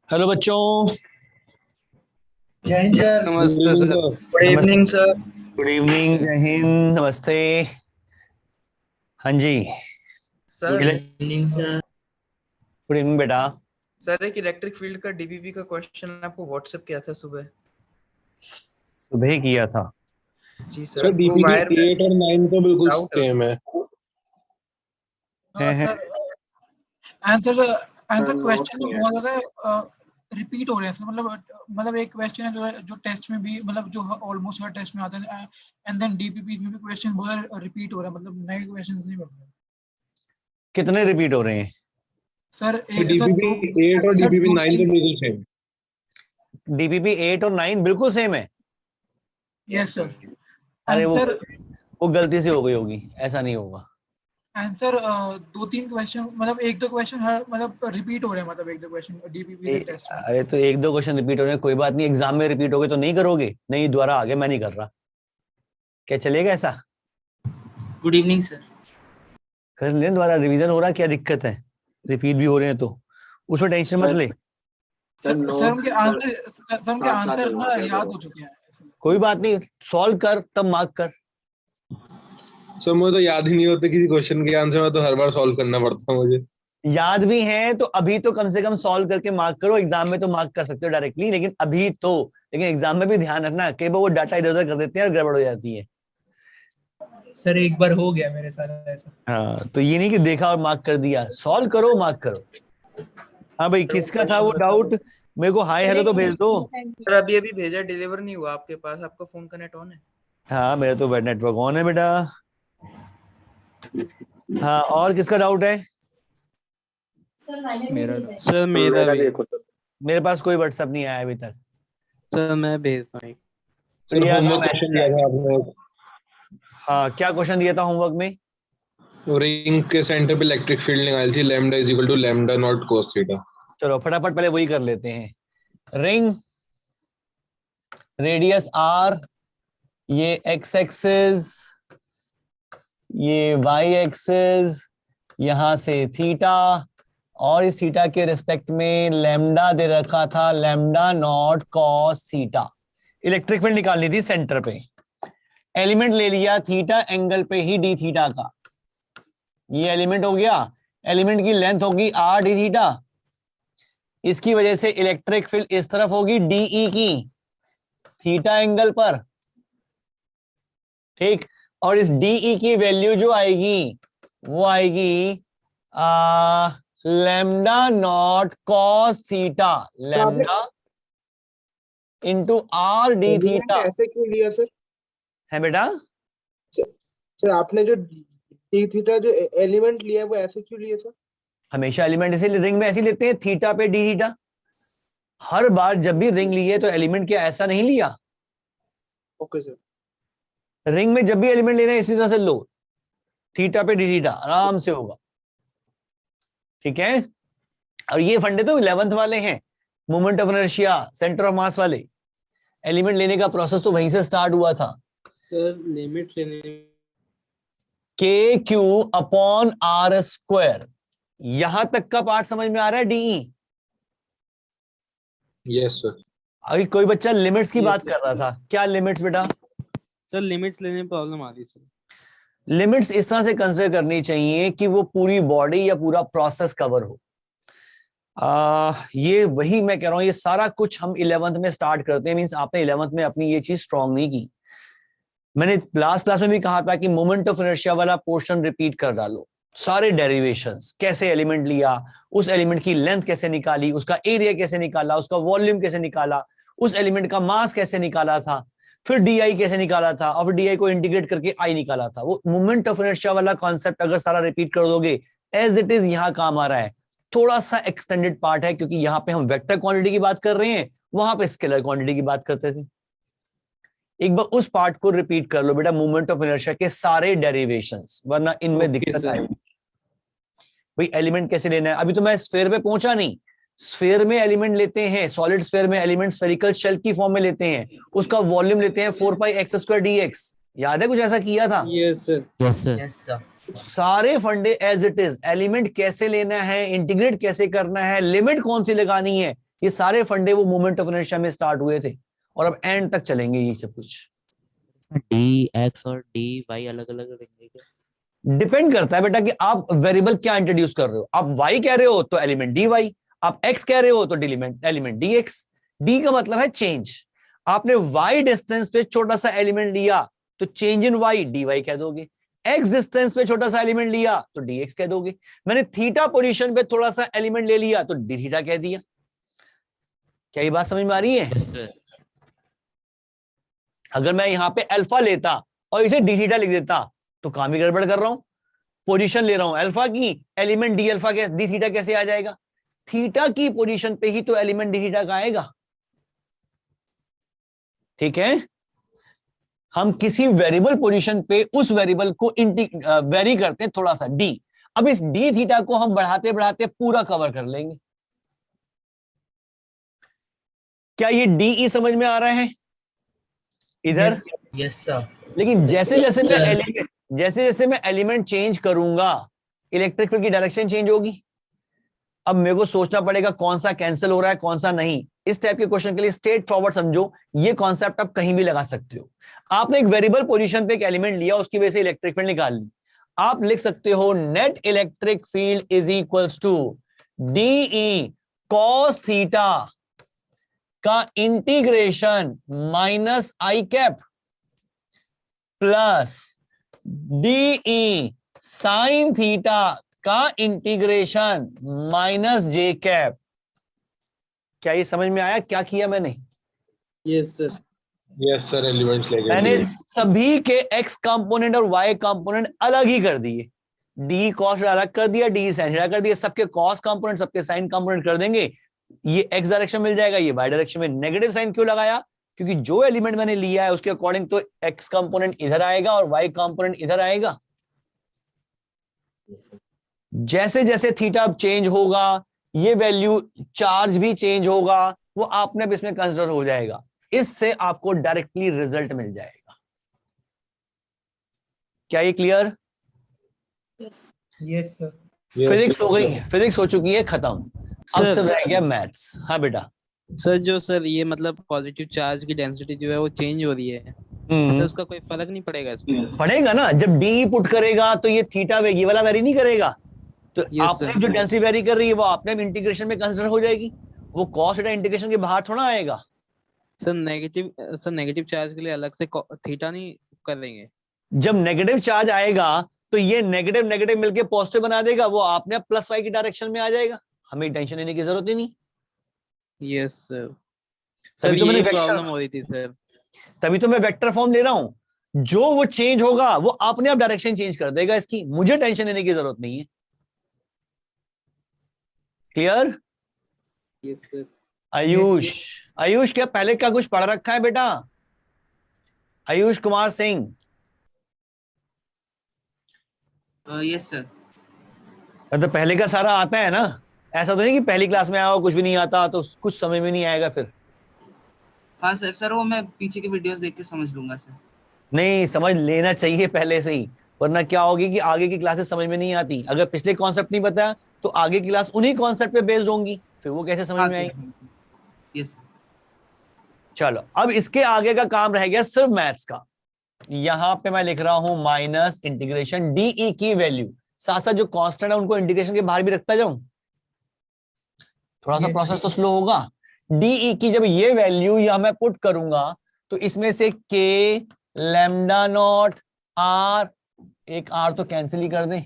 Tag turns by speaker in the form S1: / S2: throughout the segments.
S1: Hello बच्चों।
S2: Jai Hind sir.
S3: Namaste sir.
S2: Good evening sir.
S1: Good evening, Jai Hind, namaste. हाँ जी,
S2: sir
S1: good
S2: evening sir.
S1: Evening बेटा।
S2: Sir एक इलेक्ट्रिक फील्ड का डीबीपी का क्वेश्चन आपको व्हाट्सएप किया था सुबह।
S1: सुबह किया था।
S2: जी
S3: सर
S2: सर, वो
S3: डीपीपी
S2: वायर में
S3: 8 और 9 तो बिल्कुल
S2: डाउट है।
S3: सेम है।
S1: हैं?
S4: आंसर आंसर क्वेश्चन में बहुत ज्यादा रिपीट हो रहे हैं सर। मतलब एक क्वेश्चन है जो टेस्ट में भी मतलब जो ऑलमोस्ट हर टेस्ट में आता है, एंड देन डीपीपी में भी क्वेश्चन बहुत रिपीट हो रहा है, मतलब नए क्वेश्चंस नहीं बन रहे
S1: कितने रिपीट हो रहे हैं?
S4: सर।
S3: सर डीपीपी 8 और
S4: सर
S3: डीपीपी
S4: दो
S3: 9 तो बिल्कुल सेम।
S1: डीपीपी 8 और 9 बिल्कुल सेम है।
S4: Yes sir.
S1: अरे
S4: आंसर
S1: वो गलती से हो गई होगी, ऐसा नहीं होगा।
S4: आंसर दो तीन क्वेश्चन, मतलब एक दो क्वेश्चन हर मतलब रिपीट हो रहे हैं, मतलब एक दो क्वेश्चन डीपीपी के टेस्ट में।
S1: अरे तो एक दो क्वेश्चन रिपीट हो रहे हैं, कोई बात नहीं, एग्जाम में रिपीट हो गए तो नहीं करोगे? नहीं, दोबारा आ गया, मैं नहीं कर रहा। क्या चलेगा ऐसा?
S2: Good evening sir.
S1: कर लें, दोबारा रिवीजन हो रहा है, क्या दिक्कत है? रिपीट भी हो रहे हैं तो उसमें टेंशन मत ले।
S4: सर उनके आंसर ना याद हो चुके हैं।
S1: कोई बात नहीं, सॉल्व कर तब मार्क कर।
S3: सर मुझे तो याद ही नहीं होते किसी क्वेश्चन के आंसर में, तो हर बार सॉल्व करना पड़ता है मुझे।
S1: याद भी है तो अभी तो कम से कम सॉल्व करके मार्क करो। एग्जाम में तो मार्क कर सकते हो डायरेक्टली, लेकिन अभी तो, लेकिन एग्जाम में भी ध्यान रखना, कई बार वो डाटा इधर उधर कर देते हैं और गड़बड़ हो जाती है।
S5: सर एक बार हो गया मेरे साथ ऐसा।
S1: हाँ, तो ये नहीं कि देखा और मार्क कर दिया, सॉल्व करो, मार्क करो। हाँ भाई, किसका था वो डाउट? मेरे को हाय हेलो तो भेज दो।
S2: सर अभी अभी भेजा, डिलीवर नहीं हुआ आपके पास। आपका फोन का नेट ऑन है?
S1: हाँ, मेरा तो नेटवर्क ऑन है बेटा। हाँ, और किसका डाउट है?
S6: मेरा भी।
S1: मेरे पास कोई व्हाट्सएप नहीं आया अभी तक।
S6: सर मैं भेजता हूँ।
S3: सर
S1: प्रिया का
S3: होमवर्क
S1: मैसेज
S3: क्वेश्चन दिया
S1: आया।
S3: था आपने।
S1: हाँ, क्या क्वेश्चन दिया था होमवर्क में?
S3: रिंग के सेंटर पे इलेक्ट्रिक फील्ड निकाली थी, lambda is equal to lambda naught cos theta.
S1: चलो फटाफट पहले वही कर लेते हैं। रिंग, रेडियस आर, ये एक्स एक्सिस, ये वाई एक्सिस, यहां से थीटा, और इस थीटा के रिस्पेक्ट में लैम्डा दे रखा था, lambda naught cos theta. Electric field निकालनी थी सेंटर पे। एलिमेंट ले लिया थीटा एंगल पे ही डी थीटा का, ये एलिमेंट हो गया। एलिमेंट की लेंथ होगी आर डी थीटा, इसकी वजह से इलेक्ट्रिक फील्ड इस तरफ होगी डीई की, थीटा एंगल पर, ठीक। और इस डीई की वैल्यू जो आएगी वो आएगी lambda naught cos theta, lambda into R D theta.
S7: ऐसे क्यों लिया सर?
S1: है बेटा?
S7: सर आपने जो डी थीटा जो एलिमेंट लिया है वो ऐसे क्यों लिया सर?
S1: हमेशा एलिमेंट ऐसे रिंग में ऐसे लेते हैं, थीटा पे डी थीटा। हर बार जब भी रिंग लिए तो एलिमेंट क्या ऐसा नहीं लिया?
S7: Okay sir.
S1: रिंग में जब भी एलिमेंट लेना है इसी तरह से लो, थीटा पे डी थीटा, आराम से होगा, ठीक है। और ये फंडे तो 11th वाले हैं, moment of inertia, centre of mass वाले। एलिमेंट लेने का प्रोसेस तो वहीं से स्टार्ट हुआ था।
S6: सर लिमिट लेने
S1: के क्यू अपॉन आर स्क्वायर, यहां तक का पार्ट समझ में आ रहा है? डीई।
S3: Yes sir.
S1: अभी कोई बच्चा लिमिट्स की
S6: Yes,
S1: बात
S6: sir.
S1: कर रहा था, क्या लिमिट्स बेटा?
S6: सर लिमिट्स लेने में प्रॉब्लम आ रही सर।
S1: लिमिट्स इस तरह से कंसिडर करनी चाहिए कि वो पूरी बॉडी या पूरा प्रोसेस कवर हो। ये वही मैं कह रहा हूं, ये सारा कुछ हम 11th में स्टार्ट करते हैं, मींस आपने 11th में अपनी ये चीज स्ट्रांग नहीं की। मैंने लास्ट क्लास में भी कहा था कि मोमेंट ऑफ इनर्शिया वाला पोर्शन रिपीट कर डालो, सारे डेरिवेशंस, कैसे एलिमेंट लिया, उस एलिमेंट की लेंथ कैसे निकाली, उसका एरिया कैसे निकाला, उसका वॉल्यूम कैसे निकाला, उस एलिमेंट का मास कैसे निकाला था, फिर डी कैसे निकाला था, और फिर डी को इंटीग्रेट करके आई निकाला था। वो मोमेंट ऑफ इनर्शिया वाला कॉन्सेप्ट अगर सारा रिपीट कर दोगे एज इट इज, यहां काम आ रहा है। थोड़ा सा एक्सटेंडेड पार्ट है क्योंकि यहां पे हम वेक्टर क्वांटिटी की बात कर रहे हैं, वहां पे स्केलर क्वांटिटी की बात करते थे। एक बार उस पार्ट को रिपीट कर लो बेटा, मोमेंट ऑफ इनर्शिया के सारे डेरिवेशंस, वरना इनमें दिक्कत आएगी। भाई एलिमेंट कैसे लेना है, अभी तो मैं स्फीयर पे पहुंचा नहीं। स्फीयर में एलिमेंट लेते हैं, सॉलिड स्फीयर में एलिमेंट स्फेरिकल शेल की फॉर्म में लेते हैं, उसका वॉल्यूम लेते हैं 4 पाई एक्स स्क्वायर dx। याद है कुछ ऐसा किया था?
S6: Yes sir.
S5: Yes sir.
S1: सारे फंडे एज इट इज, एलिमेंट कैसे लेना है, इंटीग्रेट कैसे करना है, लिमिट कौन सी लगानी है, ये सारे फंडे वो मोमेंट ऑफ इनर्शिया में स्टार्ट हुए थे और अब एंड तक चलेंगे ये सब कुछ।
S8: डी एक्स और डी वाई अलग अलग रहेंगे क्या?
S1: डिपेंड करता है बेटा कि आप वेरिएबल क्या इंट्रोड्यूस कर रहे हो। आप y कह रहे हो तो एलिमेंट dy, आप x कह रहे हो तो एलिमेंट dx। d का मतलब है चेंज। आपने y डिस्टेंस पे छोटा सा एलिमेंट लिया तो चेंज इन y dy कह दोगे, x डिस्टेंस पे छोटा सा एलिमेंट लिया तो dx कह दोगे। मैंने थीटा पोजीशन पे थोड़ा सा एलिमेंट ले लिया तो d थीटा कह दिया। क्या ये बात समझ में आ रही है?
S8: Yes, sir.
S1: अगर मैं यहां पे अल्फा लेता और इसे डी थीटा लिख देता तो काम ही गड़बड़ कर रहा हूं। पोजीशन ले रहा हूं अल्फा की, एलिमेंट डी अल्फा के डी थीटा कैसे आ जाएगा? थीटा की पोजीशन पे ही तो एलिमेंट डी थीटा का आएगा। ठीक है, हम किसी वेरिएबल पोजीशन पे उस वेरिएबल को वेरी करते हैं थोड़ा सा डी। अब इस डी थीटा को हम बढ़ाते बढ़ाते पूरा कवर कर लेंगे। क्या ये डी ई समझ में आ रहा है इधर?
S5: Yes sir.
S1: लेकिन जैसे जैसे मैं एलिमेंट चेंज करूंगा इलेक्ट्रिक फील्ड की डायरेक्शन चेंज होगी। अब मेरे को सोचना पड़ेगा कौन सा कैंसिल हो रहा है कौन सा नहीं। इस टाइप के क्वेश्चन के लिए स्ट्रेट फॉरवर्ड समझो, ये कॉन्सेप्ट आप कहीं भी लगा सकते हो। आपने एक वेरिएबल पोजीशन पे एक एलिमेंट लिया, उसकी वजह से इलेक्ट्रिक फील्ड निकाल ली। आप लिख सकते हो net electric field is equals to dE cos theta का integration minus I cap plus dE sine theta का इंटीग्रेशन माइनस जे कैप। क्या ये समझ में आया क्या किया मैंने?
S6: Yes sir.
S3: Yes sir, elements लेके
S1: मैंने
S3: लिए।
S1: सभी के x कंपोनेंट और y कंपोनेंट अलग ही कर दिए। डी कॉस अलग कर दिया, डी साइन कर दिया, सबके कॉस कंपोनेंट सबके साइन कंपोनेंट कर देंगे। ये x डायरेक्शन मिल जाएगा, ये y डायरेक्शन में। नेगेटिव साइन क्यों लगाया? क्योंकि जो एलिमेंट मैंने लिया है उसके अकॉर्डिंग तो x कंपोनेंट इधर आएगा और y कंपोनेंट इधर आएगा। जैसे जैसे थीटा चेंज होगा ये वैल्यू चार्ज भी चेंज होगा, वो आपने अब इसमें कंसिडर हो जाएगा। इससे आपको डायरेक्टली रिजल्ट मिल जाएगा। क्या ये क्लियर?
S5: Yes sir.
S1: फिजिक्स हो गई, फिजिक्स हो चुकी है खत्म। अब
S6: सर,
S1: सिर्फ रह गया मैथ्स। हाँ बेटा।
S6: सर जो सर ये मतलब पॉजिटिव चार्ज की डेंसिटी जो है वो चेंज हो रही है, तो उसका कोई फर्क नहीं पड़ेगा इसमें?
S1: पड़ेगा ना, जब डी पुट करेगा तो ये थीटा ये वाला वेरी नहीं करेगा। तो
S6: Yes,
S1: आपने
S6: sir.
S1: जो डेंसिटी वेरी कर रही है वो आपने इंटीग्रेशन में कंसिडर हो जाएगी। वो कॉस थीटा इंटीग्रेशन के बाहर थोड़ा आएगा।
S6: सर नेगेटिव चार्ज के लिए अलग से थीटा नहीं करेंगे?
S1: जब नेगेटिव चार्ज आएगा तो ये नेगेटिव नेगेटिव मिलके पॉजिटिव बना देगा, वो आपने प्लस वाई की डायरेक्शन में आ जाएगा। हमें टेंशन लेने की जरूरत ही नहीं।
S6: Yes sir.
S1: तभी तो मैंने
S6: प्रॉब्लम हो रही थी सर।
S1: तभी तो मैं वेक्टर फॉर्म ले रहा हूं। जो वो चेंज होगा वो अपने आप डायरेक्शन चेंज कर देगा इसकी, मुझे टेंशन लेने की जरूरत नहीं है। क्लियर?
S6: Yes sir.
S1: आयुष क्या पहले क्या कुछ पढ़ रखा है बेटा? आयुष कुमार सिंह।
S2: Yes sir.
S1: तो पहले का सारा आता है ना? ऐसा तो नहीं कि पहली क्लास में आया हो कुछ भी नहीं आता तो कुछ समझ में नहीं आएगा फिर।
S2: हाँ सर वो मैं पीछे के वीडियोस देख के समझ लूंगा सर।
S1: नहीं, समझ लेना चाहिए पहले से ही, वरना क्या होगी कि आगे की क्लासेस समझ में नहीं आती। अगर पिछले कॉन्सेप्ट नहीं पता तो आगे की क्लास उन्हीं कॉन्सेप्ट पे बेस्ड होंगी, फिर वो कैसे समझ में आएगी?
S2: यस।
S1: चलो अब इसके आगे का काम रह गया सिर्फ मैथ्स का। यहां पे मैं लिख रहा हूं माइनस इंटीग्रेशन डीई की वैल्यू, साथ साथ जो कांस्टेंट है उनको इंटीग्रेशन के बाहर भी रखता जाऊं। थोड़ा सा प्रोसेस तो स्लो होगा। डीई की जब ये वैल्यू यहां मैं पुट करूंगा तो इसमें से के लैम्डा नॉट आर, एक आर तो कैंसिल ही कर दें,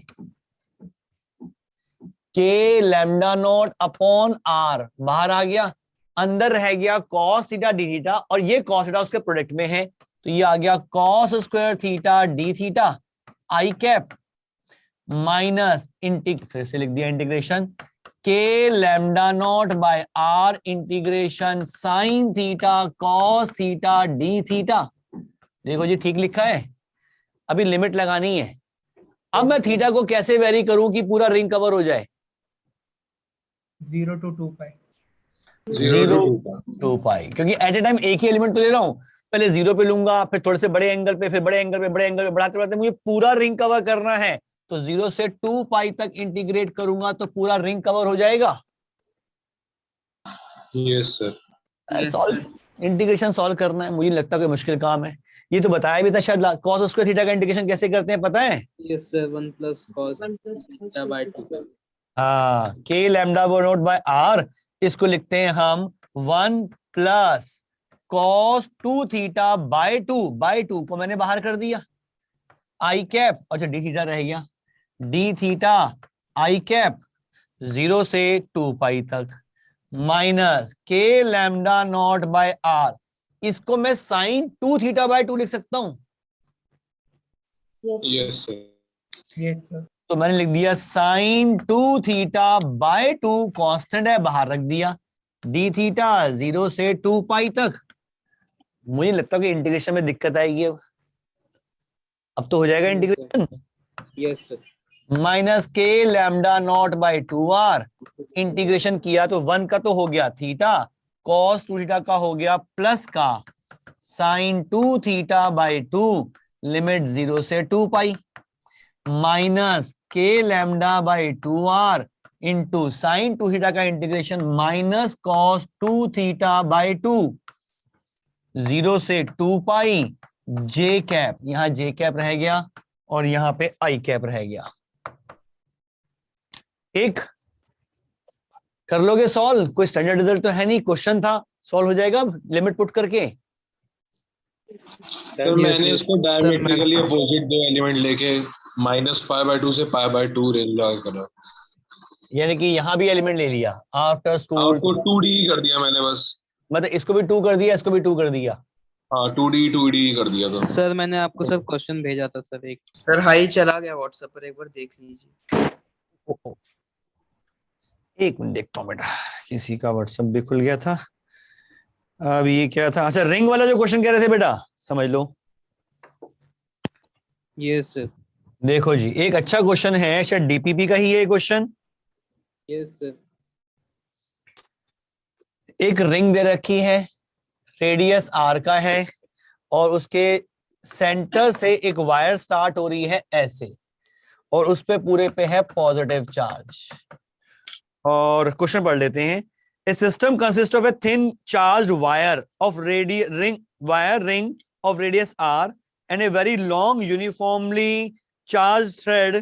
S1: के लैम्डा नॉट अपॉन आर बाहर आ गया, अंदर रह गया कॉस थीटा डी थीटा, और ये कॉस थीटा उसके प्रोडक्ट में है तो ये आ गया cos square theta d theta I cap minus फिर से लिख दिया इंटीग्रेशन के lambda not by r integration sine theta cos theta d theta. देखो जी ठीक लिखा है। अभी लिमिट लगानी है। अब मैं थीटा को कैसे वेरी करूं कि पूरा रिंग कवर हो जाए?
S5: 0 to 2 पाई।
S1: 0 to पाई, क्योंकि एट ए टाइम एक ही एलिमेंट तो ले रहा हूं। पहले 0 पे लूंगा, फिर थोड़े से बड़े एंगल पे, फिर बड़े एंगल पे, बड़े एंगल पे, बढ़ाते बढ़ाते मुझे पूरा रिंग कवर करना है। तो 0 से 2 पाई तक इंटीग्रेट करूंगा तो पूरा रिंग कवर हो जाएगा।
S3: Yes sir.
S2: Yes,
S1: solve integration solve करना है, मुझे नहीं लगता कोई मुश्किल काम है। ये तो बताया भी था शायद, cos स्क्वायर थीटा का इंटीग्रेशन कैसे करते हैं पता है?
S6: Yes sir, 1 plus cos theta by 2।
S1: हाँ, k lambda not by r, इसको लिखते हैं हम 1 प्लस cos 2 थीटा बाय 2 को मैंने बाहर कर दिया, i कैप, अच्छा d थीटा रह गया, d थीटा i कैप 0 से 2 पाई तक minus k lambda not by r, इसको मैं साइन 2 थीटा बाय 2 लिख सकता हूं।
S3: Yes sir.
S5: Yes sir.
S1: तो मैंने लिख दिया साइन 2 थीटा बाय 2, कांस्टेंट है बाहर रख दिया, डी थीटा 0 से 2 पाई तक। मुझे लगता है कि इंटीग्रेशन में दिक्कत आएगी अब तो हो जाएगा इंटीग्रेशन।
S6: Yes sir.
S1: माइनस के lambda not by 2r, integration किया तो 1 का तो हो गया थीटा, कॉस 2 थीटा का हो गया प्लस का साइन 2 थीटा बाय 2, लिमिट 0 से 2 पाई, माइनस के lambda by 2r into sine 2 theta का integration minus cos 2 theta by 2, 0 से 2 पाई, जे कैप, यहां जे कैप रह गया और यहां पे आई कैप रह गया। एक कर लोगे सॉल्व, कोई स्टैंडर्ड रिजल्ट तो है नहीं, क्वेश्चन था, सॉल्व हो जाएगा लिमिट पुट करके।
S3: सर मैंने इसको डायमेट्रिकली अपोजिट दो एलिमेंट लेके माइनस पाई बाय 2 से पाई बाय 2 रेंज लगा करा,
S1: यानी कि यहां भी एलिमेंट ले लिया आफ्टर स्कूल,
S3: आपको 2D कर दिया मैंने बस,
S1: मतलब इसको भी 2 कर दिया, इसको भी 2 कर दिया।
S3: हाँ 2D कर दिया था
S6: सर। मैंने आपको सर क्वेश्चन भेजा था सर एक।
S2: सर हाई चला गया व्हाट्सएप पर, एक बार देख लीजिए।
S1: एक मिनट देखता हूँ बेटा, किसी का व्हाट्सएप भी खुल गया था। अब ये क्या था, अच्छा रिंग वाला जो क्वेश्चन कह रहे थे बेटा, समझ लो।
S6: Yes sir.
S1: देखो जी, एक अच्छा क्वेश्चन है, शायद डीपीपी का ही है क्वेश्चन।
S6: Yes sir.
S1: एक रिंग दे रखी है, रेडियस आर का है और उसके सेंटर से एक वायर स्टार्ट हो रही है ऐसे, और उस पे पूरे पे है पॉजिटिव चार्ज। और क्वेश्चन पढ़ लेते हैं। A system consists of a thin charged wire of ring of radius r and a very long uniformly charged thread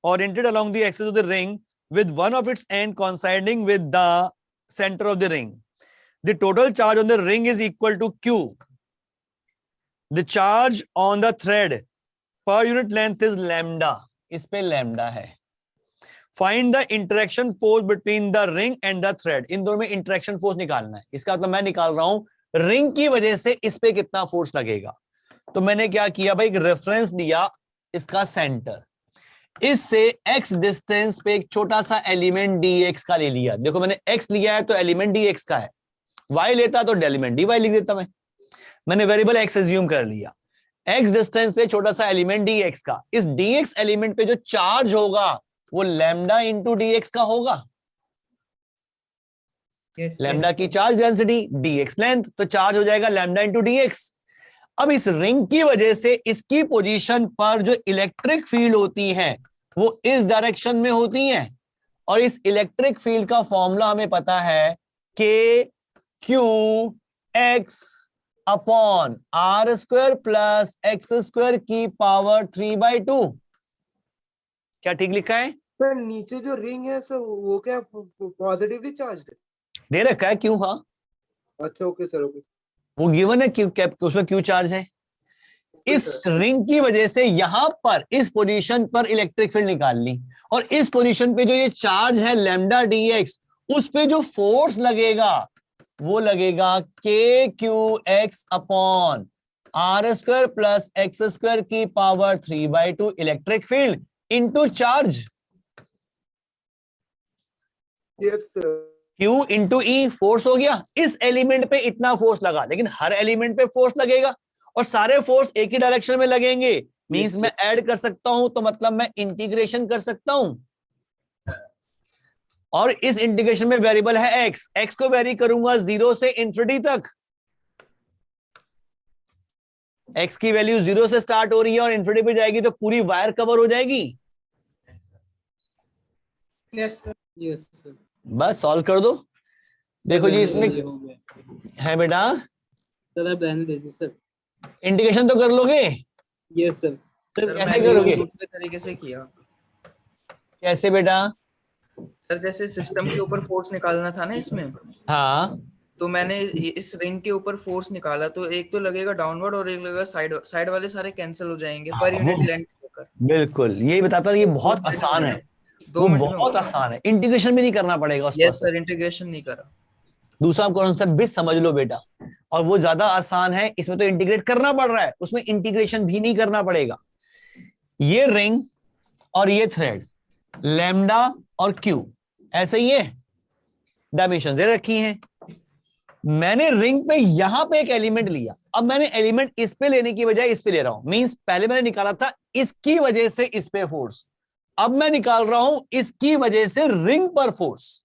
S1: oriented along the axis of the ring with one of its end coinciding with the center of the ring. The total charge on the ring is equal to Q. The charge on the thread per unit length is lambda. इस पे lambda है। Find the interaction force between the ring and the thread. इन दोनों में interaction force निकालना है। इसका मतलब मैं निकाल रहा हूं रिंग की वजह से इस पे कितना फोर्स लगेगा। तो मैंने क्या किया भाई, एक रेफरेंस दिया इसका सेंटर, इससे x डिस्टेंस पे एक छोटा सा एलिमेंट dx का ले लिया। देखो मैंने x लिया है तो एलिमेंट dx का है, y लेता तो एलिमेंट dy लिख देता मैंने वेरिएबल x एज्यूम कर लिया। x डिस्टेंस पे छोटा सा एलिमेंट dx का, इस dx एलिमेंट पे जो चार्ज होगा वो लैम्डा इंटू dx का होगा। लैम्डा की चार्ज डेंसिटी, dx लेंथ, तो चार्ज हो जाएगा लैम्डा इंटू dx। अब इस रिंग की वजह से इसकी पोजीशन पर जो इलेक्ट्रिक फील्ड होती है वो इस डायरेक्शन में होती है, और इस इलेक्ट्रिक फील्ड का फॉर्मूला हमें पता है के Q x upon are square plus x square की पावर 3/2। क्या ठीक लिखा है?
S7: सर नीचे जो रिंग है सर वो क्या पॉजिटिवली चार्ज्ड है?
S1: दे रखा है क्यों? हाँ
S7: अच्छा ओके सर ओके।
S1: वो गिवन है क्यू, उसमें क्यू चार्ज है। इस रिंग की वजह से यहां पर इस पोजीशन पर इलेक्ट्रिक फील्ड निकाल ली, और इस पोजीशन पे जो ये चार्ज है लैम्डा dx, उस पे जो फोर्स लगेगा वो लगेगा k Q x upon are square plus x square की power 3/2 electric field into charge.
S7: Yes sir.
S1: Q into E force हो गया। इस एलिमेंट पे इतना फोर्स लगा, लेकिन हर एलिमेंट पे फोर्स लगेगा और सारे फोर्स एक ही डायरेक्शन में लगेंगे। मींस मैं ऐड कर सकता हूं, तो मतलब मैं इंटीग्रेशन कर सकता हूं, और इस इंटीग्रेशन में वेरिएबल है x, x को वेरी करूंगा 0 से इंफिनिटी तक। x की वैल्यू 0 से स्टार्ट हो रही है और इंफिनिटी पे जाएगी तो पूरी वायर कवर हो जाएगी।
S5: Yes sir.
S6: Yes sir.
S1: बस सॉल्व कर दो। देखो जी इसमें
S6: ये हो गया
S1: है बेटा,
S6: सर, आप रहने दीजिए सर।
S1: इंटीग्रेशन तो कर लोगे?
S6: Yes sir. सर
S2: सर
S1: कैसे
S2: मैंने
S1: करोगे?
S2: दूसरे तरीके से किया
S1: कैसे बेटा?
S2: सर, जैसे सिस्टम के ऊपर फोर्स निकालना था ना इसमें,
S1: हाँ
S2: तो मैंने इस रिंग के ऊपर फोर्स निकाला तो एक तो लगेगा डाउनवर्ड और एक लगेगा साइड साइड वाले सारे कैंसिल हो जाएंगे पर यूनिट
S1: वो
S2: लेंथ लेकर।
S1: बिल्कुल यही बताता था, ये बहुत आसान है,
S2: 2
S1: वो
S2: मिनट में
S1: बहुत आसान है, इंटीग्रेशन भी नहीं करना पड़ेगा उस पर।
S2: यस सर, इंटीग्रेशन नहीं करा।
S1: दूसरा कॉन्सेप्ट भी समझ लो बेटा, और वो ज्यादा आसान है, इसमें तो इंटीग्रेट करना पड़ रहा है, उसमें इंटीग्रेशन भी नहीं करना पड़ेगा। ये रिंग और ये थ्रेड, लैम्डा और क्यू, ऐसे ही है, डायमेंशन दे रखी हैं। मैंने रिंग पे यहां पे एक एलिमेंट लिया, अब मैंने एलिमेंट इस पे लेने की बजाय इस पे ले रहा हूं। मींस पहले मैंने निकाला था इसकी वजह से इस पे फोर्स, अब मैं निकाल रहा हूं इसकी वजह से रिंग पर फोर्स।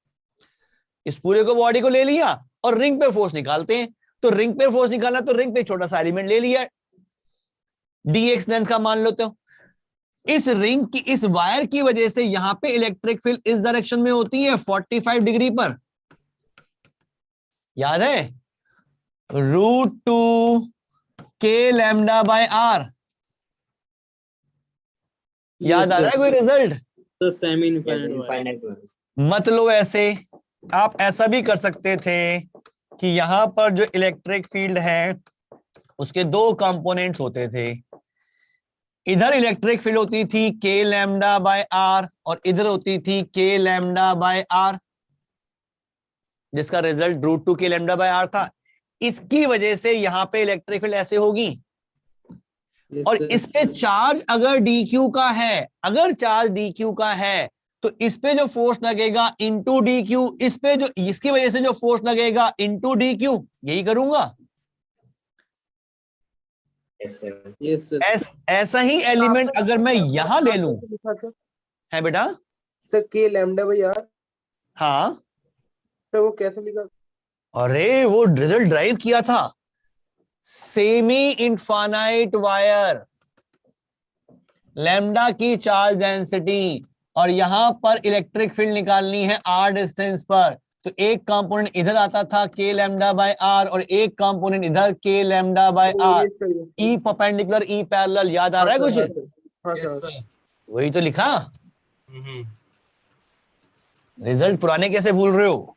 S1: इस पूरे को बॉडी को ले लिया और रिंग पे फोर्स निकालते हैं, तो रिंग पे फोर्स निकालना, तो रिंग पे छोटा सा एलिमेंट ले लिया, dx लेंथ का मान लो। तो इस रिंग की, इस वायर की वजह से यहां पे इलेक्ट्रिक फील्ड इस डायरेक्शन में होती है 45 डिग्री पर, याद है, √2 k लैम्डा बाय r। याद आ रहा है कोई रिजल्ट?
S6: तो सेमी इनफाइनाइट
S1: मत लो ऐसे, आप ऐसा भी कर सकते थे कि यहां पर जो इलेक्ट्रिक फील्ड है उसके दो कंपोनेंट्स होते थे, इधर इलेक्ट्रिक फील्ड होती थी k लैम्डा बाय r और इधर होती थी k लैम्डा बाय r, जिसका result √2 k lambda by r था। इसकी वजह से यहां पे इलेक्ट्रिक फील्ड ऐसे होगी, और इस पे चार्ज अगर dq का है, अगर चार्ज dq का है तो इस पे जो फोर्स लगेगा इंटू dq, इस पे जो, इसकी वजह से जो फोर्स लगेगा इंटू dq, यही करूंगा। ऐसा ही एलिमेंट अगर मैं यहां ले लूं, है बेटा?
S7: सर के लैम्डा बाई आर,
S1: हाँ,
S7: सर वो कैसे लिखा?
S1: अरे वो रिजल्ट ड्राइव किया था, सेमी इनफाइनाइट वायर, लैम्डा की चार्ज डेंसिटी, और यहां पर इलेक्ट्रिक फील्ड निकालनी है r डिस्टेंस पर, तो एक कंपोनेंट इधर आता था k लैम्डा बाय r और एक कंपोनेंट इधर k lambda by r, E perpendicular E parallel. याद आ रहा है कुछ?
S7: हाँ सर।
S1: वही तो लिखा। रिजल्ट पुराने कैसे भूल रहे हो?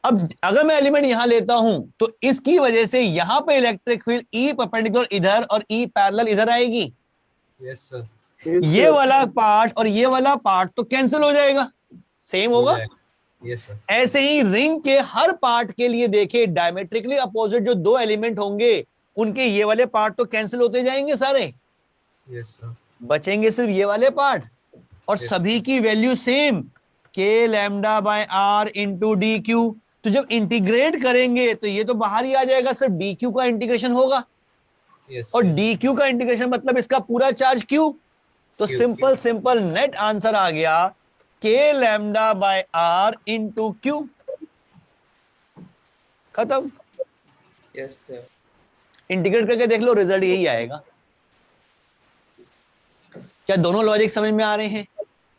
S1: अब अगर मैं एलिमेंट यहां लेता हूं तो इसकी वजह से यहां पे इलेक्ट्रिक फील्ड E परपेंडिकुलर इधर और E पैरेलल इधर आएगी।
S5: Yes sir.
S1: ये वाला पार्ट और ये वाला पार्ट तो कैंसिल हो जाएगा, सेम होगा।
S5: Yes sir.
S1: ऐसे ही रिंग के हर पार्ट के लिए देखे, डायमेट्रिकली अपोजिट जो दो एलिमेंट होंगे उनके ये वाले पार्ट तो कैंसिल होते जाएंगे सारे,
S5: यस सर।
S1: बचेंगे सिर्फ ये वाले पार्ट, और
S5: Yes,
S1: सभी की value same, k lambda by r into D Q. तो जब इंटीग्रेट करेंगे तो ये तो बाहर ही आ जाएगा, सिर्फ डी क्यू का इंटीग्रेशन होगा, और डी क्यू का इंटीग्रेशन मतलब इसका पूरा चार्ज क्यू। तो सिंपल सिंपल नेट आंसर आ गया k lambda by r into Q, खत्म।
S2: Yes sir.
S1: इंटीग्रेट करके देख लो, रिजल्ट यही आएगा। क्या दोनों लॉजिक समझ में आ रहे हैं?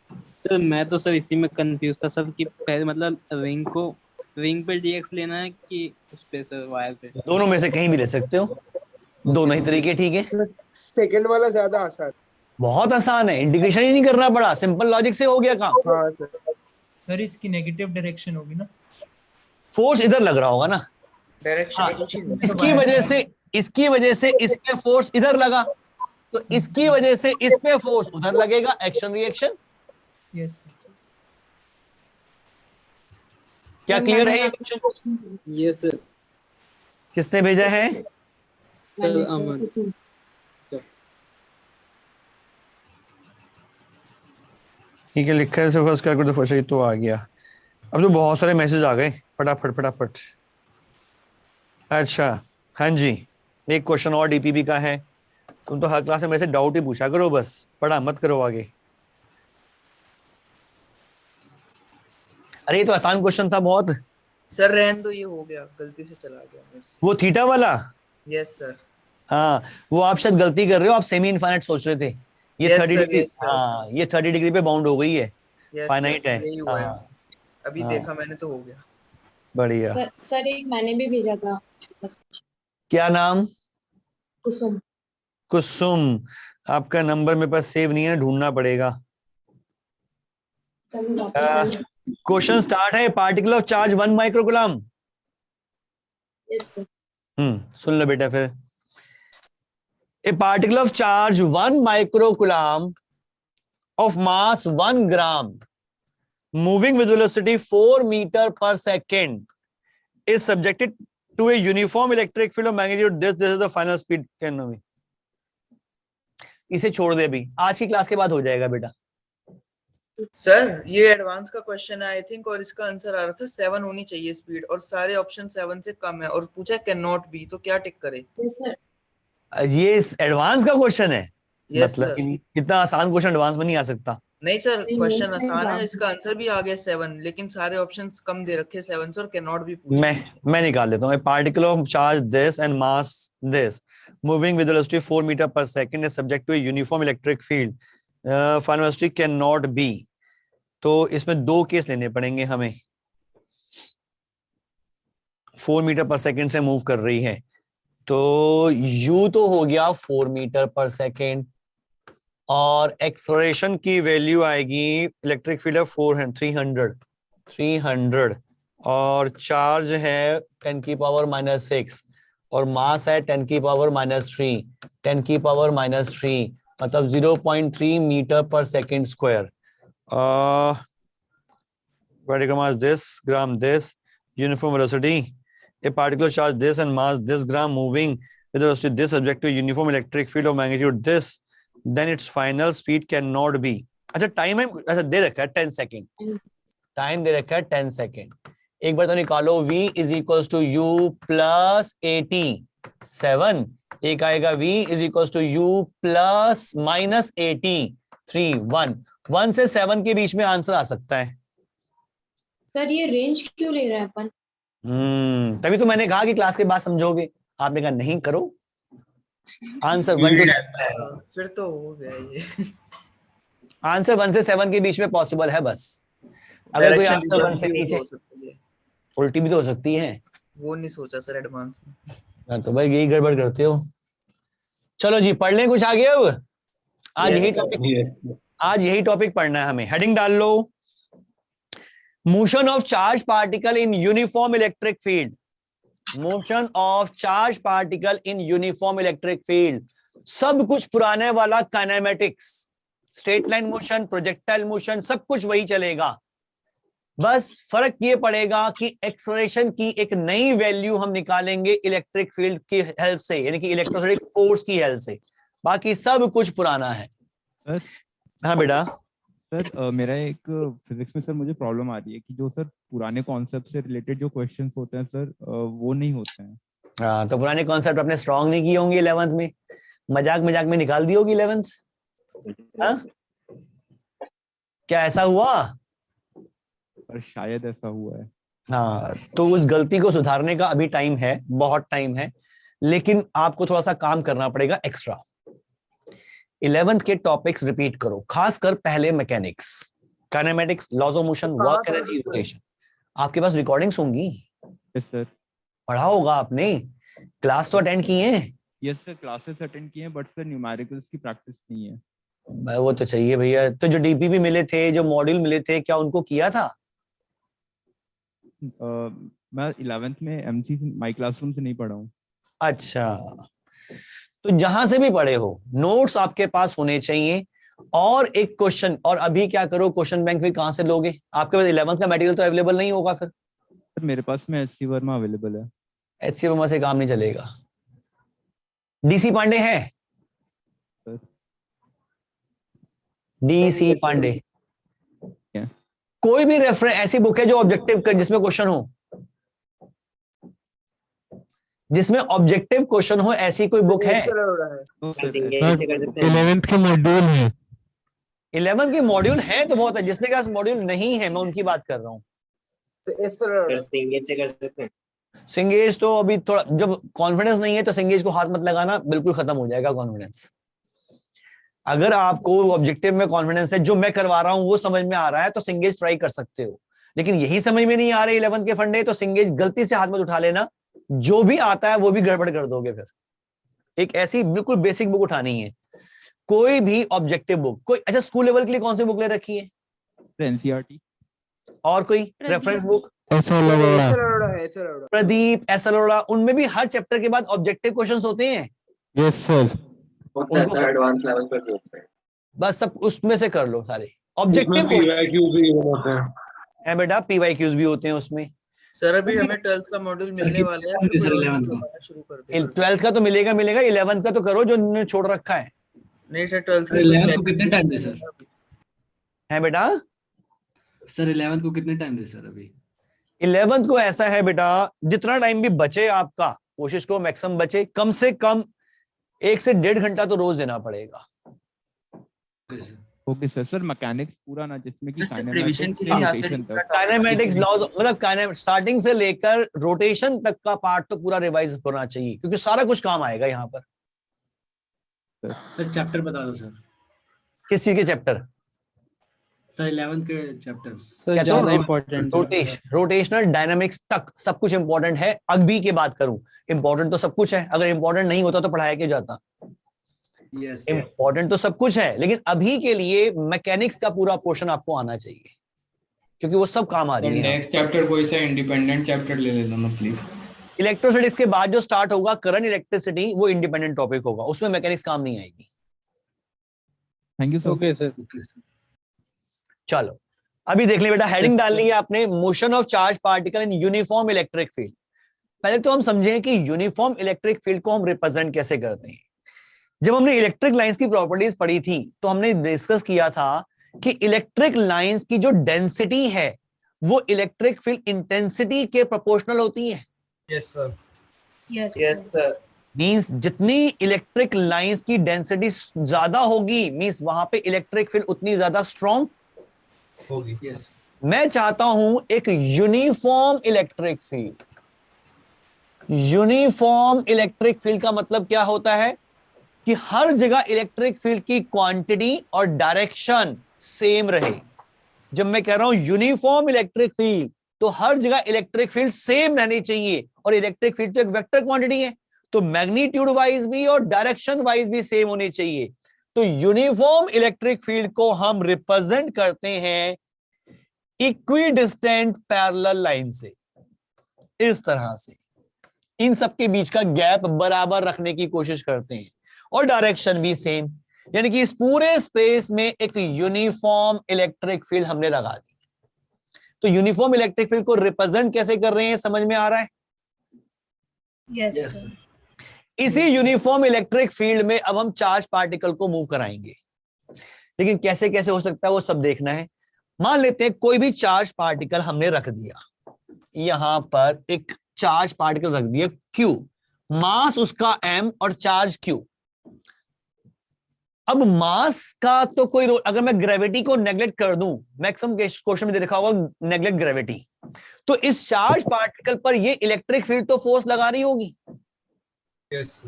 S6: सर मैं तो सर इसी में कंफ्यूज था सर कि पहले मतलब रिंग पे dx लेना है कि उस पे सर वायर पे?
S1: दोनों में से कहीं भी ले सकते हो, दोनों ही तरीके ठीक है।
S7: सेकंड वाला ज्यादा आसान।
S1: बहुत आसान है, इंटीग्रेशन ही नहीं करना पड़ा, सिंपल लॉजिक से हो गया काम।
S7: हाँ सर।
S5: सर इसकी नेगेटिव डायरेक्शन होगी ना?
S1: फोर्स इधर लग रहा होगा ना,
S2: डायरेक्शन
S1: इसकी वजह से इस पे फोर्स इधर लगा, तो इसकी वजह से इस पे फोर्स उधर लगेगा, एक्शन रिएक्शन।
S5: Yes sir.
S1: क्या क्लियर है?
S6: Yes sir.
S1: किसने भेजा है?
S6: सर अमन।
S1: ठीक है, लिखा है फर्स्ट क्या कर, फर्स्ट तो आ गया। अब तो बहुत सारे मैसेज आ गए, फटाफट फटाफट। अच्छा हाँ जी, एक क्वेश्चन और डीपीपी का है। तुम तो हर क्लास में मेरे से डाउट ही पूछा करो, बस पढ़ा मत करो आगे। अरे ये तो आसान क्वेश्चन था बहुत।
S2: सर रहन दो, ये हो गया, गलती से चला गया मेरे से।
S1: वो थीटा वाला?
S2: Yes sir.
S1: हाँ, वो आप शायद गलती कर रहे हो, आप सेमी इनफाइनाइट सोच रहे थे। ये
S2: Yes,
S1: 30
S2: sir,
S1: degree,
S2: yes, sir.
S1: हाँ ये 30 डिग्री पे बाउंड हो गई है,
S2: यस
S1: फाइनाइट है।
S2: यही हुआ है।
S1: हाँ,
S2: अभी
S1: हाँ।
S2: देखा मैंने तो हो गया।
S1: बढ़िया।
S9: सर एक मैंने भी भेजा था
S1: क्या नाम?
S9: कुसुम।
S1: कुसुम। आपका नंबर मेरे पास सेव नहीं है, ढूंढना पड़ेगा।
S9: सर मैं वापस कर
S1: क्वेश्चन स्टार्ट है। Particle of charge 1 microcoulomb.
S9: Yes sir.
S1: सुन लो बेटा फिर। A particle of charge 1 microcoulomb of mass 1 gram moving with velocity 4 meter per second is subjected to a uniform electric field of magnitude this is the final speed can know me. इसे छोड़ दे अभी, आज की class के बाद हो जाएगा बेटा।
S2: सर ये एडवांस का क्वेश्चन है आई थिंक, और इसका आंसर आ रहा था 7 होनी चाहिए स्पीड, और सारे ऑप्शन 7 से कम है, और पूछा कैन नॉट बी, तो क्या टिक करे?
S9: Yes sir.
S1: ये एडवांस का क्वेश्चन है,
S2: यस
S1: मतलब
S2: सर।
S1: इतना आसान क्वेश्चन एडवांस में नहीं आ सकता।
S2: नहीं सर,
S9: नहीं,
S2: क्वेश्चन
S9: मेंस में
S2: आसान
S9: एग्जाम
S2: है, इसका आंसर भी आ गया 7, लेकिन सारे ऑप्शंस कम दे रखे 7 से, और कैन नॉट बी पूछा।
S1: मैं निकाल लेता हूँ। Particle of charge this and mass this moving with velocity 4 metre per second is subject to a uniform electric field final velocity can not be. तो इसमें दो केस लेने पड़ेंगे हमें। 4 मीटर पर सेकंड से मूव कर रही है, तो u तो हो गया 4 मीटर पर सेकंड, और एक्सलरेशन की वैल्यू आएगी, इलेक्ट्रिक फील्ड है 300, और चार्ज है 10 की पावर -6, और मास है 10 की पावर -3, 10 की पावर -3, मतलब 0.3 metre per second square. Particle mass this, gram this, uniform velocity. A particle charge this and mass this gram moving with velocity this subject to uniform electric field of magnitude this, then its final speed cannot be. अच्छा time है, अच्छा दे रखा है 10 second, time दे रखा है 10 second. एक बार तो निकालो, v is equals to u plus 87, एक आएगा v is equals to u plus -83, 1 से 7 के बीच में आंसर आ सकता है।
S9: सर ये रेंज क्यों ले रहा है अपन?
S1: तभी तो मैंने कहा कि क्लास के बाद समझोगे, आपने कहा नहीं करो। आंसर 1 to 7,
S2: फिर तो हो गया ये।
S1: आंसर 1 से 7 के बीच में पॉसिबल है बस। अगर कोई आंसर 1 से नीचे, उल्टी भी तो हो सकती है।
S2: वो नहीं सोचा सर एडवांस में।
S1: हाँ, तो भाई यही गड़बड़ करते हो। चलो जी पढ़ लें कुछ आगे। अब आज यही टॉपिक पढ़ना है हमें। हेडिंग डाल लो, motion of charge particle in uniform electric field. Motion of charge particle in uniform electric field. सब कुछ पुराने वाला kinematics, straight line motion, projectile motion, सब कुछ वही चलेगा। बस फर्क ये पड़ेगा कि एक्सेलरेशन की एक नई वैल्यू हम निकालेंगे इलेक्ट्रिक फील्ड की हेल्प से, यानी कि इलेक्ट्रोस्टैटिक फोर्स की हेल्प से। बाकी सब कुछ पुराना है।
S10: सर,
S1: हाँ बेटा।
S10: सर मेरा एक फिजिक्स में सर मुझे प्रॉब्लम आ रही है कि जो सर पुराने कॉन्सेप्ट से रिलेटेड जो क्वेश्चंस होते हैं सर वो नहीं होते हैं।
S1: हाँ, तो पुराने कॉन्सेप्ट अपने स्ट्रॉन्ग नहीं किए होंगे 11th में, मजाक मजाक में निकाल दी होगी 11th। हाँ? क्या ऐसा हुआ?
S10: पर शायद ऐसा हुआ है।
S1: हाँ, तो उस गलती को सुधारने का अभी टाइम है, बहुत टाइम है, लेकिन आपको थोड़ा सा काम करना पड़ेगा एक्स्ट्रा। 11th के टॉपिक्स रिपीट करो, खासकर पहले mechanics, kinematics, laws of motion, work energy, rotation. आपके पास रिकॉर्डिंग्स होंगी।
S10: Yes sir.
S1: पढ़ा होगा आपने, क्लास तो अटेंड किए हैं।
S10: यस सर, क्लासेस अटेंड किए हैं, बट सर न्यूमेरिकल्स की प्रैक्टिस नहीं है।
S1: वो तो चाहिए भैया। तो जो डीपीपी मिले थे, जो मॉड्यूल मिले थे, क्या उनको किया था?
S10: मैं 11th में एमसी माई क्लासरूम से नहीं पढ़ा हूँ।
S1: अच्छा, तो जहां से भी पढ़े हो नोट्स आपके पास होने चाहिए। और एक क्वेश्चन, और अभी क्या करो, क्वेश्चन बैंक भी कहां से लोगे? आपके पास 11th का मटेरियल तो अवेलेबल नहीं होगा फिर।
S10: सर मेरे पास में एचसी वर्मा अवेलेबल है।
S1: एचसी वर्मा से काम नहीं चलेगा। डीसी पांडे है? डीसी पांडे कोई भी रेफरेंस, ऐसी बुक है जो ऑब्जेक्टिव कर, जिसमें क्वेश्चन हो, जिसमें ऑब्जेक्टिव क्वेश्चन हो, ऐसी कोई बुक है?
S11: 11th के मॉड्यूल है।
S1: 11th के मॉड्यूल है तो बहुत है, जिसके पास मॉड्यूल नहीं है मैं उनकी बात कर रहा हूँ। सिंगेज तो अभी थोड़ा, जब कॉन्फिडेंस नहीं है तो सिंगेज को हाथ मत लगाना, बिल्कुल खत्म हो जाएगा कॉन्फिडेंस। अगर आपको ऑब्जेक्टिव में कॉन्फिडेंस है, जो मैं करवा रहा हूं वो समझ में आ रहा है, तो सिंगेज ट्राई कर सकते हो। लेकिन यही समझ में नहीं आ रहे 11th के फंडे, तो सिंगेज गलती से हाथ में उठा लेना, जो भी आता है वो भी गड़बड़ कर दोगे। फिर एक ऐसी बिल्कुल बेसिक बुक उठानी है, कोई भी ऑब्जेक्टिव बुक। कोई अच्छा स्कूल लेवल के लिए कौन सी बुक ले रखी है?
S10: एनसीईआरटी।
S1: और कोई reference book?
S7: SL
S1: Pradeep, S Arora, उनमें भी हर चैप्टर के बाद ऑब्जेक्टिव क्वेश्चंस होते हैं।
S10: Yes sir.
S3: एडवांस लेवल पे भी होते हैं।
S1: बस सब उसमें से कर लो सारे
S3: इसमें
S1: ऑब्जेक्टिव
S3: PYQ भी होते हैं।
S1: है बेटा, PYQs भी होते हैं उसमें।
S2: सर अभी हमें 12th का मॉड्यूल मिलने वाला है,
S5: कितने
S2: फिर
S5: सर
S2: कोई
S5: 11th को?
S2: करवाना शुरू कर दे।
S1: 12th का तो मिलेगा, 11th का तो करो जो उन्होंने छोड़ रखा है।
S2: नहीं सर 12th
S5: सर 11th को कितने टाइम दे सर?
S1: है बेटा,
S5: सर 11th को कितने टाइम दे सर अभी?
S1: 11th को ऐसा है बेटा, जितना टाइम भी बचे आपका, कोशिश करो मैक्सिमम बचे, कम से कम 1 से 1.5 घंटा तो रोज देना पड़ेगा।
S10: Okay sir. सर मैकेनिक्स पूरा ना, जिसमें कि
S2: सर, सिर्फ रिवीजन के लिए या फिर पूरा topics
S1: काइनेमेटिक्स
S2: के
S1: लॉज, मतलब स्टार्टिंग से लेकर रोटेशन तक का पार्ट तो पूरा रिवाइज होना चाहिए, क्योंकि सारा कुछ काम आएगा यहाँ पर।
S5: सर चैप्टर बता दो सर।
S1: किस चीज के चैप्टर?
S5: सर 11th के चैप्टर्स।
S6: सर ज्यादा इम्पोर्टेंट
S1: रोटेशनल डायनामिक्स तक सब कुछ इंपॉर्टेंट है। अभी की बात करूं, इंपॉर्टेंट तो सब कुछ है, अगर इंपॉर्टेंट नहीं होता तो पढ़ाया क्यों जाता?
S5: यस
S1: इंपॉर्टेंट तो सब कुछ है, लेकिन अभी के लिए मैकेनिक्स का पूरा पोर्शन आपको आना चाहिए, क्योंकि वो सब काम आ रही है।
S5: नेक्स्ट चैप्टर कोई सा इंडिपेंडेंट चैप्टर ले लेना ना प्लीज।
S1: इलेक्ट्रोस्टैटिक्स के बाद जो स्टार्ट होगा करंट इलेक्ट्रिसिटी, वो इंडिपेंडेंट टॉपिक होगा, उसमें मैकेनिक्स काम नहीं आएगी।
S10: Thank you sir.
S6: Okay sir.
S1: चलो अभी देख ले बेटा, हेडिंग डालनी है आपने, motion of charge particle in uniform electric field. पहले तो हम समझें कि यूनिफॉर्म इलेक्ट्रिक फील्ड को हम रिप्रेजेंट कैसे करते हैं। जब हमने इलेक्ट्रिक लाइंस की प्रॉपर्टीज पढ़ी थी तो हमने डिस्कस किया था कि इलेक्ट्रिक लाइंस की जो डेंसिटी है वो इलेक्ट्रिक फील्ड इंटेंसिटी के प्रोपोर्शनल होती है।
S5: Yes sir.
S2: Yes sir.
S1: Means जितनी इलेक्ट्रिक लाइंस की डेंसिटी ज्यादा होगी, मींस वहां पे इलेक्ट्रिक फील्ड उतनी ज्यादा स्ट्रॉन्ग
S5: होगी। यस।
S1: मैं चाहता हूं एक uniform electric field. Uniform electric field का मतलब क्या होता है कि हर जगह इलेक्ट्रिक फील्ड की क्वांटिटी और डायरेक्शन सेम रहे। जब मैं कह रहा हूं यूनिफॉर्म इलेक्ट्रिक फील्ड, तो हर जगह इलेक्ट्रिक फील्ड सेम रहनी चाहिए, और इलेक्ट्रिक फील्ड तो एक वेक्टर क्वांटिटी है, तो मैग्नीट्यूड वाइज भी और डायरेक्शन वाइज भी सेम होनी चाहिए। तो यूनिफॉर्म इलेक्ट्रिक फील्ड को हम रिप्रेजेंट करते हैं इक्विडिस्टेंट पैरेलल लाइन से, इस तरह से इन सब के बीच का गैप बराबर रखने की कोशिश करते हैं, और डायरेक्शन भी सेम, यानी कि इस पूरे स्पेस में एक यूनिफॉर्म इलेक्ट्रिक फील्ड हमने लगा दी। तो यूनिफॉर्म इलेक्ट्रिक फील्ड को रिप्रेजेंट कैसे कर रहे हैं, समझ में आ रहा है?
S9: यस
S1: इसी यूनिफॉर्म इलेक्ट्रिक फील्ड में अब हम चार्ज पार्टिकल को मूव कराएंगे, लेकिन कैसे कैसे हो सकता है वो सब देखना है। मान लेते हैं कोई भी चार्ज पार्टिकल हमने रख दिया, यहां पर एक चार्ज पार्टिकल रख दिया Q, मास उसका m और चार्ज Q। अब मास का तो कोई रोल, अगर मैं ग्रेविटी को नेग्लेक्ट कर दूं, मैक्सिमम क्वेश्चन में देखा होगा नेग्लेक्ट ग्रेविटी, तो इस चार्ज पार्टिकल पर ये इलेक्ट्रिक फील्ड तो फोर्स लगा रही होगी।
S5: यस।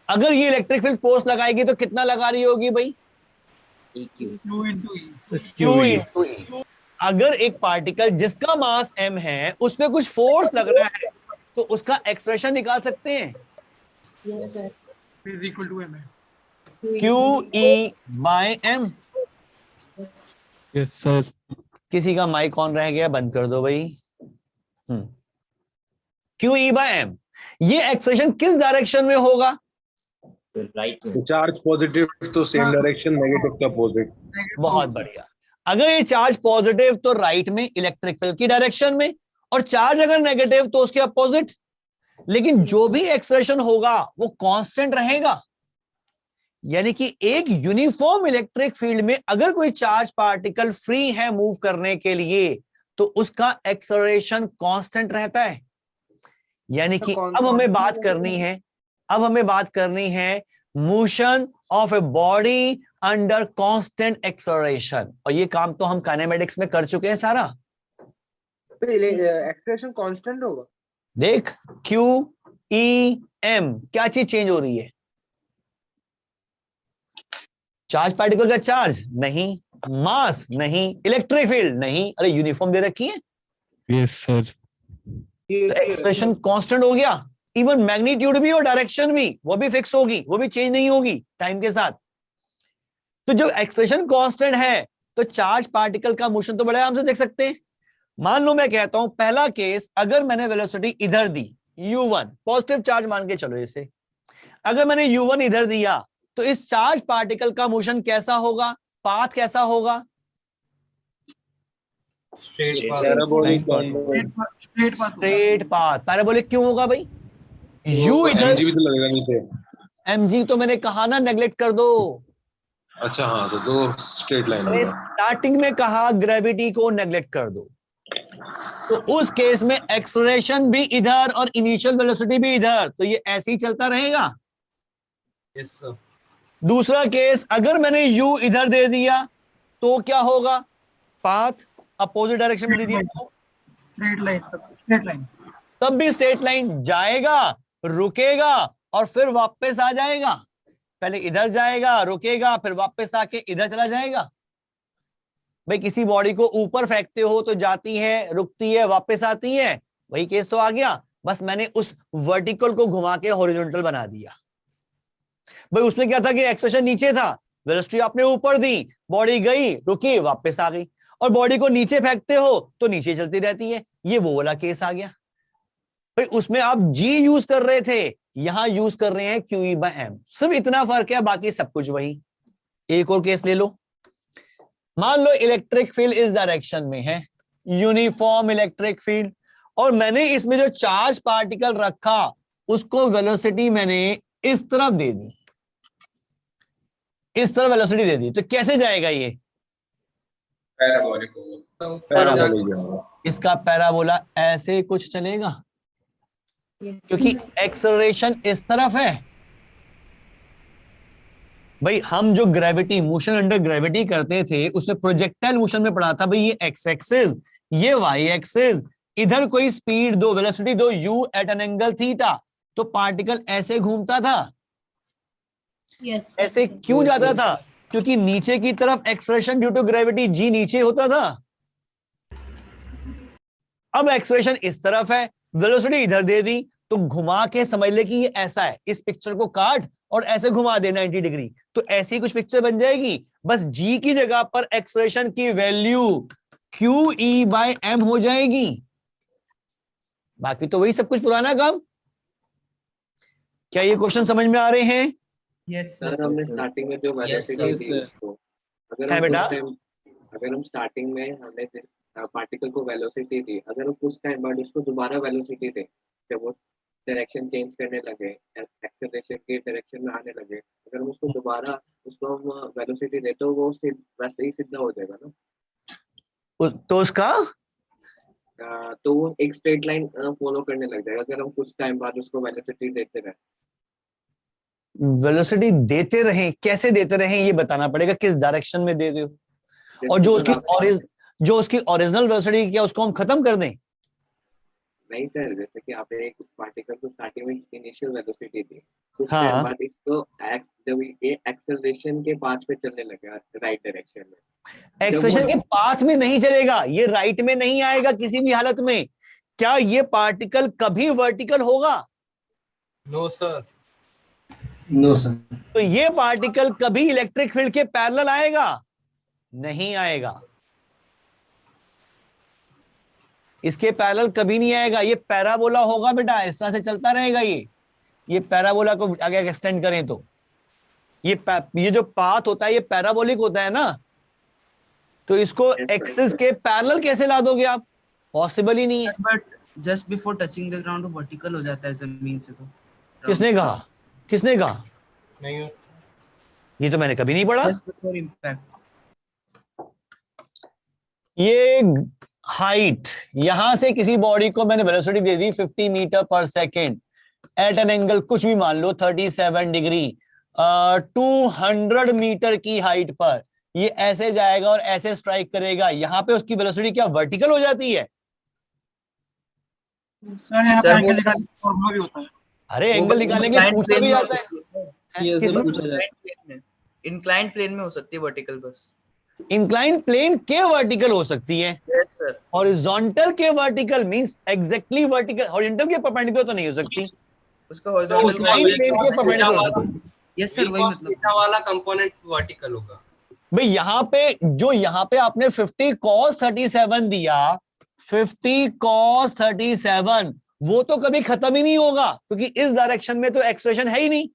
S1: अगर ये इलेक्ट्रिक फील्ड फोर्स लगाएगी तो कितना लगा रही होगी भाई?
S4: Q into E।
S1: Q into E। अगर एक पार्टिकल जिसका मास m है उस पर कुछ फोर्स लग रहा है, तो उसका एक्सप्रेशन निकाल सकते हैं,
S9: yes sir.
S4: is equal to M है।
S1: QE by M।
S9: Yes
S10: yes sir.
S1: किसी का माइक ऑन रह गया, बंद कर दो भाई। QE by M, ये एक्सप्रेशन किस डायरेक्शन में होगा?
S8: राइट में।
S3: तो चार्ज पॉजिटिव तो सेम डायरेक्शन, नेगेटिव का अपोजिट।
S1: बहुत बढ़िया। अगर ये चार्ज पॉजिटिव तो राइट में इलेक्ट्रिक फील्ड की डायरेक्शन में, और चार्ज अगर नेगेटिव तो उसके अपोजिट। लेकिन जो भी एक्सप्रेशन होगा वो कांस्टेंट रहेगा, यानी कि एक यूनिफॉर्म इलेक्ट्रिक फील्ड में अगर कोई चार्ज पार्टिकल फ्री है मूव करने के लिए, तो उसका एक्सेलरेशन कांस्टेंट रहता है। यानी कि अब हमें बात करनी है motion of a body under constant acceleration, और ये काम तो हम काइनेमेटिक्स में कर चुके हैं सारा।
S7: एक्सप्रेशन कांस्टेंट होगा।
S1: देख QEM, क्या चीज चेंज हो रही है? चार्ज पार्टिकल का चार्ज नहीं, मास नहीं, इलेक्ट्रिक फील्ड नहीं, अरे यूनिफॉर्म दे रखी है,
S10: यस सर।
S1: तो एक्सप्रेशन कांस्टेंट हो गया। इवन मैग्नीट्यूड भी और डायरेक्शन भी, वो भी फिक्स होगी, वो भी चेंज नहीं होगी टाइम के साथ। तो जब एक्सप्रेशन कांस्टेंट है तो चार्ज पार्टिकल का मोशन तो बड़े आराम से देख सकते हैं। मान लो मैं कहता हूं पहला केस, अगर मैंने वेलोसिटी इधर दी u1, पॉजिटिव चार्ज मान के चलो इसे, अगर मैंने u1 इधर दिया तो इस चार्ज पार्टिकल का मोशन कैसा होगा, पाथ कैसा होगा?
S5: Straight
S1: straight path. पैराबोलिक क्यों होगा भाई? u इधर,
S3: mg भी तो लगेगा नीचे।
S1: mg तो मैंने कहा ना नेग्लेक्ट कर दो।
S3: अच्छा हाँ सर, तो स्ट्रेट लाइन
S1: मैंने
S3: होगा।
S1: स्टार्टिंग में कहा ग्रेविटी को नेग्लेक्ट कर दो, तो उस केस में एक्सेलरेशन भी इधर और इनिशियल वेलोसिटी भी इधर, तो ये ऐसे ही चलता रहेगा।
S5: Yes sir.
S1: दूसरा केस, अगर मैंने u इधर दे दिया तो क्या होगा? पाथ अपोजिट डायरेक्शन में दे दिया तो
S4: स्ट्रेट लाइन
S1: तब भी स्ट्रेट लाइन जाएगा, रुकेगा और फिर वापस आ जाएगा। पहले इधर जाएगा, रुकेगा, फिर वापस आके इधर चला जाएगा। भाई किसी बॉडी को ऊपर फेंकते हो तो जाती है, रुकती है, वापस आती है, वही केस तो आ गया। बस मैंने उस वर्टिकल को घुमा के हॉरिजॉन्टल बना दिया। भाई उसमें क्या था कि एक्सेलरेशन नीचे था, वेलोसिटी आपने ऊपर दी, बॉडी गई, रुकी, वापस आ गई। और बॉडी को नीचे फेंकते हो तो नीचे चलती रहती है, ये वो वाला केस आ गया। भाई उसमें आप g यूज कर रहे थे, यहां यूज कर रहे हैं QE/m, सिर्फ इतना फर्क है, बाकी सब कुछ वही। एक और केस ले लो, मान लो इलेक्ट्रिक फील्ड इस डायरेक्शन में है, यूनिफॉर्म इलेक्ट्रिक फील्ड, और मैंने इसमें जो चार्ज पार्टिकल रखा उसको वेलोसिटी मैंने इस तरफ दे दी, इस तरफ वेलोसिटी दे दी, तो कैसे जाएगा ये?
S3: पैराबोलिक होगा।
S1: इसका पैराबोला ऐसे कुछ चलेगा, क्योंकि एक्सेलरेशन इस तरफ है। भाई हम जो ग्रेविटी, मोशन अंडर ग्रेविटी करते थे उसमें प्रोजेक्टाइल मोशन में पढ़ा था भाई, ये एक्स एक्सिस, ये वाई एक्सिस, इधर कोई स्पीड दो, वेलोसिटी दो u at an angle theta, तो पार्टिकल ऐसे घूमता था।
S9: Yes.
S1: ऐसे क्यों जाता था? क्योंकि नीचे की तरफ acceleration due to gravity g नीचे होता था। अब एक्सेलरेशन इस तरफ है, वेलोसिटी इधर दे दी, तो घुमा के समझ ले कि ये ऐसा है, इस पिक्चर को काट और ऐसे घुमा दे 90 डिग्री, तो ऐसी कुछ पिक्चर बन जाएगी। बस g की जगह पर एक्सेलरेशन की वैल्यू QE/m हो जाएगी, बाकी तो वही सब कुछ पुराना काम। क्या ये क्वेश्चन समझ में आ रहे हैं?
S5: यस
S11: सर हमने स्टार्टिंग में जो वेलोसिटी दी उसको, अगर हम स्टार्टिंग में हमने पार्टिकल को वेलोसिटी दी, अगर हम कुछ टाइम बाद उसको दोबारा वेलोसिटी दें, जब वो डायरेक्शन चेंज करने लगे, एक्सेलरेशन के डायरेक्शन में आने लगे, अगर हम उसको दोबारा उसको हम वेलोसिटी दें तो वो वैसे ही सीधा हो जाएगा ना,
S1: तो उसका
S11: तो वो एक स्ट्रेट लाइन फॉलो करने लग जाएगा अगर हम कुछ टाइम बाद उसको वेलोसिटी देते रहे।
S1: वेलोसिटी देते रहें, कैसे देते रहें ये बताना पड़ेगा, किस डायरेक्शन में दे रहे हो, और जो उसकी ओरिजिनल वेलोसिटी क्या उसको हम खत्म कर दें?
S11: नहीं सर, जैसे कि आपने एक पार्टिकल को स्टार्टिंग में इनिशियल वेलोसिटी दी, कुछ
S1: हाँ।
S11: टाइम बाद इसको जब ये एक्सेलरेशन के पाथ पे चलने लगा राइट डायरेक्शन में,
S1: एक्सेलरेशन के पाथ में नहीं चलेगा, ये राइट में नहीं आएगा किसी भी हालत में। क्या ये पार्टिकल कभी वर्टिकल होगा?
S5: No sir.
S12: No sir.
S1: तो ये पार्टिकल कभी इलेक्ट्रिक फील्ड के पैरेलल आएगा? नहीं आएगा, इसके पैरेलल कभी नहीं आएगा। ये पैराबोला होगा बेटा, इस तरह से चलता रहेगा। ये पैराबोला को आगे एक्सटेंड करें तो ये जो पाथ होता है ये पैराबोलिक होता है ना, तो इसको एक्सिस के पैरेलल कैसे ला दोगे आप? पॉसिबल ही नहीं है।
S12: But just before touching the ground वो वर्टिकल हो जाता है जमीन से। तो
S1: किसने कहा? किसने कहा?
S5: नहीं,
S1: ये तो मैंने कभी नहीं पढ़ा।
S12: Just before impact.
S1: ये हाइट, यहां से किसी बॉडी को मैंने वेलोसिटी दे दी 50 मीटर पर सेकेंड एट एन एंगल कुछ भी मान लो 37 डिग्री, 200 मीटर की हाइट पर ये ऐसे जाएगा और ऐसे स्ट्राइक करेगा। यहां पे उसकी वेलोसिटी क्या वर्टिकल हो जाती है?
S4: सर यहाँ पे एंगल निकालने का फॉर्मूला भी होता है।
S1: अरे एंगल निकालने के लिए पूछा भी जाता है।
S2: इंक्लाइंड प्लेन में हो सकती है वर्टिकल बस।
S1: इंक्लाइन प्लेन के वर्टिकल हो सकती है,
S2: यस सर,
S1: हॉरिजॉन्टल के vertical means exactly vertical, horizontal के परपेंडिकुलर तो नहीं हो सकती,
S2: उसका हॉरिजॉन्टल
S1: इंक्लाइन प्लेन के परपेंडिकुलर हो सकती है।
S12: यस सर, वही मतलब
S13: थीटा वाला कंपोनेंट वर्टिकल होगा।
S1: भाई यहाँ पे आपने 50 cos 37 दिया, 50 cos 37 वो तो कभी खत्म ही नहीं होगा, क्योंकि इस डायरेक्शन में तो एक्सप्रेशन है ही नहीं।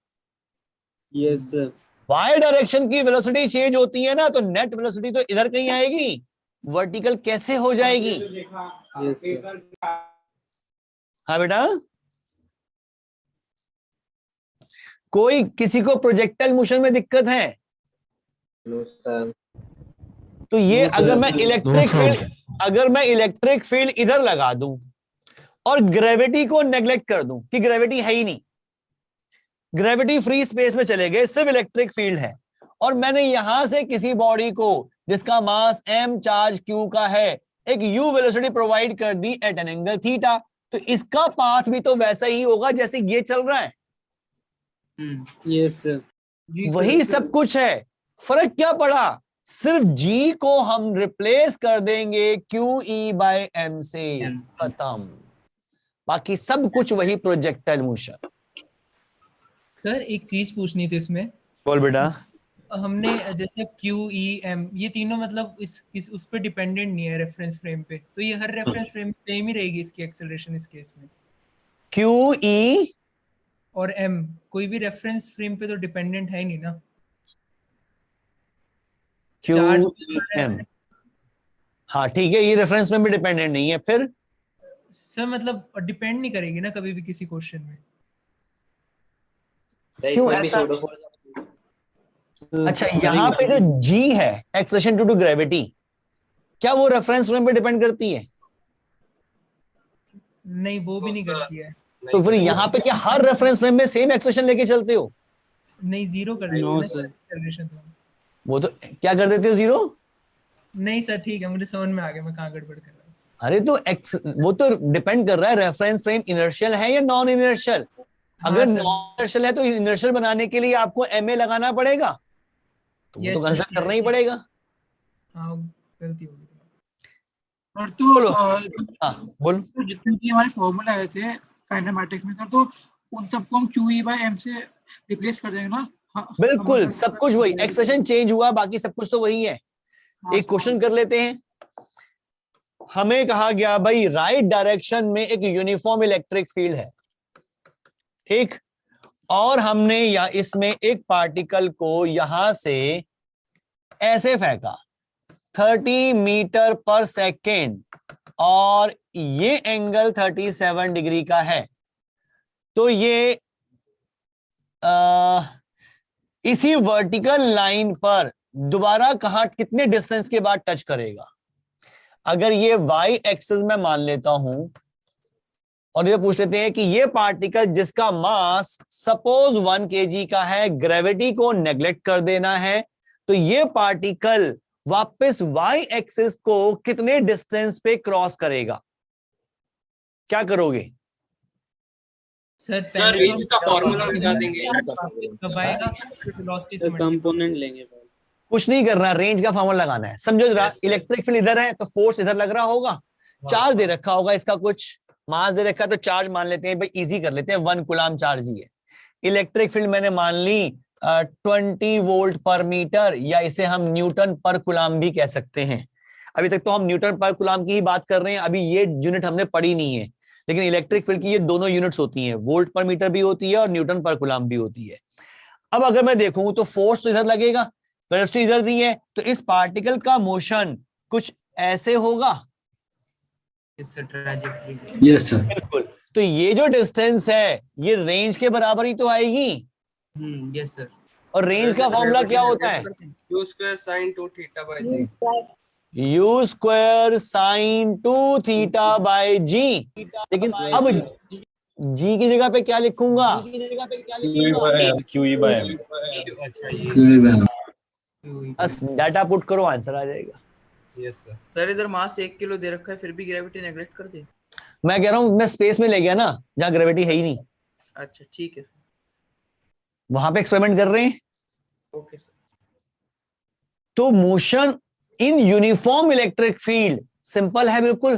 S6: Yes sir.
S1: वाई डायरेक्शन की वेलोसिटी चेंज होती है ना, तो नेट वेलोसिटी तो इधर कहीं आएगी, वर्टिकल कैसे हो जाएगी?
S6: Yes sir.
S1: हाँ बेटा, कोई किसी को प्रोजेक्टाइल मोशन में दिक्कत है? तो ये अगर मैं इलेक्ट्रिक फील्ड इधर लगा दूं और ग्रेविटी को नेग्लेक्ट कर दूं कि ग्रेविटी है ही नहीं, ग्रेविटी फ्री स्पेस में चले गए, सिर्फ इलेक्ट्रिक फील्ड है, और मैंने यहां से किसी बॉडी को जिसका मास m चार्ज q का है एक u वेलोसिटी प्रोवाइड कर दी एट एन एंगल थीटा, तो इसका पाथ भी तो वैसा ही होगा जैसे ये चल रहा है।
S6: Yes sir.
S1: वही सब कुछ है, फर्क क्या पड़ा? सिर्फ g को हम रिप्लेस कर देंगे QE/m से, खत्म, बाकी सब कुछ वही प्रोजेक्टाइल मोशन।
S5: सर एक चीज पूछनी थी इसमें।
S1: बोल बेटा।
S5: हमने जैसे QEM ये तीनों मतलब उस पर डिपेंडेंट नहीं है रेफरेंस फ्रेम पे, तो ये हर रेफरेंस फ्रेम सेम ही रहेगी इसकी एक्सेलरेशन इस केस में?
S1: QE
S5: और M कोई भी रेफरेंस फ्रेम पे तो डिपेंडेंट है ही नहीं ना।
S1: QEM हाँ ठीक है, ये रेफरेंस फ्रेम पे डिपेंडेंट नहीं है, फिर
S5: सर मतलब डिपेंड नहीं करेगी ना कभी भी किसी क्वेश्चन में?
S1: क्यों ऐसा? अच्छा, यहाँ पे जो G है एक्सेलरेशन ड्यू टू ग्रेविटी, क्या वो रेफरेंस फ्रेम पे डिपेंड करती है?
S5: नहीं, वो भी नहीं करती है।
S1: तो फिर यहाँ पे क्या हर रेफरेंस फ्रेम में सेम एक्सेलरेशन लेके चलते हो?
S5: नहीं, जीरो कर देते
S6: नो
S5: हैं
S6: सर।
S5: एक्सेलरेशन तो।
S1: वो तो क्या कर देते हो, जीरो?
S5: नहीं सर ठीक है, मुझे समझ में आ गया मैं कहाँ गड़बड़ कर रहा हूँ।
S1: अरे तो वो तो डिपेंड कर रहा है रेफरेंस फ्रेम इनर्शियल है या नॉन इनर्शियल। अगर
S5: सर।
S1: नॉन इनर्शियल है तो इनर्शियल बनाने के लिए आपको MA लगाना पड़ेगा, तो वो
S5: Yes,
S1: तो
S5: sir.
S1: कंसिडर करना ही पड़ेगा।
S5: हाँ गलती हो गई।
S4: और तो
S1: बोलो। हाँ बोलो।
S4: तो जितने भी हमारे फॉर्मूला आए थे काइनेमैटिक्स में सर, तो उन सबको हम QE/m से रिप्लेस कर देंगे ना? हाँ,
S1: बिल्कुल सब कुछ वही, एक्सप्रेशन चेंज हुआ, बाकी सब कुछ तो वही है। एक क्वेश्चन कर लेते हैं। हमें कहा गया भाई राइट डायरेक्शन में एक यूनिफॉर्म इलेक्ट्रिक फील्ड है, ठीक, और हमने या इसमें एक पार्टिकल को यहां से ऐसे फेंका 30 मीटर पर सेकेंड, और ये एंगल 37 डिग्री का है, तो ये इसी वर्टिकल लाइन पर दोबारा कहां कितने डिस्टेंस के बाद टच करेगा? अगर ये y एक्सिस में मान लेता हूं और ये पूछ लेते हैं कि ये पार्टिकल जिसका मास सपोज 1 kg का है, ग्रेविटी को नेग्लेक्ट कर देना है, तो ये पार्टिकल वापस y एक्सिस को कितने डिस्टेंस पे क्रॉस करेगा? क्या करोगे?
S5: सर
S13: रेंज का फॉर्मूला लगा देंगे।
S5: कब आएगा वेलोसिटी से
S6: कंपोनेंट लेंगे।
S1: कुछ नहीं करना, रेंज का फॉर्मूला लगाना है। समझो जरा, इलेक्ट्रिक फील्ड इधर है तो फोर्स इधर लग रहा होगा, चार्ज दे रखा होगा, इसका कुछ मास दे रखा है, तो चार्ज मान लेते हैं भाई, इजी कर लेते हैं, 1 कूलम चार्ज ही है। इलेक्ट्रिक फील्ड मैंने मान ली 20 वोल्ट पर मीटर, या इसे हम न्यूटन पर कूलम भी कह सकते हैं। अभी तक तो हम न्यूटन पर कूलम की ही बात कर रहे हैं, अभी ये यूनिट हमने पढ़ी नहीं है, लेकिन इलेक्ट्रिक फील्ड की ये दोनों यूनिट्स होती हैं, वोल्ट पर मीटर भी होती है और न्यूटन पर कूलम भी होती है। अब अगर मैं देखूं तो फोर्स तो इधर लगेगा, वेलोसिटी इधर दी है, तो इस पार्टिकल का मोशन कुछ ऐसे होगा।
S13: Yes sir.
S1: बिल्कुल, तो ये जो डिस्टेंस है ये रेंज के बराबर ही तो आएगी।
S12: Yes sir.
S1: और रेंज का फॉर्मूला क्या होता है?
S13: u square sin 2 theta by g।
S1: u square sine 2 theta by g. लेकिन अब जी की जगह पे क्या लिखूंगा?
S3: QE/m।
S1: बस डाटा पुट करो, आंसर आ जाएगा।
S2: Yes sir. सर इधर मास 1 किलो दे रखा है, फिर भी ग्रेविटी नेग्लेक्ट कर दे।
S1: मैं कह रहा हूं मैं स्पेस में ले गया ना जहां ग्रेविटी है ही नहीं,
S2: अच्छा ठीक है,
S1: वहां पे एक्सपेरिमेंट कर रहे हैं।
S2: Okay sir.
S1: तो motion in uniform electric field, simple है बिल्कुल,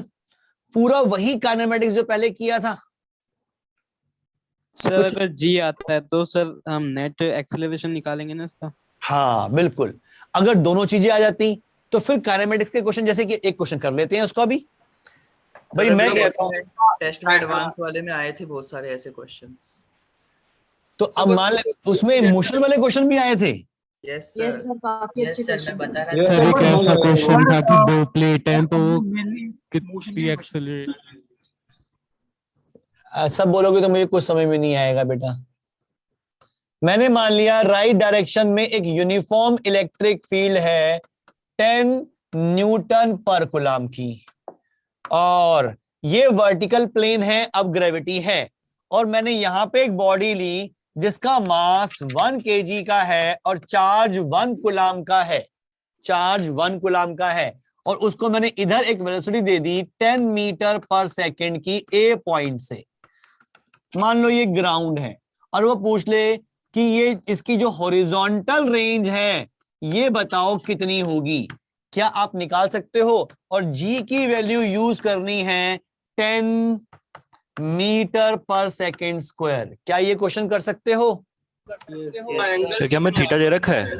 S1: पूरा वही काइनेमेटिक्स जो पहले किया था।
S6: सर अगर जी आता है तो सर हम नेट एक्सेलरेशन निकालेंगे ना इसका।
S1: हाँ बिल्कुल, अगर दोनों चीजें आ जाती तो फिर काइनेमेटिक्स के क्वेश्चन, जैसे कि एक क्वेश्चन कर लेते हैं उसका भी। भाई मैं कहता हूँ
S2: टेस्ट में एडवांस वाले में आए थे बहुत सारे ऐसे क्वेश्चंस।
S1: तो अब मान ले उसमें मोशन वाले क्वेश्चन भी आए थे।
S2: यस
S9: यस
S2: सर,
S9: सर, काफी अच्छे क्वेश्चन
S2: बता
S9: थे।
S10: सर एक ऐसा क्वेश्चन था कि दो प्लेट हैं तो वो
S4: मेनली
S10: कितनी एक्सेलरेट।
S1: सब बोलोगे तो मुझे कुछ समझ में नहीं आएगा बेटा। मैंने मान लिया राइट डायरेक्शन में एक यूनिफॉर्म इलेक्ट्रिक फील्ड है 10 न्यूटन पर कूलम की, और ये वर्टिकल प्लेन है, अब ग्रेविटी है, और मैंने यहां पे एक बॉडी ली जिसका मास 1 kg का है और चार्ज 1 कूलम का है, चार्ज 1 कूलम का है, और उसको मैंने इधर एक वेलोसिटी दे दी 10 मीटर पर सेकंड की ए पॉइंट से। मान लो ये ग्राउंड है और वो पूछ ले कि ये इसकी जो हॉरिजॉन्टल रेंज है ये बताओ कितनी होगी। क्या आप निकाल सकते हो? और जी की वैल्यू यूज करनी है 10 मीटर पर सेकंड स्क्वायर। क्या ये क्वेश्चन कर सकते हो?
S13: सर क्या मैं थीटा दे रखा है?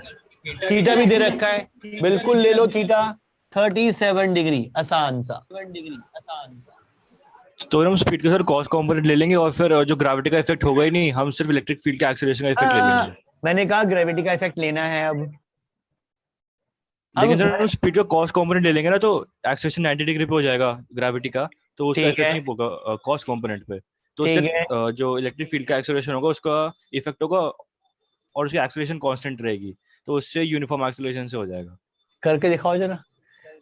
S1: थीटा भी दे रखा है, बिल्कुल ले लो थीटा 37 डिग्री, आसान सा।
S13: तो हम स्पीड के सर कॉस कंपोनेंट ले लेंगे और फिर जो ग्रेविटी का इफेक्ट होगा ही नहीं, हम सिर्फ इलेक्ट्रिक फील्ड के एक्सेलरेशन का इफेक्ट ले लेंगे।
S1: मैंने कहा ग्रेविटी का इफेक्ट लेना है। अब
S13: लेकिन सर हम स्पीड का कॉस कंपोनेंट ले लेंगे ना तो एक्सेलरेशन 90 डिग्री पे हो जाएगा ग्रेविटी का, तो उसका
S1: ठीक
S13: इफेक्ट
S1: है।
S13: नहीं होगा कॉस कंपोनेंट पे। तो
S1: ठीक
S13: सिर्फ जो इलेक्ट्रिक फील्ड का एक्सेलरेशन होगा उसका इफेक्ट होगा और उसकी एक्सेलरेशन कांस्टेंट रहेगी, तो उससे यूनिफॉर्म एक्सेलरेशन से हो जाएगा।
S1: करके दिखाओ जरा,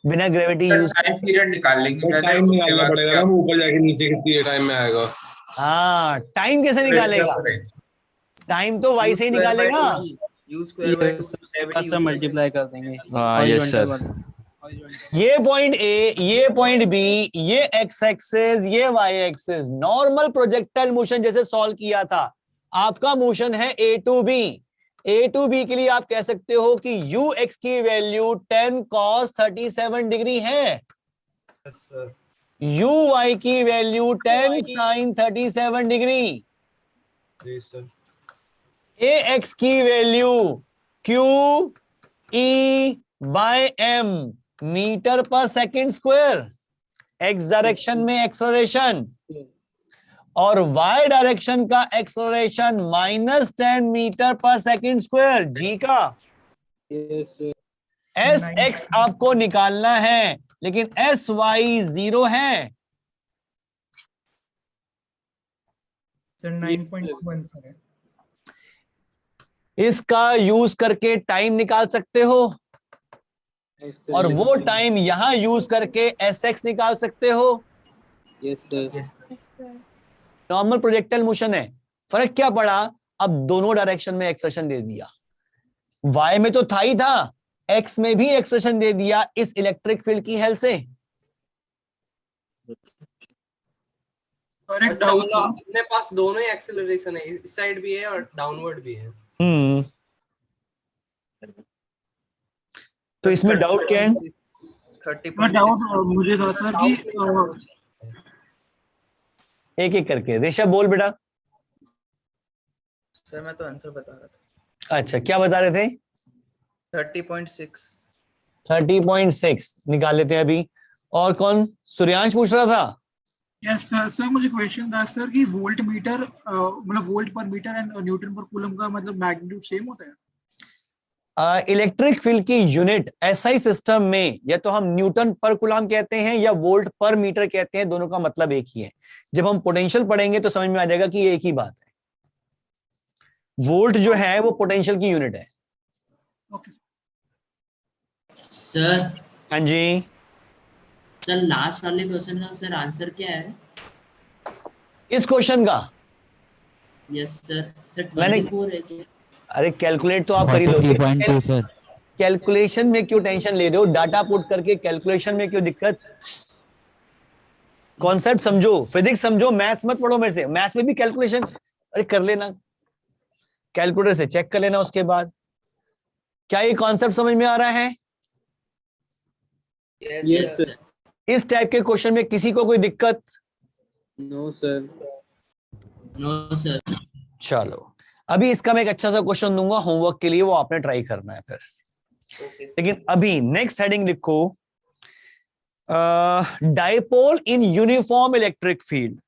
S1: बिना ग्रेविटी यूज।
S14: टाइम पीरियड निकाल लेंगे पहले,
S3: टाइम
S14: उसके
S3: निकालना
S14: बाद
S3: पड़ेगा ना, वो ऊपर जाके नीचे कितनी टाइम में आएगा।
S1: हाँ, टाइम कैसे निकालेगा? टाइम तो वाई से ही निकालेगा।
S6: मल्टीप्लाई कर देंगे।
S13: हाँ यस सर।
S1: ये पॉइंट ए, ये पॉइंट बी, ये एक्स एक्सिस, ये Y axis, normal projectile motion जैसे सॉल्व किया था। आपका मोशन है A to B. A to B के लिए आप कह सकते हो कि यू एक्स की वैल्यू 10 cos 37 डिग्री है, यू वाई की value 10 sin 37 degree, a x की value q E by m metre per second square, x direction में एक्सेलरेशन, और y डायरेक्शन का acceleration -10 metre per second square जी का। S x आपको निकालना है, लेकिन एस वाई 0 है।
S5: सर 9.1 सर है।
S1: इसका यूज करके टाइम निकाल सकते हो, और वो टाइम यहां यूज करके एस एक्स निकाल सकते हो।
S6: Yes sir.
S1: Normal projectile motion है, फर्क क्या पड़ा? अब दोनों डायरेक्शन में एक्सेलरेशन दे दिया, y में तो था ही था, x में भी एक्सेलरेशन दे दिया इस इलेक्ट्रिक फील्ड की हेल्प से।
S13: अच्छा, मतलब अपने पास दोनों ही एक्सेलरेशन है, इस साइड भी है और डाउनवर्ड भी है।
S1: तो इसमें डाउट क्या है?
S2: 30.6
S4: डाउट मुझे था कि
S1: एक एक करके। ऋषभ बोल बेटा।
S2: सर मैं तो आंसर बता रहा था।
S1: अच्छा, क्या बता रहे थे?
S2: 30.6।
S1: 30.6 निकाल लेते हैं अभी। और कौन? सूर्यांश पूछ रहा था।
S4: Yes sir. सर मुझे क्वेश्चन था सर कि वोल्ट मीटर मतलब वोल्ट पर मीटर एंड न्यूटन पर कूलम का मतलब मैग्नीट्यूड सेम होता है?
S1: इलेक्ट्रिक फील्ड की यूनिट एसआई सिस्टम में या तो हम न्यूटन पर कूलम कहते हैं या वोल्ट पर मीटर कहते हैं, दोनों का मतलब एक ही है। जब हम पोटेंशियल पढ़ेंगे तो समझ में आ जाएगा कि ये एक ही बात है। वोल्ट जो है वो पोटेंशियल की यूनिट है।
S15: सर।
S1: हाँ जी
S15: सर, लास्ट वाले क्वेश्चन का सर आंसर क्या है?
S1: इस क्वेश्चन का?
S15: Yes sir. सर
S1: मैंने
S15: 24 है क्या?
S1: अरे कैलकुलेट तो आप कर ही लोगे।
S8: 43.2 सर।
S1: कैलकुलेशन में क्यों टेंशन ले रहे हो? डाटा पुट करके कैलकुलेशन में क्यों दिक्कत? कॉन्सेप्ट समझो, फिजिक्स समझो, मैथ्स मत पढ़ो मेरे से। मैथ्स में भी कैलकुलेशन अरे कर लेना, कैलकुलेटर से चेक कर लेना उसके बाद। क्या ये कॉन्सेप्ट समझ में आ रहा है?
S2: Yes, sir.
S1: इस टाइप के क्वेश्चन में किसी को कोई दिक्कत?
S6: No sir.
S15: No sir.
S1: चलो अभी इसका मैं एक अच्छा सा क्वेश्चन दूंगा होमवर्क के लिए, वो आपने ट्राई करना है फिर। लेकिन अभी नेक्स्ट हेडिंग लिखो, dipole in uniform electric field.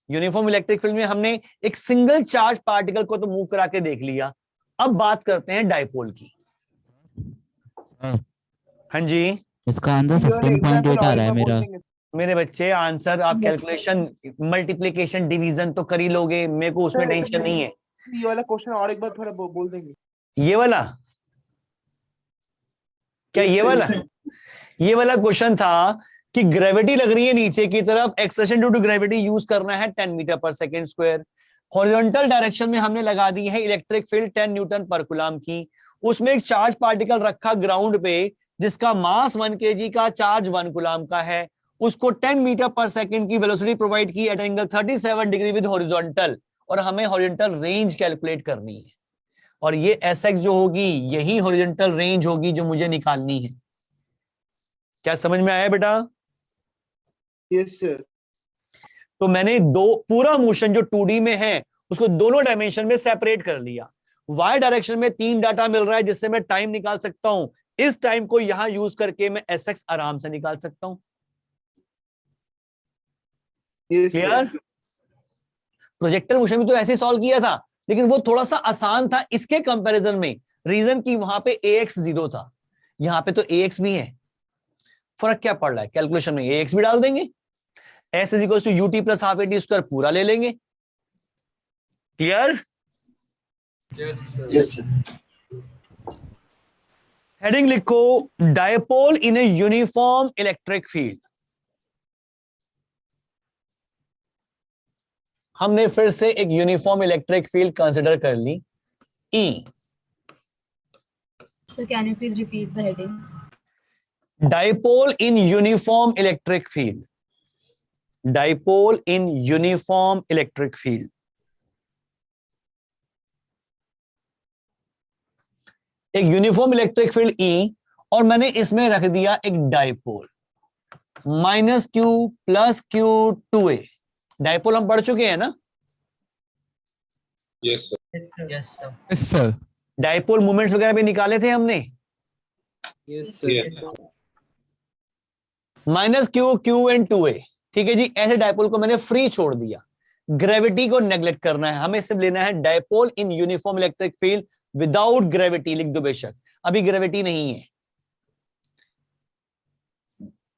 S1: Uniform electric field में हमने एक सिंगल चार्ज पार्टिकल को तो मूव करा के देख लिया, अब बात करते हैं डाइपोल की। हाँ जी,
S8: इसका आंसर 15.8 आ रहा है मेरा।
S1: मेरे बच्चे आंसर आप कैलकुलेशन मल्टीप्लिकेशन डिवीजन तो कर ही लोगे, मेरे को उसमें टेंशन नहीं है।
S7: ये वाला क्वेश्चन और एक बार थोड़ा बोल देंगे?
S1: ये वाला क्या, ये वाला क्वेश्चन था कि ग्रेविटी लग रही है नीचे की तरफ, acceleration due to gravity use करना है 10 मीटर पर सेकेंड स्क्वायर। हॉरिजॉन्टल डायरेक्शन में हमने लगा दी है इलेक्ट्रिक फील्ड 10 न्यूटन पर कूलम की। उसमें एक चार्ज पार्टिकल रखा ग्राउंड पे जिसका मास 1 kg का, चार्ज 1 कूलम का है, उसको 10 मीटर पर सेकेंड की वेलोसिटी प्रोवाइड की at angle 37 degree with horizontal, और हमें हॉरिजॉन्टल रेंज कैलकुलेट करनी है। और ये SX जो होगी यही हॉरिजॉन्टल रेंज होगी जो मुझे निकालनी है। क्या समझ में आया बेटा?
S7: Yes sir.
S1: तो मैंने पूरा मोशन जो 2D में है उसको दोनों डायमेंशन में सेपरेट कर लिया। Y डायरेक्शन में 3 डाटा मिल रहा है जिससे मैं टाइम निकाल सकता हूं। इस टाइम को यहां यूज करके मैं SX आराम से निकाल सकता हूं। क्लियर? प्रोजेक्टर मोशन में तो ऐसे सॉल्व किया था, लेकिन वो थोड़ा सा आसान था इसके कंपैरिजन में। रीजन की वहां पे AX 0 था, यहां पे तो AX भी है। फर्क क्या पड़ रहा है? कैलकुलेशन में AX भी डाल देंगे, S is equal to UT plus half AT square पूरा ले लेंगे। क्लियर?
S2: Yes sir.
S1: हेडिंग लिखो, dipole in a uniform electric field. हमने फिर से एक यूनिफॉर्म इलेक्ट्रिक फील्ड कंसिडर कर ली, E।
S9: Sir, can you please repeat the heading?
S1: Dipole in uniform electric field. Dipole in uniform electric field. एक uniform electric field E, और मैंने इसमें रख दिया एक dipole -Q + Q 2a। Dipole हम पढ़ चुके हैं ना?
S3: Yes sir.
S10: Yes sir.
S1: Dipole movements वगैरह भी निकाले थे हमने।
S6: Yes
S1: -Q, Q and 2a। ठीक है जी, ऐसे डाइपोल को मैंने फ्री छोड़ दिया। ग्रेविटी को नेग्लेक्ट करना है हमें, सिर्फ लेना है dipole in uniform electric field without gravity. लिख दो बेशक, अभी ग्रेविटी नहीं है।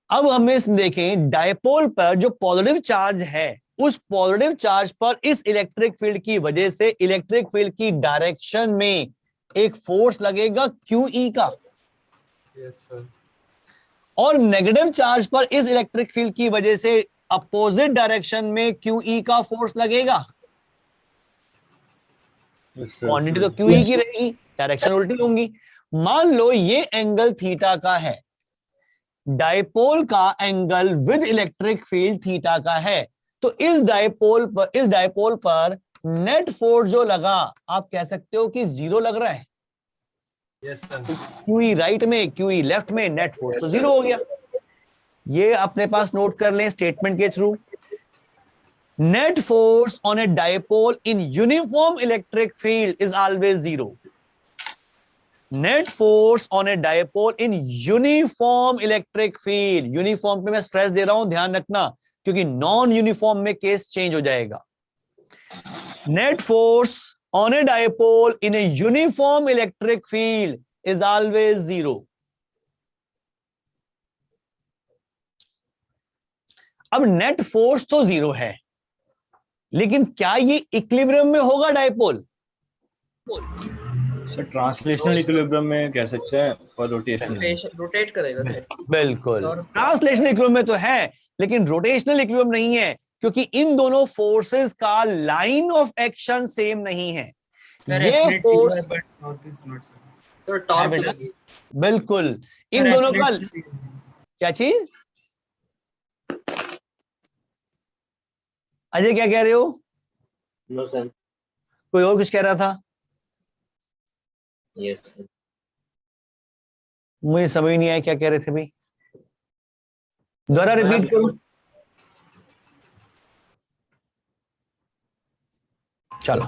S1: अब हमें इसमें देखें, डाइपोल पर जो पॉजिटिव चार्ज है उस पॉजिटिव चार्ज पर इस इलेक्ट्रिक फील्ड की वजह से इलेक्ट्रिक फील्ड की डायरेक्शन में एक फोर्स लगेगा QE का।
S2: Yes sir.
S1: और नेगेटिव चार्ज पर इस इलेक्ट्रिक फील्ड की वजह से अपोजिट डायरेक्शन में QE का फोर्स लगेगा। क्वांटिटी तो QE की रहेगी, डायरेक्शन उल्टी होंगी। मान लो ये एंगल थीटा का है, डाइपोल का angle with electric field theta का है, तो इस डाइपोल पर नेट फोर्स जो लगा आप कह सकते हो कि 0 लग रहा है।
S2: Yes sir.
S1: QE राइट में, QE लेफ्ट में, नेट फोर्स तो 0 हो गया। ये अपने पास नोट कर लें स्टेटमेंट के through. Net force on A dipole in uniform electric field is always 0। Net force on A dipole in uniform electric field, uniform पे मैं स्ट्रेस दे रहा हूं, ध्यान रखना, क्योंकि नॉन यूनिफॉर्म में केस चेंज हो जाएगा। Net force on a dipole in a uniform electric field is always 0. अब नेट फोर्स तो 0 है, लेकिन क्या ये इक्विलिब्रियम में होगा डाइपोल?
S13: सर ट्रांसलेशनल इक्विलिब्रियम में कह सकते हैं, और
S2: रोटेट करेगा सर।
S1: बिल्कुल, ट्रांसलेशनल इक्विलिब्रियम में तो है, लेकिन रोटेशनल इक्विलिब्रियम नहीं है, क्योंकि इन दोनों फोर्सेस का लाइन ऑफ एक्शन सेम नहीं है। ये फोर्स बिल्कुल इन दोनों का क्या चीज? अजय क्या कह रहे हो?
S15: No sir.
S1: कोई और कुछ कह रहा था?
S15: Yes sir.
S1: मुझे समझ नहीं आया क्या कह रहे थे भाई। दोबारा रिपीट करो। चलो,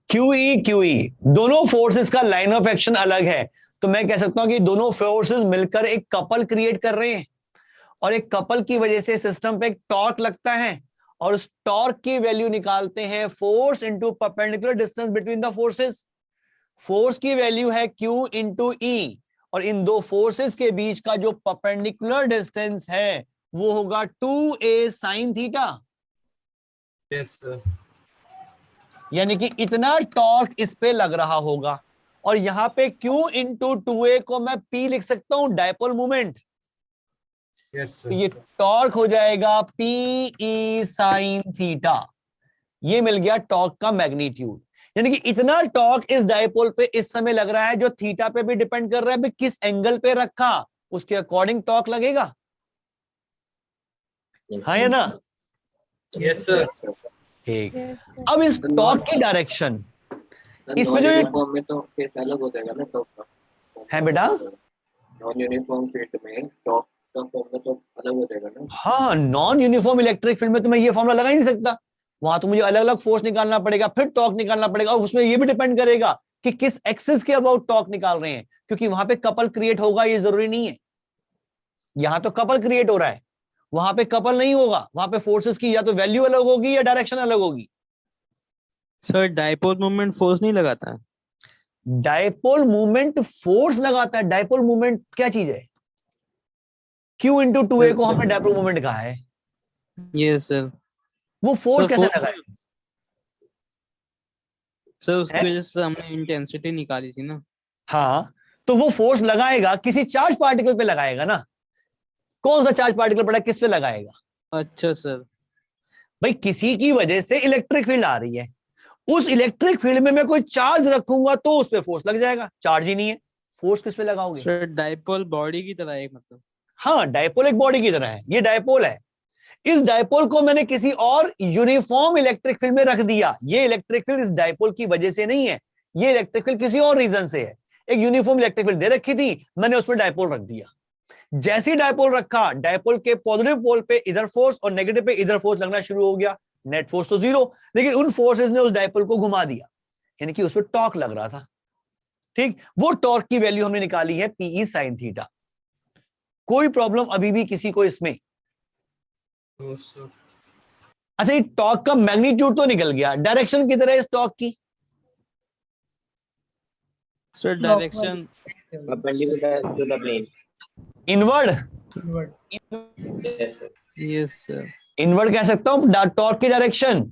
S1: QE दोनों फोर्सेस का लाइन ऑफ एक्शन अलग है, तो मैं कह सकता हूं कि दोनों फोर्सेस मिलकर एक कपल क्रिएट कर रहे हैं, और एक कपल की वजह से सिस्टम पे एक टॉर्क लगता है, और उस टॉर्क की वैल्यू निकालते हैं force into perpendicular distance between the forces. Force की वैल्यू है Q इंटू E, और इन दो फोर्सेस के बीच का जो परपेंडिकुलर डिस्टेंस है वो होगा 2a sin theta.
S2: Yes sir.
S1: यानी कि इतना टॉर्क इस पे लग रहा होगा, और यहां पे Q इंटू 2a को मैं P लिख सकता हूं, डायपोल मोमेंट।
S2: यस
S1: तो ये टॉर्क हो जाएगा PE sin थीटा। ये मिल गया टॉर्क का मैग्नीट्यूड। यानी कि इतना टॉर्क इस डायपोल पे इस समय लग रहा है, जो थीटा पे भी डिपेंड कर रहा है, किस एंगल पे रखा उसके अकॉर्डिंग टॉर्क लगेगा। हाँ या ना?
S2: Yes sir.
S1: ठीक। अब इस टॉर्क की डायरेक्शन, इसमें जो
S11: यूनिफॉर्म में तो केस अलग हो जाएगा ना टॉप का।
S1: है बेटा,
S11: नॉन यूनिफॉर्म फील्ड में टॉप का फॉर्मूला तो अलग हो जाएगा ना।
S1: हाँ, नॉन यूनिफॉर्म इलेक्ट्रिक फील्ड में तो मैं ये फॉर्मूला लगा ही नहीं सकता। वहां तो मुझे अलग अलग फोर्स निकालना पड़ेगा, फिर टॉर्क निकालना पड़ेगा, और उसमें ये भी डिपेंड करेगा कि किस एक्सिस के अबाउट टॉर्क निकाल रहे हैं, क्योंकि वहां पे कपल क्रिएट होगा ये जरूरी नहीं है। यहां तो कपल क्रिएट हो रहा है, वहां पे कपल नहीं होगा। वहां पे फोर्सेस की या तो वैल्यू अलग होगी या डायरेक्शन अलग होगी।
S6: सर डायपोल मोमेंट फोर्स नहीं लगाता है?
S1: डायपोल मूवमेंट फोर्स लगाता है। डायपोल मूवमेंट क्या चीज है? Q इंटू 2a को हमने डायपोल मूवमेंट कहा है।
S6: Yes sir.
S1: वो फोर्स
S6: तो
S1: कैसे
S6: force-
S1: लगाए?
S6: सर उसकी वजह से हमने इंटेंसिटी निकाली थी ना।
S1: हाँ, तो वो फोर्स लगाएगा किसी चार्ज पार्टिकल पे लगाएगा ना। कौन सा चार्ज पार्टिकल पड़ा, किस पे लगाएगा?
S6: अच्छा सर।
S1: भाई किसी की वजह से इलेक्ट्रिक फील्ड आ रही है, उस इलेक्ट्रिक फील्ड में मैं कोई चार्ज रखूंगा तो उस पे फोर्स लग जाएगा। चार्ज ही नहीं है, फोर्स किस पे लगाओगे?
S6: सर डायपोल बॉडी की तरह एक मतलब।
S1: हाँ, डायपोल एक बॉडी की तरह है। ये डायपोल है। इस डायपोल को मैंने किसी और यूनिफॉर्म इलेक्ट्रिक फील्ड में रख दिया। ये इलेक्ट्रिक फील्ड इस डायपोल की वजह से नहीं है, ये इलेक्ट्रिक फील्ड किसी और रीजन से है। एक यूनिफॉर्म इलेक्ट्रिक फील्ड दे रखी थी, मैंने उस पर डायपोल रख दिया। जैसे ही डायपोल रखा, डायपोल के पॉजिटिव पोल पे इधर फोर्स और नेगेटिव पे इधर फोर्स लगना शुरू हो गया। नेट फोर्स तो जीरो, लेकिन उन फोर्सेस ने उस डायपोल को घुमा दिया, यानी कि उस पर टॉर्क लग रहा था। ठीक, वो टॉर्क की वैल्यू हमने निकाली है PE sin थीटा। कोई प्रॉब्लम अभी भी किसी को इसमें? अच्छा, ये टॉर्क का मैग्नीट्यूड तो निकल गया, डायरेक्शन किधर है इस टॉर्क की?
S6: Sir direction
S11: perpendicular to the plane.
S1: Inward.
S11: Yes sir.
S6: Yes sir.
S1: Inward कह सकता हूं टॉर्क की डायरेक्शन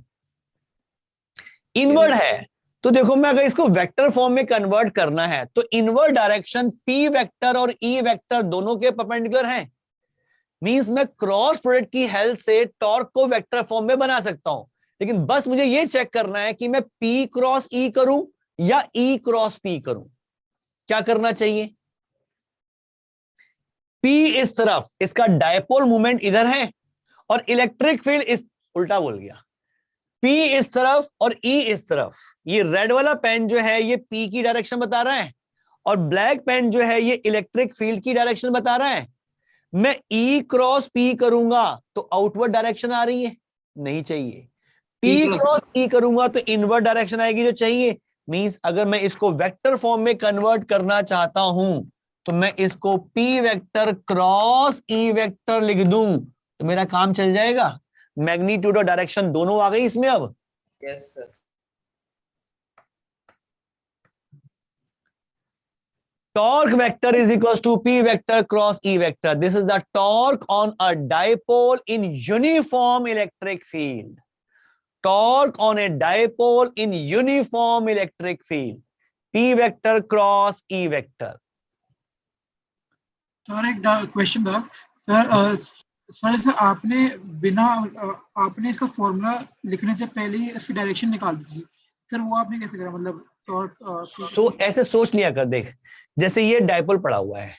S1: इनवर्ड है। तो देखो, मैं अगर इसको वेक्टर फॉर्म में कन्वर्ट करना है तो इनवर्ड डायरेक्शन P वेक्टर और E वेक्टर दोनों के परपेंडिकुलर हैं। मींस मैं क्रॉस प्रोडक्ट की हेल्प से टॉर्क को वेक्टर फॉर्म में बना सकता हूं, लेकिन बस मुझे ये चेक करना है कि मैं P क्रॉस E करूं या E क्रॉस P करूं। क्या करना चाहिए? P इस तरफ, इसका डायपोल मोमेंट इधर है, और इलेक्ट्रिक फील्ड इस, उल्टा बोल गया, P इस तरफ और E इस तरफ। ये रेड वाला पेन जो है ये P की डायरेक्शन बता रहा है, और ब्लैक पेन जो है ये इलेक्ट्रिक फील्ड की डायरेक्शन बता रहा है। मैं E क्रॉस P करूंगा तो आउटवर्ड डायरेक्शन आ रही है, नहीं चाहिए। P क्रॉस E करूंगा तो इनवर्ड डायरेक्शन आएगी, जो चाहिए। मींस अगर मैं इसको वेक्टर फॉर्म में कन्वर्ट करना चाहता हूं तो मैं इसको P vector cross E vector लिख दूं तो मेरा काम चल जाएगा। मैग्नीट्यूड और डायरेक्शन दोनों आ गई इसमें अब।
S2: Yes sir.
S1: Torque vector is equals to P vector cross E vector. This is the torque on a dipole in uniform electric field. Torque on a dipole in uniform electric field. P vector cross E vector.
S4: Sir एक question था sir sir आपने बिना आपने इसका formula लिखने से पहले ही इसकी डायरेक्शन निकाल दी थी सर, वो आपने कैसे करा? मतलब
S1: ऐसे सोच लिया कर, देख जैसे ये डायपोल पड़ा हुआ है,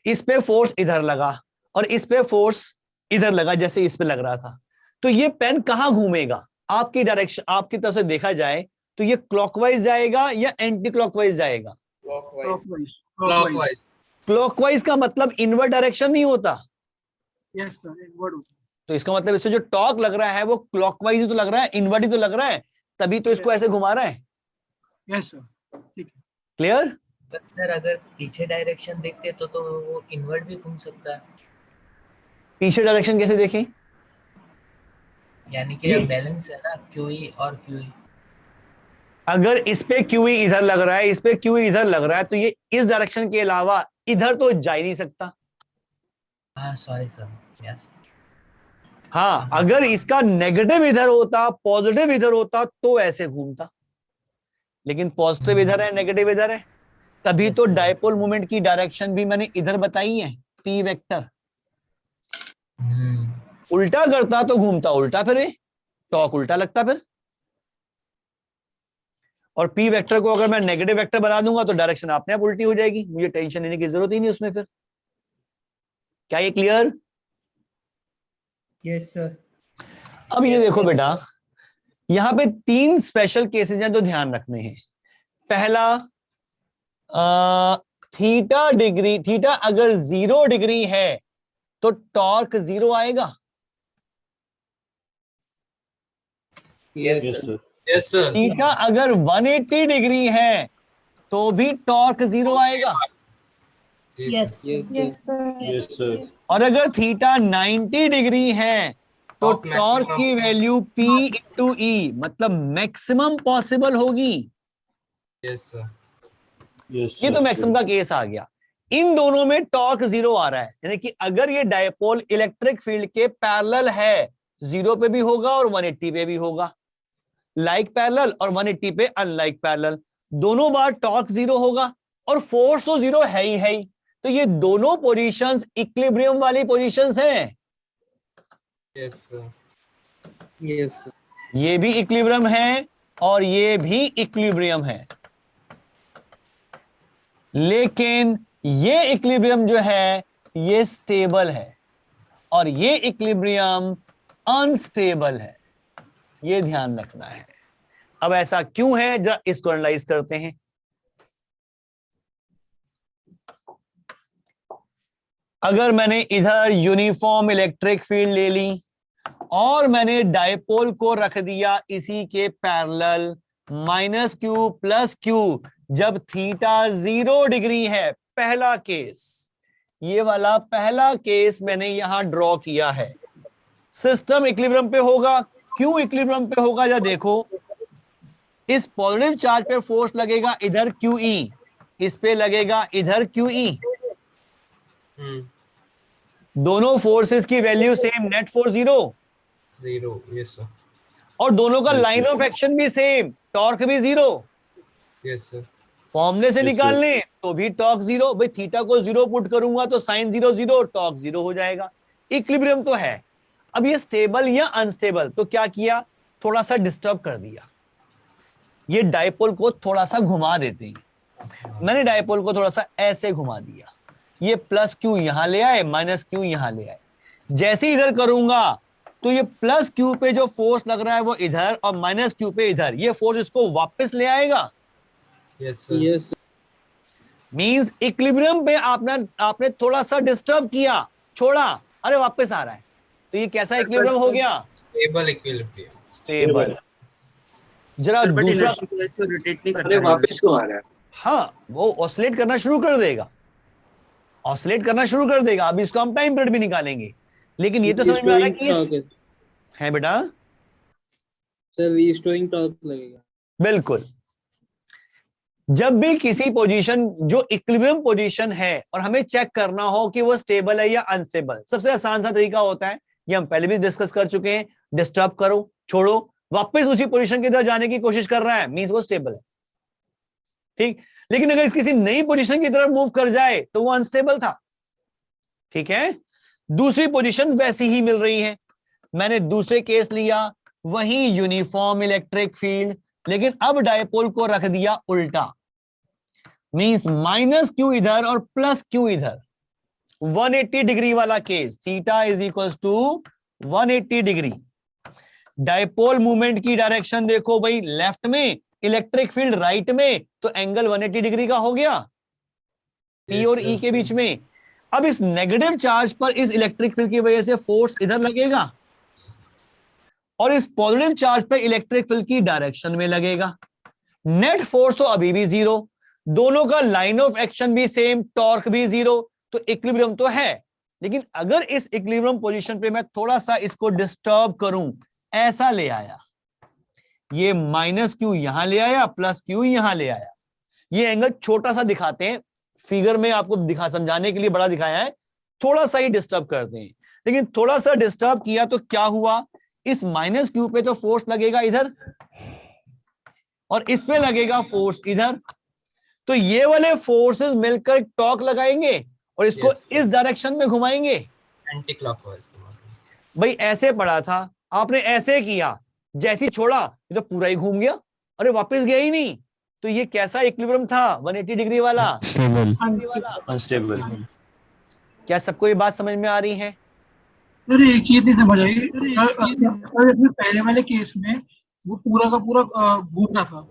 S1: इस पे फोर्स इधर लगा और इस पे फोर्स इधर लगा, जैसे इस पे लग रहा था, तो ये पेन कहां घूमेगा? आपकी डायरेक्शन, आपकी तरफ से देखा जाए तो ये क्लॉकवाइज जाएगा या एंटी क्लॉकवाइज जाएगा?
S2: क्लॉकवाइज।
S1: क्लॉकवाइज का मतलब इनवर्ट डायरेक्शन नहीं होता।
S4: यस सर, इनवर्ड होता
S1: तो इसका मतलब इससे जो टॉर्क लग रहा है वो क्लॉकवाइज ही तो लग रहा है, इनवर्ट ही तो लग रहा है, तभी तो इसको ऐसे घुमा रहा है।
S4: है। यस सर, ठीक है।
S1: क्लियर?
S14: पर सर अगर पीछे डायरेक्शन देखते तो वो इनवर्ट भी घूम सकता है।
S1: पीछे डायरेक्शन कैसे देखें?
S14: यानी कि बैलेंस है ना, QE और QE।
S1: अगर इस पे QE इधर लग रहा है, इस पे QE इधर लग रहा है, तो ये इस डायरेक्शन के अलावा इधर तो जा ही नहीं सकता।
S14: हाँ सॉरी सर, यस।
S1: हाँ, अगर इसका नेगेटिव इधर होता, पॉजिटिव इधर होता तो ऐसे घूमता, लेकिन पॉजिटिव इधर है, नेगेटिव इधर है, तभी तो डायपोल मोमेंट की डायरेक्शन भी मैंने इधर बताई है, P वेक्टर। उल्टा करता तो घूमता उल्टा, फिर टॉर्क उल्टा लगता फिर। और P वेक्टर को अगर मैं नेगेटिव वेक्टर बना दूंगा तो डायरेक्शन अपने आप उल्टी हो जाएगी, मुझे टेंशन लेने की जरूरत ही नहीं उसमें। फिर क्या ये क्लियर?
S5: Yes sir.
S1: अब ये देखो बेटा, यहां पे 3 स्पेशल केसेस हैं जो ध्यान रखने हैं। पहला, थीटा अगर 0 डिग्री है तो टॉर्क 0 आएगा।
S2: Yes sir, yes sir.
S1: Theta अगर 180 डिग्री है तो भी टॉर्क 0 आएगा।
S9: Yes
S3: yes sir.
S1: और अगर थीटा 90 डिग्री है तो टॉर्क की वैल्यू P इंटू E, मतलब मैक्सिमम पॉसिबल होगी।
S2: यस सर,
S1: ये तो मैक्सिमम का केस आ गया। इन दोनों में टॉर्क 0 आ रहा है, यानी कि अगर ये डायपोल इलेक्ट्रिक फील्ड के पैरेलल है, 0 पे भी होगा और 180 पे भी होगा, लाइक पैरेलल और 180 पे अनलाइक पैरेलल, दोनों बार टॉर्क 0 होगा और फोर्स तो 0 है ही। तो ये दोनों पोजीशंस इक्विलिब्रियम वाली पोजीशंस हैं।
S2: Yes sir,
S6: yes sir.
S1: ये भी इक्विलिब्रियम है और ये भी इक्विलिब्रियम है, लेकिन ये इक्विलिब्रियम जो है ये स्टेबल है और ये इक्विलिब्रियम अनस्टेबल है, ये ध्यान रखना है। अब ऐसा क्यों है, जरा इसको एनालाइज करते हैं। अगर मैंने इधर यूनिफॉर्म इलेक्ट्रिक फील्ड ले ली और मैंने डायपोल को रख दिया इसी के पैरेलल -q + q, जब थीटा 0 डिग्री है, पहला केस, ये वाला पहला केस मैंने यहां ड्रॉ किया है। सिस्टम इक्विलिब्रियम पे होगा, क्यों इक्विलिब्रियम पे होगा, या देखो, इस पॉजिटिव चार्ज पे फोर्स लगेगा इधर QE, इस पे लगेगा इधर QE, दोनों फोर्सेस की value same, net force 0,
S2: yes sir,
S1: और दोनों का लाइन ऑफ एक्शन भी सेम, टॉर्क भी 0।
S2: Yes sir.
S1: फॉर्मूले से निकाल लें तो भी टॉर्क 0, भाई थीटा को 0 पुट करूंगा तो साइन 0 0, टॉर्क 0 हो जाएगा। इक्विलिब्रियम तो है। अब ये स्टेबल या अनस्टेबल, तो क्या किया, थोड़ा सा डिस्टर्ब कर दिया, ये डायपोल को थोड़ा सा घुमा देते हैं। मैंने डायपोल को थोड़ा सा ऐसे घुमा दिया, ये +q यहां ले आए, -q यहां ले आए। जैसे इधर करूंगा तो ये +q पे जो फोर्स लग रहा है वो इधर और -q पे इधर, ये फोर्स इसको वापस ले आएगा।
S2: यस सर,
S1: मींस इक्विलिब्रियम पे आपने थोड़ा सा डिस्टर्ब किया, छोड़ा, अरे वापस आ रहा है, तो ये कैसा इक्विलिब्रियम हो गया,
S2: स्टेबल इक्विलिब्रियम।
S1: स्टेबल। जरा दूसरा,
S12: रोटेट नहीं कर
S11: अरे
S12: रहा है।
S11: वापस क्यों आ रहा है?
S1: हाँ, वो ऑसिलेट करना शुरू कर देगा, ऑसिलेट करना शुरू कर देगा। अभी इसको हम टाइम पीरियड भी निकालेंगे, लेकिन ये तो समझ में आ रहा है कि है बेटा,
S6: सर रीस्टोरिंग टॉर्क लगेगा।
S1: बिल्कुल। जब भी किसी पोजीशन जो इक्विलिब्रियम पोजीशन है और हमें चेक करना हो कि वो स्टेबल है या अनस्टेबल, सबसे आसान सा तरीका होता है, ये हम पहले भी डिस्कस कर चुके हैं, डिस्टर्ब करो, छोड़ो, वापस उसी पोजीशन की तरफ जाने की कोशिश कर रहा है, मींस वो स्टेबल है, ठीक। लेकिन अगर किसी नई पोजीशन की तरफ मूव कर जाए तो वो अनस्टेबल था, ठीक है। दूसरी पोजीशन वैसी ही मिल रही है, मैंने दूसरे केस लिया, वही यूनिफॉर्म इलेक्ट्रिक फील्ड, लेकिन अब डायपोल को रख दिया उल्टा, मींस -q इधर और +q इधर, 180 डिग्री वाला case, theta = 180 degree. Dipole movement की डायरेक्शन देखो भाई, लेफ्ट में, इलेक्ट्रिक फील्ड राइट में, तो एंगल 180 डिग्री का हो गया। P और E के बीच में। अब इस नेगेटिव चार्ज पर इस इलेक्ट्रिक फील्ड की वजह से फोर्स इधर लगेगा और इस पॉजिटिव चार्ज पर इलेक्ट्रिक फील्ड की डायरेक्शन में लगेगा। नेट फोर्स तो अभी भी जीरो, दोनों का लाइन ऑफ एक्शन भी सेम, टॉर्क भी जीरो, तो इक्विलिब्रियम तो है। लेकिन अगर इस इक्विलिब्रियम पोजीशन पे मैं थोड़ा सा इसको डिस्टर्ब करूं, ऐसा ले आया, ये माइनस क्यू यहां ले आया, प्लस क्यू यहां ले आया, ये एंगल छोटा सा दिखाते हैं फिगर में, आपको दिखा समझाने के लिए बड़ा दिखाया है, थोड़ा सा ही डिस्टर्ब करते हैं। लेकिन थोड़ा सा डिस्टर्ब किया तो क्या हुआ, इस माइनस क्यू पे तो फोर्स लगेगा इधर और इस पे लगेगा फोर्स इधर, तो ये वाले फोर्सेस मिलकर टॉर्क लगाएंगे और इसको इस डायरेक्शन में घुमाएंगे,
S14: एंटी क्लॉकवाइज।
S1: भाई ऐसे पड़ा था, आपने ऐसे किया, जैसी छोड़ा ये तो पूरा ही घूम गया, अरे वापस गया ही नहीं। तो ये कैसा इक्विलिब्रियम था, 180 डिग्री वाला,
S13: अनस्टेबल।
S1: क्या सबको ये बात समझ में आ रही है?
S4: अरे एक चीज नहीं समझ आई सर, इसमें पहले वाले केस में वो पूरा का पूरा घूम रहा था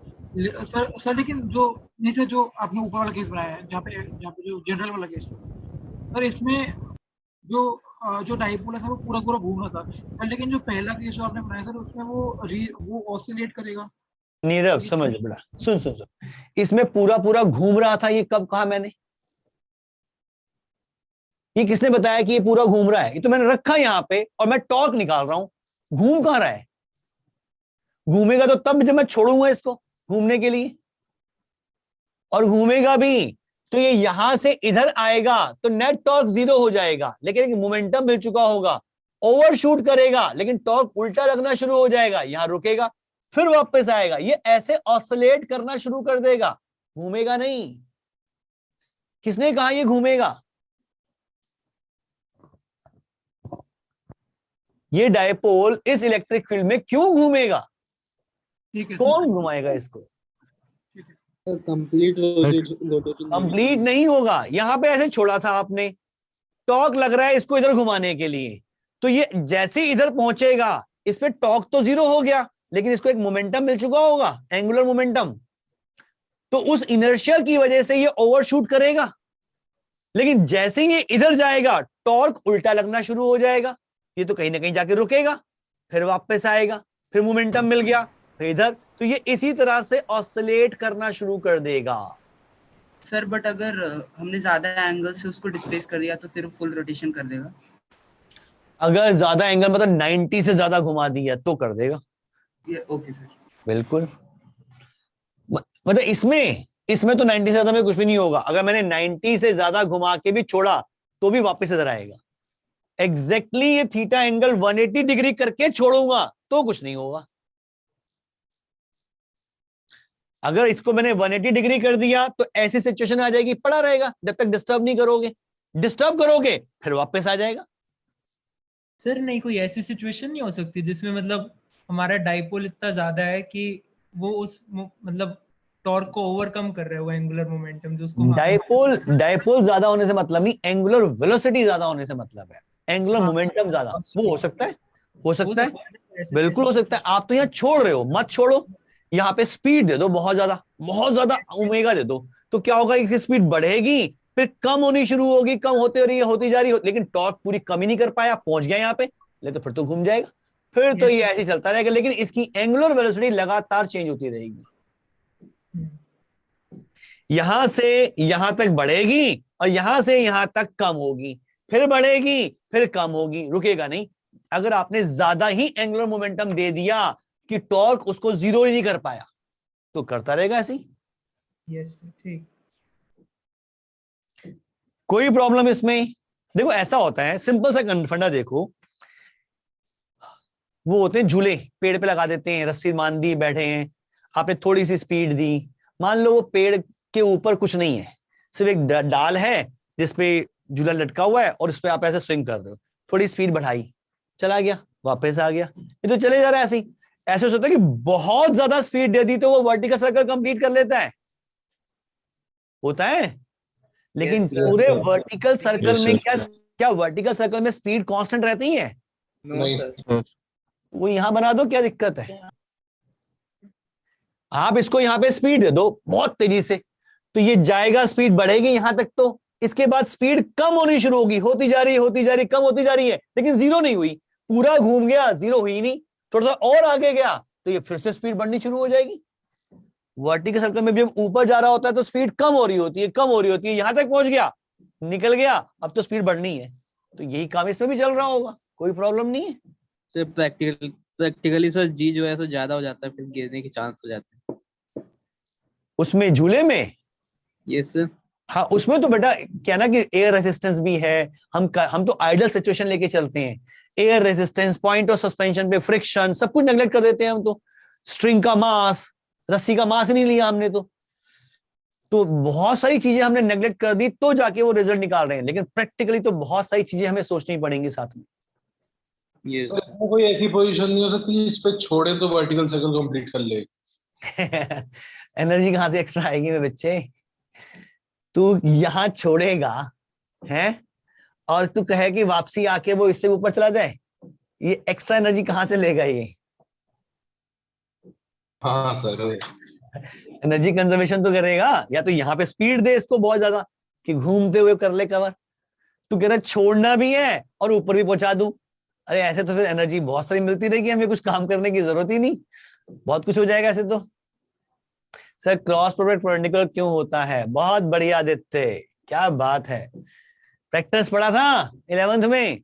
S4: सर, लेकिन जो जैसे जो आपने ऊपर वाला केस बनाया है, जहाँ पे जो जनरल वाला केस है सर, इसमें जो डाइपोल है वो पूरा पूरा घूम रहा था सर, लेकिन जो पहला केस जो आपने बनाया सर, उसमें वो ऑसिलेट करेगा।
S1: नीरव समझ बड़ा, सुन सुन सुन, इसमें पूरा पूरा घूम रहा था, ये कब कहा मैंने? ये किसने बताया कि ये पूरा घूम रहा है? ये तो मैंने रखा यहाँ पे और मैं टॉर्क निकाल रहा हूं, घूम कहां रहा है? घूमेगा तो तब जब मैं छोड़ूंगा इसको घूमने के लिए, और घूमेगा भी तो ये यहां से इधर आएगा तो नेट टॉर्क जीरो हो जाएगा, लेकिन मोमेंटम मिल चुका होगा, ओवरशूट करेगा, लेकिन टॉर्क उल्टा लगना शुरू हो जाएगा, यहां रुकेगा फिर वापस आएगा, ये ऐसे ऑसिलेट करना शुरू कर देगा, घूमेगा नहीं। किसने कहा ये घूमेगा? ये डायपोल इस इलेक्ट्रिक फील्ड में क्यों घूमेगा? कौन घुमाएगा इसको?
S6: कंप्लीट
S1: नहीं होगा, यहां पे ऐसे छोड़ा था आपने, टॉर्क लग रहा है इसको इधर घुमाने के लिए, तो ये जैसे इधर पहुंचेगा इस पे टॉर्क तो जीरो हो गया, लेकिन इसको एक मोमेंटम मिल चुका होगा, एंगुलर मोमेंटम, तो उस इनर्शिया की वजह से ये ओवरशूट करेगा, लेकिन जैसे ये इधर जाएगा टॉर्क उल्टा लगना शुरू हो जाएगा, ये तो कहीं ना कहीं जाके रुकेगा, फिर वापस आएगा, फिर मोमेंटम मिल गया, फिर इधर, तो ये इसी तरह से ऑसिलेट करना शुरू कर देगा।
S12: सर बट अगर हमने ज्यादा एंगल से उसको डिस्प्लेस कर दिया तो फिर फुल रोटेशन कर देगा?
S1: अगर ज्यादा एंगल मतलब 90 से ज्यादा घुमा दिया तो कर देगा।
S12: ओके सर, बिल्कुल।
S1: मतलब इसमें तो 90 से ज्यादा में कुछ भी नहीं होगा, अगर मैंने 90 से ज्यादा घुमा के भी छोड़ा तो भी वापस इधर आएगा। एग्जैक्टली ये थीटा एंगल 180 डिग्री करके छोड़ूंगा तो कुछ नहीं होगा। अगर इसको मैंने 180 डिग्री कर दिया तो ऐसी सिचुएशन आ जाएगी, पड़ा रहेगा जब तक डिस्टर्ब नहीं करोगे, डिस्टर्ब करोगे फिर वापस आ जाएगा।
S5: सर नहीं, कोई ऐसी सिचुएशन नहीं हो सकती जिसमें मतलब हमारा डाइपोल इतना ज्यादा है कि वो उस मतलब टॉर्क को ओवरकम कर रहा है, वो एंगुलर मोमेंटम जो उसको
S1: डाइपोल ज्यादा होने से मतलब नहीं, एंगुलर वेलोसिटी ज्यादा होने से मतलब है, एंगुलर मोमेंटम ज्यादा, वो हो सकता है, हो सकता है, बिल्कुल हो सकता है। आप तो यहाँ छोड़ रहे हो, मत छोड़ो, यहाँ पे स्पीड दे दो बहुत ज्यादा ओमेगा दे दो, तो क्या होगा, इसकी स्पीड बढ़ेगी फिर कम होनी शुरू होगी, कम होती जा रही, लेकिन टॉर्क पूरी कम ही नहीं कर पाया, पहुंच गया यहाँ पे, लेकिन फिर तो घूम जाएगा, फिर तो ये ऐसे चलता रहेगा, लेकिन इसकी एंगुलर वेलोसिटी लगातार चेंज होती रहेगी, यहां से यहां तक बढ़ेगी और यहां से यहां तक कम होगी, फिर बढ़ेगी फिर कम होगी, रुकेगा नहीं। अगर आपने ज्यादा ही एंगुलर मोमेंटम दे दिया कि टॉर्क उसको जीरो ही नहीं कर पाया तो करता रहेगा ऐसे ही।
S5: यस ठीक।
S1: कोई प्रॉब्लम इसमें? देखो ऐसा होता है, सिंपल सा फंडा देखो, वो होते हैं झूले, पेड़ पे लगा देते हैं, रस्सी मान दी, बैठे हैं, आपने थोड़ी सी स्पीड दी, मान लो वो पेड़ के ऊपर कुछ नहीं है, सिर्फ एक डाल है जिसपे झूला लटका हुआ है और उस पर आप ऐसे स्विंग कर रहे हो, थोड़ी स्पीड बढ़ाई, चला गया, वापस आ गया, ये तो चले जा रहा है ऐसे ही। ऐसे होता है कि बहुत ज्यादा स्पीड दे दी तो वो वर्टिकल सर्कल कंप्लीट कर लेता है, होता है, लेकिन पूरे वर्टिकल सर्कल में क्या वर्टिकल सर्कल में स्पीड कांस्टेंट रहती है? वो यहां बना दो, क्या दिक्कत है? आप इसको यहां पे स्पीड दे दो बहुत तेजी से, तो ये जाएगा, स्पीड बढ़ेगी यहां तक, तो इसके बाद स्पीड कम होनी शुरू होगी, होती जा रही, कम होती जा रही है, लेकिन जीरो नहीं हुई, पूरा घूम गया, जीरो हुई नहीं, थोड़ा सा और आगे गया तो ये फिर से स्पीड बढ़नी शुरू हो जाएगी। वर्टिकल सर्कल में भी जब ऊपर जा रहा होता है तो स्पीड कम हो रही होती है, यहां तक पहुंच गया, निकल गया, अब तो स्पीड बढ़नी है। तो यही काम इसमें भी चल रहा होगा, कोई प्रॉब्लम नहीं है।
S6: सर प्रैक्टिकली सर जी जो है सो ज्यादा हो जाता है, फिर गिरने के चांस हो जाते हैं
S1: उसमें झूले में।
S6: Yes sir.
S1: हाँ, उसमें तो बेटा क्या ना कि एयर रेजिस्टेंस भी है, हम तो आइडल सिचुएशन लेके चलते हैं, air resistance, point of suspension पे फ्रिक्शन, सब कुछ नेगलेक्ट कर देते हैं हम तो। स्ट्रिंग का मास, रस्सी का मास नहीं लिया हमने तो बहुत सारी चीजें हमने नेगलेक्ट कर दी, तो जाके वो रिजल्ट निकाल रहे हैं। लेकिन प्रैक्टिकली तो बहुत सारी चीजें हमें सोचनी पड़ेंगी साथ में।
S3: सर कोई ऐसी पोजीशन नहीं हो सकती इस पे छोड़े तो वर्टिकल सर्कल कंप्लीट कर ले।
S1: एनर्जी कहां से एक्स्ट्रा आएगी मेरे बच्चे? तू यहां छोड़ेगा है और तू कहे कि वापसी आके वो इससे ऊपर चला जाए, ये एक्स्ट्रा एनर्जी कहां से लेगा ये?
S3: हाँ सर,
S1: एनर्जी कंजर्वेशन तो करेगा, या तो यहाँ पे स्पीड दे इसको बहुत ज्यादा कि घूमते हुए कर ले कवर। तू कह रहा छोड़ना भी है और ऊपर भी पहुंचा दूं, अरे ऐसे तो फिर एनर्जी बहुत सारी मिलती रहेगी, हमें कुछ काम करने की जरूरत ही नहीं, बहुत कुछ हो जाएगा ऐसे तो। सर क्रॉस प्रोडक्ट परपेंडिकुलर क्यों होता है? बहुत बढ़िया आदित्य, क्या बात है। वेक्टर्स पढ़ा था 11th में?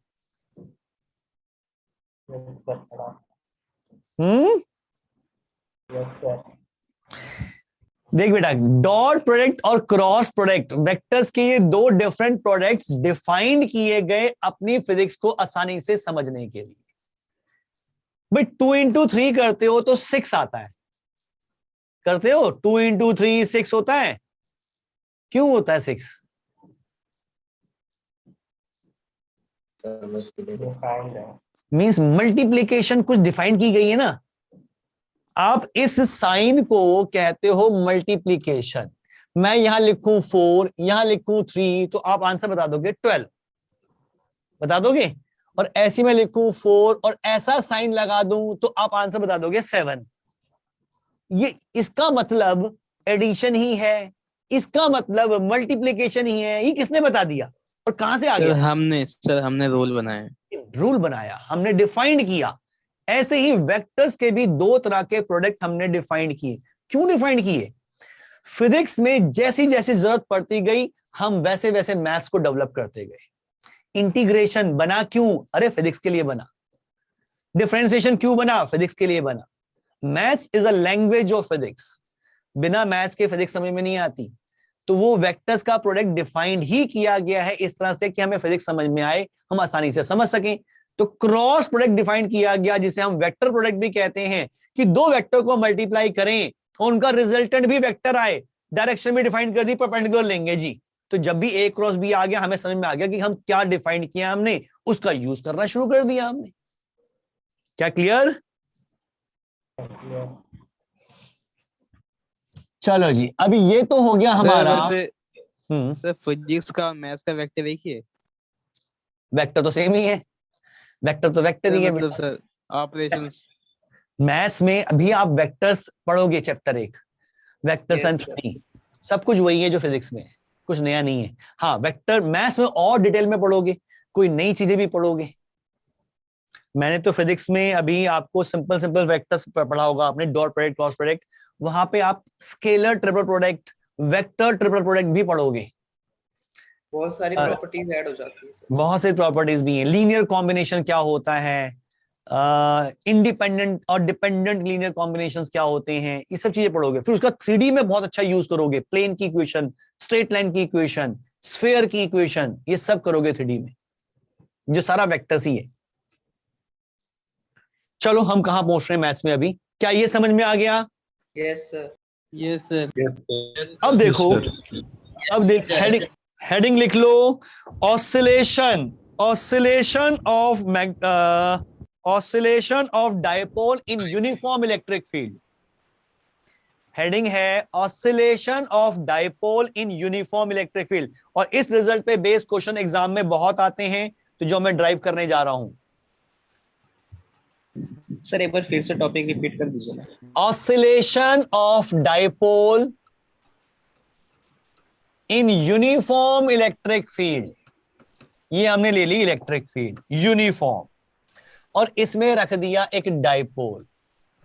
S1: देख बेटा, डॉट प्रोडक्ट और क्रॉस प्रोडक्ट, वेक्टर्स के ये दो डिफरेंट प्रोडक्ट्स डिफाइंड किए गए अपनी फिजिक्स को आसानी से समझने के लिए। भाई 2 into 3 करते हो तो 6 आता है, करते हो 2 into 3 6 होता है। क्यों होता है 6? मींस मल्टीप्लीकेशन कुछ डिफाइन की गई है ना। आप इस साइन को कहते हो मल्टीप्लीकेशन। मैं यहां लिखूं 4, यहां लिखूं 3, तो आप आंसर बता दोगे 12, बता दोगे। और ऐसी मैं लिखूं 4 और ऐसा साइन लगा दूं तो आप आंसर बता दोगे 7। ये इसका मतलब एडिशन ही है, इसका मतलब मल्टीप्लीकेशन ही है। ये किसने बता दिया और कहां से आ गया?
S6: हमने रूल बनाया,
S1: रूल बनाया, हमने डिफाइंड किया। ऐसे ही वेक्टर्स के भी दो तरह के प्रोडक्ट हमने डिफाइंड किए। क्यों डिफाइंड किए? फिजिक्स में जैसी जैसी जरूरत पड़ती गई हम वैसे वैसे मैथ्स को डेवलप करते गए। इंटीग्रेशन बना क्यों? अरे फिजिक्स के लिए बना। डिफरेंशिएशन क्यों बना? फिजिक्स के लिए बना। Maths is a language of physics, बिना मैथ्स के फिजिक्स समझ में नहीं आती। तो वो वेक्टर्स का प्रोडक्ट डिफाइंड ही किया गया है इस तरह से कि हमें फिजिक्स समझ में आए, हम आसानी से समझ सकें। तो क्रॉस प्रोडक्ट डिफाइन किया गया जिसे हम वेक्टर प्रोडक्ट भी कहते हैं, कि दो वेक्टर को मल्टीप्लाई करें और उनका रिजल्टेंट भी वेक्टर आए। डायरेक्शन भी डिफाइन कर दी, परपेंडिकुलर लेंगे जी। तो जब भी ए क्रॉस बी आ गया, हमें समझ में आ गया कि हम क्या डिफाइन किया, हमने उसका यूज करना शुरू कर दिया हमने। क्या क्लियर? चलो जी, अभी ये तो हो गया हमारा।
S6: सर फिजिक्स का मैथ्स का वेक्टर एक ही है?
S1: वेक्टर तो सेम ही है, वेक्टर तो वेक्टर ही है
S6: मतलब सर ऑपरेशंस।
S1: मैथ्स में अभी आप वेक्टर्स पढ़ोगे चैप्टर 1, वेक्टर्स एंड 3, सब कुछ वही है जो फिजिक्स में है, कुछ नया नहीं है। हाँ, वेक्टर मैथ्स में और डिटेल में पढ़ोगे, कोई नई चीजें भी पढ़ोगे। मैंने तो फिजिक्स में अभी आपको सिंपल सिंपल वेक्टर्स पढ़ा होगा आपने, डॉट प्रोडक्ट, क्रॉस प्रोडक्ट। वहां पे आप scalar triple product, vector triple product भी पढ़ोगे।
S2: बहुत सारी प्रॉपर्टीज ऐड हो जाती है सर।
S1: बहुत सारी प्रॉपर्टीज भी हैं। लीनियर कॉम्बिनेशन क्या होता है, इंडिपेंडेंट और डिपेंडेंट लीनियर कॉम्बिनेशंस क्या होते हैं, ये सब चीजें पढ़ोगे। फिर उसका 3D में बहुत अच्छा यूज करोगे, प्लेन की इक्वेशन, स्ट्रेट लाइन की इक्वेशन, स्फीयर की इक्वेशन, ये सब करोगे 3D में, जो सारा वेक्टर्स ही है। चलो हम कहां पहुंच रहे हैं मैथ्स में अभी? क्या ये समझ में आ गया?
S2: Yes sir.
S6: Yes sir.
S1: अब देखो, अब देख, हेडिंग लिख लो, oscillation, oscillation of dipole in uniform electric field. Heading है oscillation of dipole in uniform electric field. और इस रिजल्ट पे बेस्ड क्वेश्चन एग्जाम में बहुत आते हैं, तो जो मैं ड्राइव करने जा रहा हूं।
S6: सर एक बार फिर से टॉपिक रिपीट कर दीजिए ना।
S1: Oscillation of dipole in uniform electric field, ये हमने ले ली इलेक्ट्रिक फील्ड यूनिफॉर्म, और इसमें रख दिया एक dipole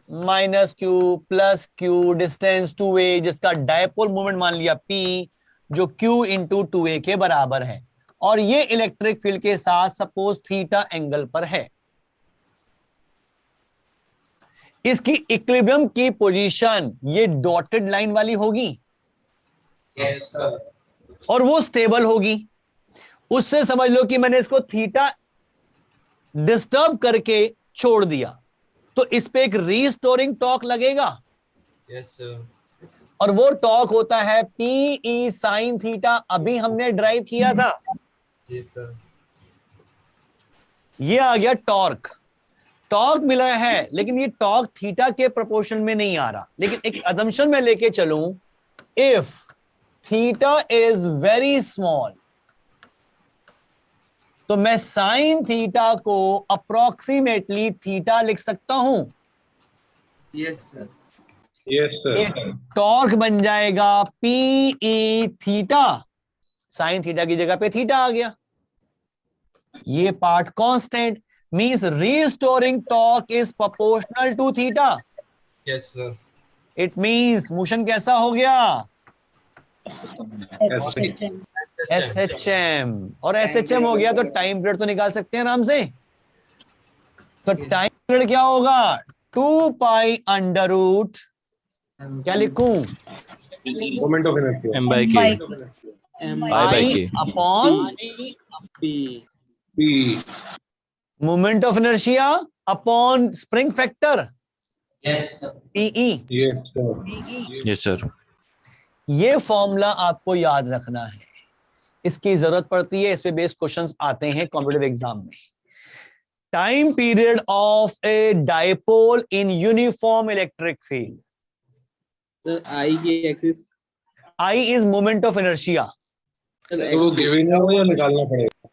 S1: -q + q distance 2a, जिसका डाइपोल मोमेंट मान लिया p, जो q × 2a के बराबर है, और ये इलेक्ट्रिक फील्ड के साथ सपोज थीटा एंगल पर है। इसकी इक्विलिब्रियम की पोजीशन ये डॉटेड लाइन वाली होगी,
S14: यस सर,
S1: और वो स्टेबल होगी। उससे समझ लो कि मैंने इसको थीटा डिस्टर्ब करके छोड़ दिया, तो इस पे एक रीस्टोरिंग टॉर्क लगेगा,
S14: यस सर,
S1: और वो टॉर्क होता है PE sin थीटा। अभी हमने ड्राइव किया था,
S14: जी सर,
S1: ये आ गया टॉर्क। टॉर्क मिला है, लेकिन ये टॉर्क थीटा के प्रोपोर्शन में नहीं आ रहा, लेकिन एक अजम्पशन में लेके चलूं, if theta is very small, तो मैं साइन थीटा को अप्रोक्सीमेटली थीटा लिख सकता हूं।
S12: Yes sir,
S3: yes sir,
S1: torque बन जाएगा PE थीटा, साइन थीटा की जगह पे थीटा आ गया। ये part constant, means restoring torque is proportional to theta.
S14: Yes sir,
S1: it means motion कैसा हो गया, SHM, और SHM हो गया तो टाइम पीरियड तो निकाल सकते हैं आराम से। तो टाइम पीरियड क्या होगा, 2 पाई अंडर रूट, क्या लिखूं,
S3: moment of inertia
S1: I upon
S3: P,
S1: moment of inertia upon spring factor
S14: yes sir,
S1: PE।
S3: Yes sir,
S13: yes sir,
S1: ये फॉर्मूला आपको याद रखना है, इसकी जरूरत पड़ती है, इस पे बेस्ड क्वेश्चंस आते हैं कॉम्पिटिटिव एग्जाम में। Time period of a dipole in uniform electric field.
S6: Sir I की axis,
S1: I is moment of inertia.
S3: तो वो गिवन है या निकालना पड़ेगा?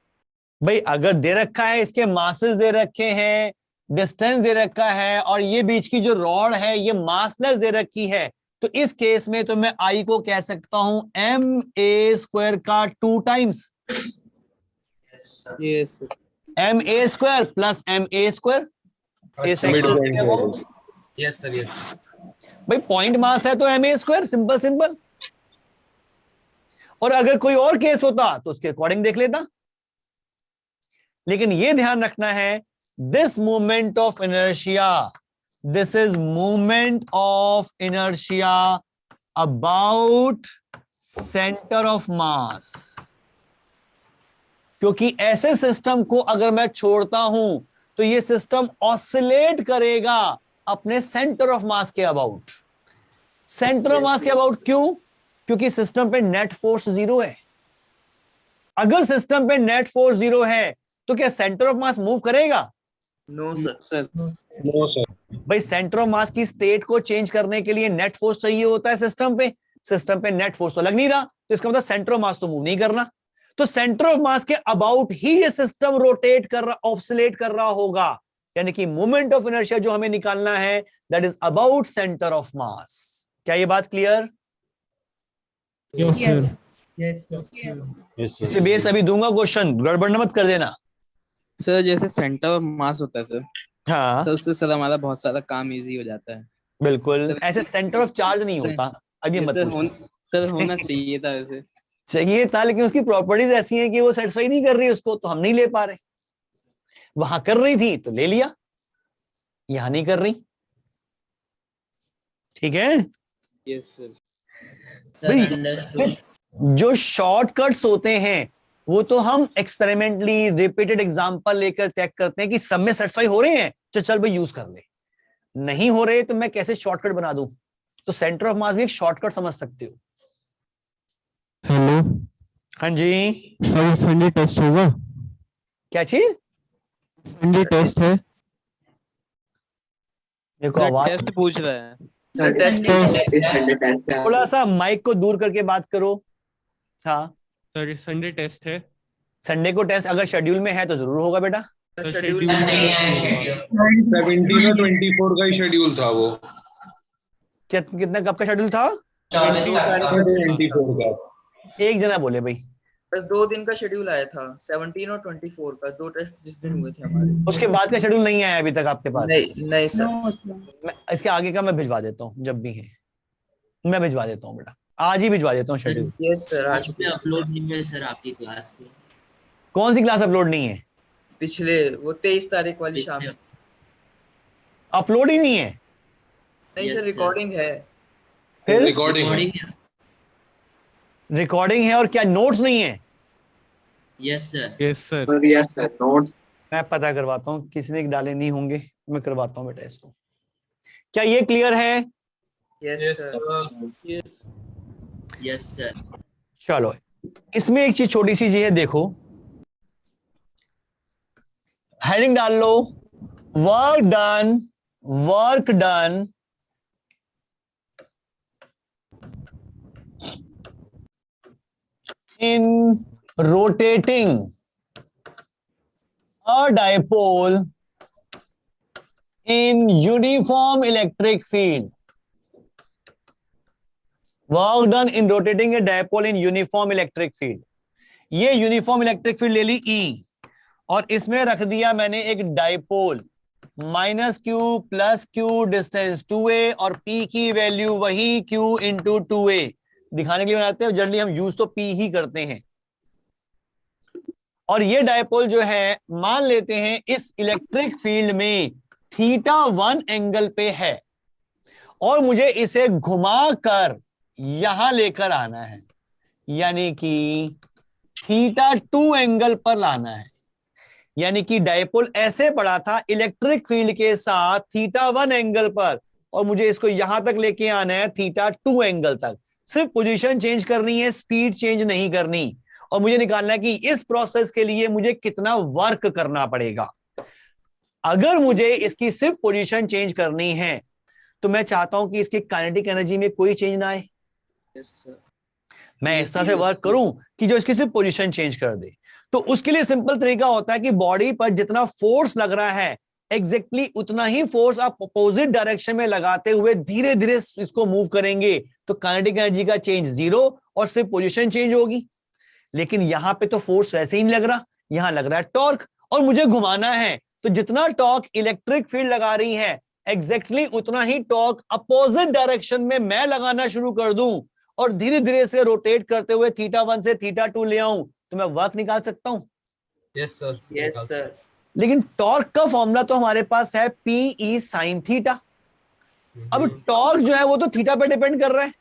S1: भाई अगर दे रखा है, इसके मासेस दे रखे हैं, डिस्टेंस दे रखा है, और ये बीच की जो रॉड है ये मासलेस दे रखी है, तो इस केस में तो मैं I को कह सकता हूं ma² का 2 times,
S6: yes
S1: ma² plus ma²। इस एक्सिस पे वो,
S14: यस सर, यस,
S1: भाई पॉइंट मास है तो ma², सिंपल सिंपल। और अगर कोई और केस होता तो उसके अकॉर्डिंग देख लेता, लेकिन ये ध्यान रखना है, this moment of inertia, this is moment of inertia about centre of mass. क्योंकि ऐसे सिस्टम को अगर मैं छोड़ता हूं तो ये सिस्टम ऑसिलेट करेगा अपने सेंटर ऑफ मास के अबाउट। सेंटर ऑफ मास के अबाउट क्यों? क्योंकि सिस्टम पे नेट फोर्स 0 है। अगर सिस्टम पे नेट फोर्स 0 है तो क्या सेंटर ऑफ मास मूव करेगा?
S2: नो सर,
S3: नो सर,
S1: भाई सेंटर ऑफ मास की स्टेट को चेंज करने के लिए नेट फोर्स चाहिए होता है सिस्टम पे। सिस्टम पे नेट फोर्स तो लग नहीं रहा, तो इसका मतलब सेंटर ऑफ मास तो मूव नहीं करना। तो सेंटर ऑफ मास के अबाउट ही ये सिस्टम रोटेट कर रहा, ऑब्सोलेट कर रहा होगा। यानी कि मोमेंट ऑफ इनर्शिया जो हमें निकालना है that is about centre of mass. क्या ये बात clear?
S5: Yes
S9: Yes.
S5: Sir, yes sir,
S1: इससे बेस अभी दूंगा क्वेश्चन, गड़बड़ मत कर देना।
S6: सर जैसे सेंटर ऑफ मास होता है सर,
S1: हाँ
S6: तो उससे सर हमारा बहुत सारा काम इजी हो जाता है।
S1: बिल्कुल,
S6: सर,
S1: ऐसे सेंटर ऑफ चार्ज नहीं होता। अब ये मत
S6: सर
S1: पूछो।
S6: सर होना चाहिए था वैसे।
S1: चाहिए था, लेकिन उसकी प्रॉपर्टीज ऐसी हैं कि वो सेटिस्फाई नहीं कर रही उसको, तो हम नहीं ले पा रहे। वहां कर रही थी तो ले लिया, यहां नहीं कर रही। ठीक है
S6: यस सर।
S1: भाई, जो शॉर्टकट्स होते हैं वो तो हम एक्सपेरिमेंटली रिपीटेड एग्जांपल लेकर चेक करते हैं कि सब में सेटिस्फाई हो रहे हैं तो चल भाई यूज कर ले, नहीं हो रहे तो मैं कैसे शॉर्टकट बना दूं। तो सेंटर ऑफ मास भी एक शॉर्टकट समझ सकते हो।
S16: हेलो,
S1: हाँ जी
S16: सर संडे टेस्ट होगा?
S1: क्या चीज?
S16: संडे टेस्ट है?
S1: देखो
S6: सर
S1: आवाज
S6: टेस्ट पूछ रहा है।
S1: थोड़ा सा माइक को दूर करके बात करो। हाँ
S16: सर संडे टेस्ट है?
S1: संडे को टेस्ट अगर शेड्यूल में है तो जरूर होगा बेटा।
S2: शेड्यूल
S3: 17 और 24 का ही शेड्यूल था वो।
S1: कितना कब का शेड्यूल था?
S3: 24 का।
S1: एक जना बोले भाई।
S2: बस 2 दिन का शेड्यूल आया था, 17 और 24 का, 2 टेस्ट जिस दिन हुए थे हमारे।
S1: उसके बाद का शेड्यूल नहीं आया अभी तक आपके पास?
S2: नहीं सर।
S1: मैं इसके आगे का मैं भिजवा देता हूँ, जब भी है मैं भिजवा देता हूँ बेटा, आज ही भिजवा देता हूँ शेड्यूल।
S2: Yes sir. आज
S15: पे अपलोड नहीं है सर आपकी क्लास के।
S1: कौन सी क्लास अपलोड नहीं है?
S2: पिछले वो 23 तारीख वाली शाम में।
S1: अपलोड ही नहीं है?
S2: नहीं सर, रिकॉर्डिंग है।
S1: फिर
S11: रिकॉर्डिंग
S1: है और क्या नोट्स नहीं है?
S15: Yes sir.
S16: Yes sir.
S11: Yes sir, notes
S1: मैं पता करवाता हूँ, किसी ने डाले नहीं होंगे, मैं करवाता हूँ बेटा इसको। क्या ये क्लियर है?
S2: Yes sir.
S15: Yes sir.
S1: चलो इसमें एक चीज छोटी सी चीज है, देखो हेडिंग डाल लो, work done in rotating a dipole in uniform electric field. Work done in rotating a dipole in uniform electric field. ये यूनिफॉर्म इलेक्ट्रिक फील्ड ले ली E, और इसमें रख दिया मैंने एक dipole, -q + q distance 2a, और P की वैल्यू वही q × 2a दिखाने के लिए बनाते हैं। जनरली हम यूज तो P ही करते हैं। और ये डायपोल जो है मान लेते हैं इस इलेक्ट्रिक फील्ड में θ1 एंगल पे है, और मुझे इसे घुमाकर यहां लेकर आना है, यानी कि θ2 एंगल पर लाना है। यानी कि डायपोल ऐसे पड़ा था इलेक्ट्रिक फील्ड के साथ θ1 एंगल पर, और मुझे इसको यहां तक लेके आना है θ2 एंगल तक। सिर्फ पोजीशन चेंज करनी है, स्पीड चेंज नहीं करनी। और मुझे निकालना है कि इस प्रोसेस के लिए मुझे कितना वर्क करना पड़ेगा। अगर मुझे इसकी सिर्फ पोजीशन चेंज करनी है तो मैं चाहता हूं कि इसकी काइनेटिक एनर्जी में कोई चेंज ना आए। मैं इस तरह से वर्क करूं कि जो इसकी सिर्फ पोजीशन चेंज कर दे। तो उसके लिए सिंपल तरीका होता है कि बॉडी पर जितना फोर्स लग रहा है एग्जैक्टली उतना ही फोर्स आप अपोजिट डायरेक्शन में लगाते हुए धीरे धीरे इसको मूव करेंगे, तो काइनेटिक एनर्जी का चेंज 0 और सिर्फ पोजीशन चेंज होगी। लेकिन यहां पे तो फोर्स वैसे ही नहीं लग रहा, यहां लग रहा है टॉर्क, और मुझे घुमाना है, तो जितना टॉर्क इलेक्ट्रिक फील्ड लगा रही है एग्जैक्टली उतना ही टॉर्क अपोजिट डायरेक्शन में मैं लगाना शुरू कर दूं, और धीरे धीरे से रोटेट करते हुए θ1 से θ2 ले आऊं, तो मैं वर्क निकाल सकता हूं।
S2: Yes sir. Yes sir.
S1: लेकिन टॉर्क का फॉर्मूला तो हमारे पास है PE sin θ। अब टॉर्क जो है वो तो थीटा पे डिपेंड कर रहा है,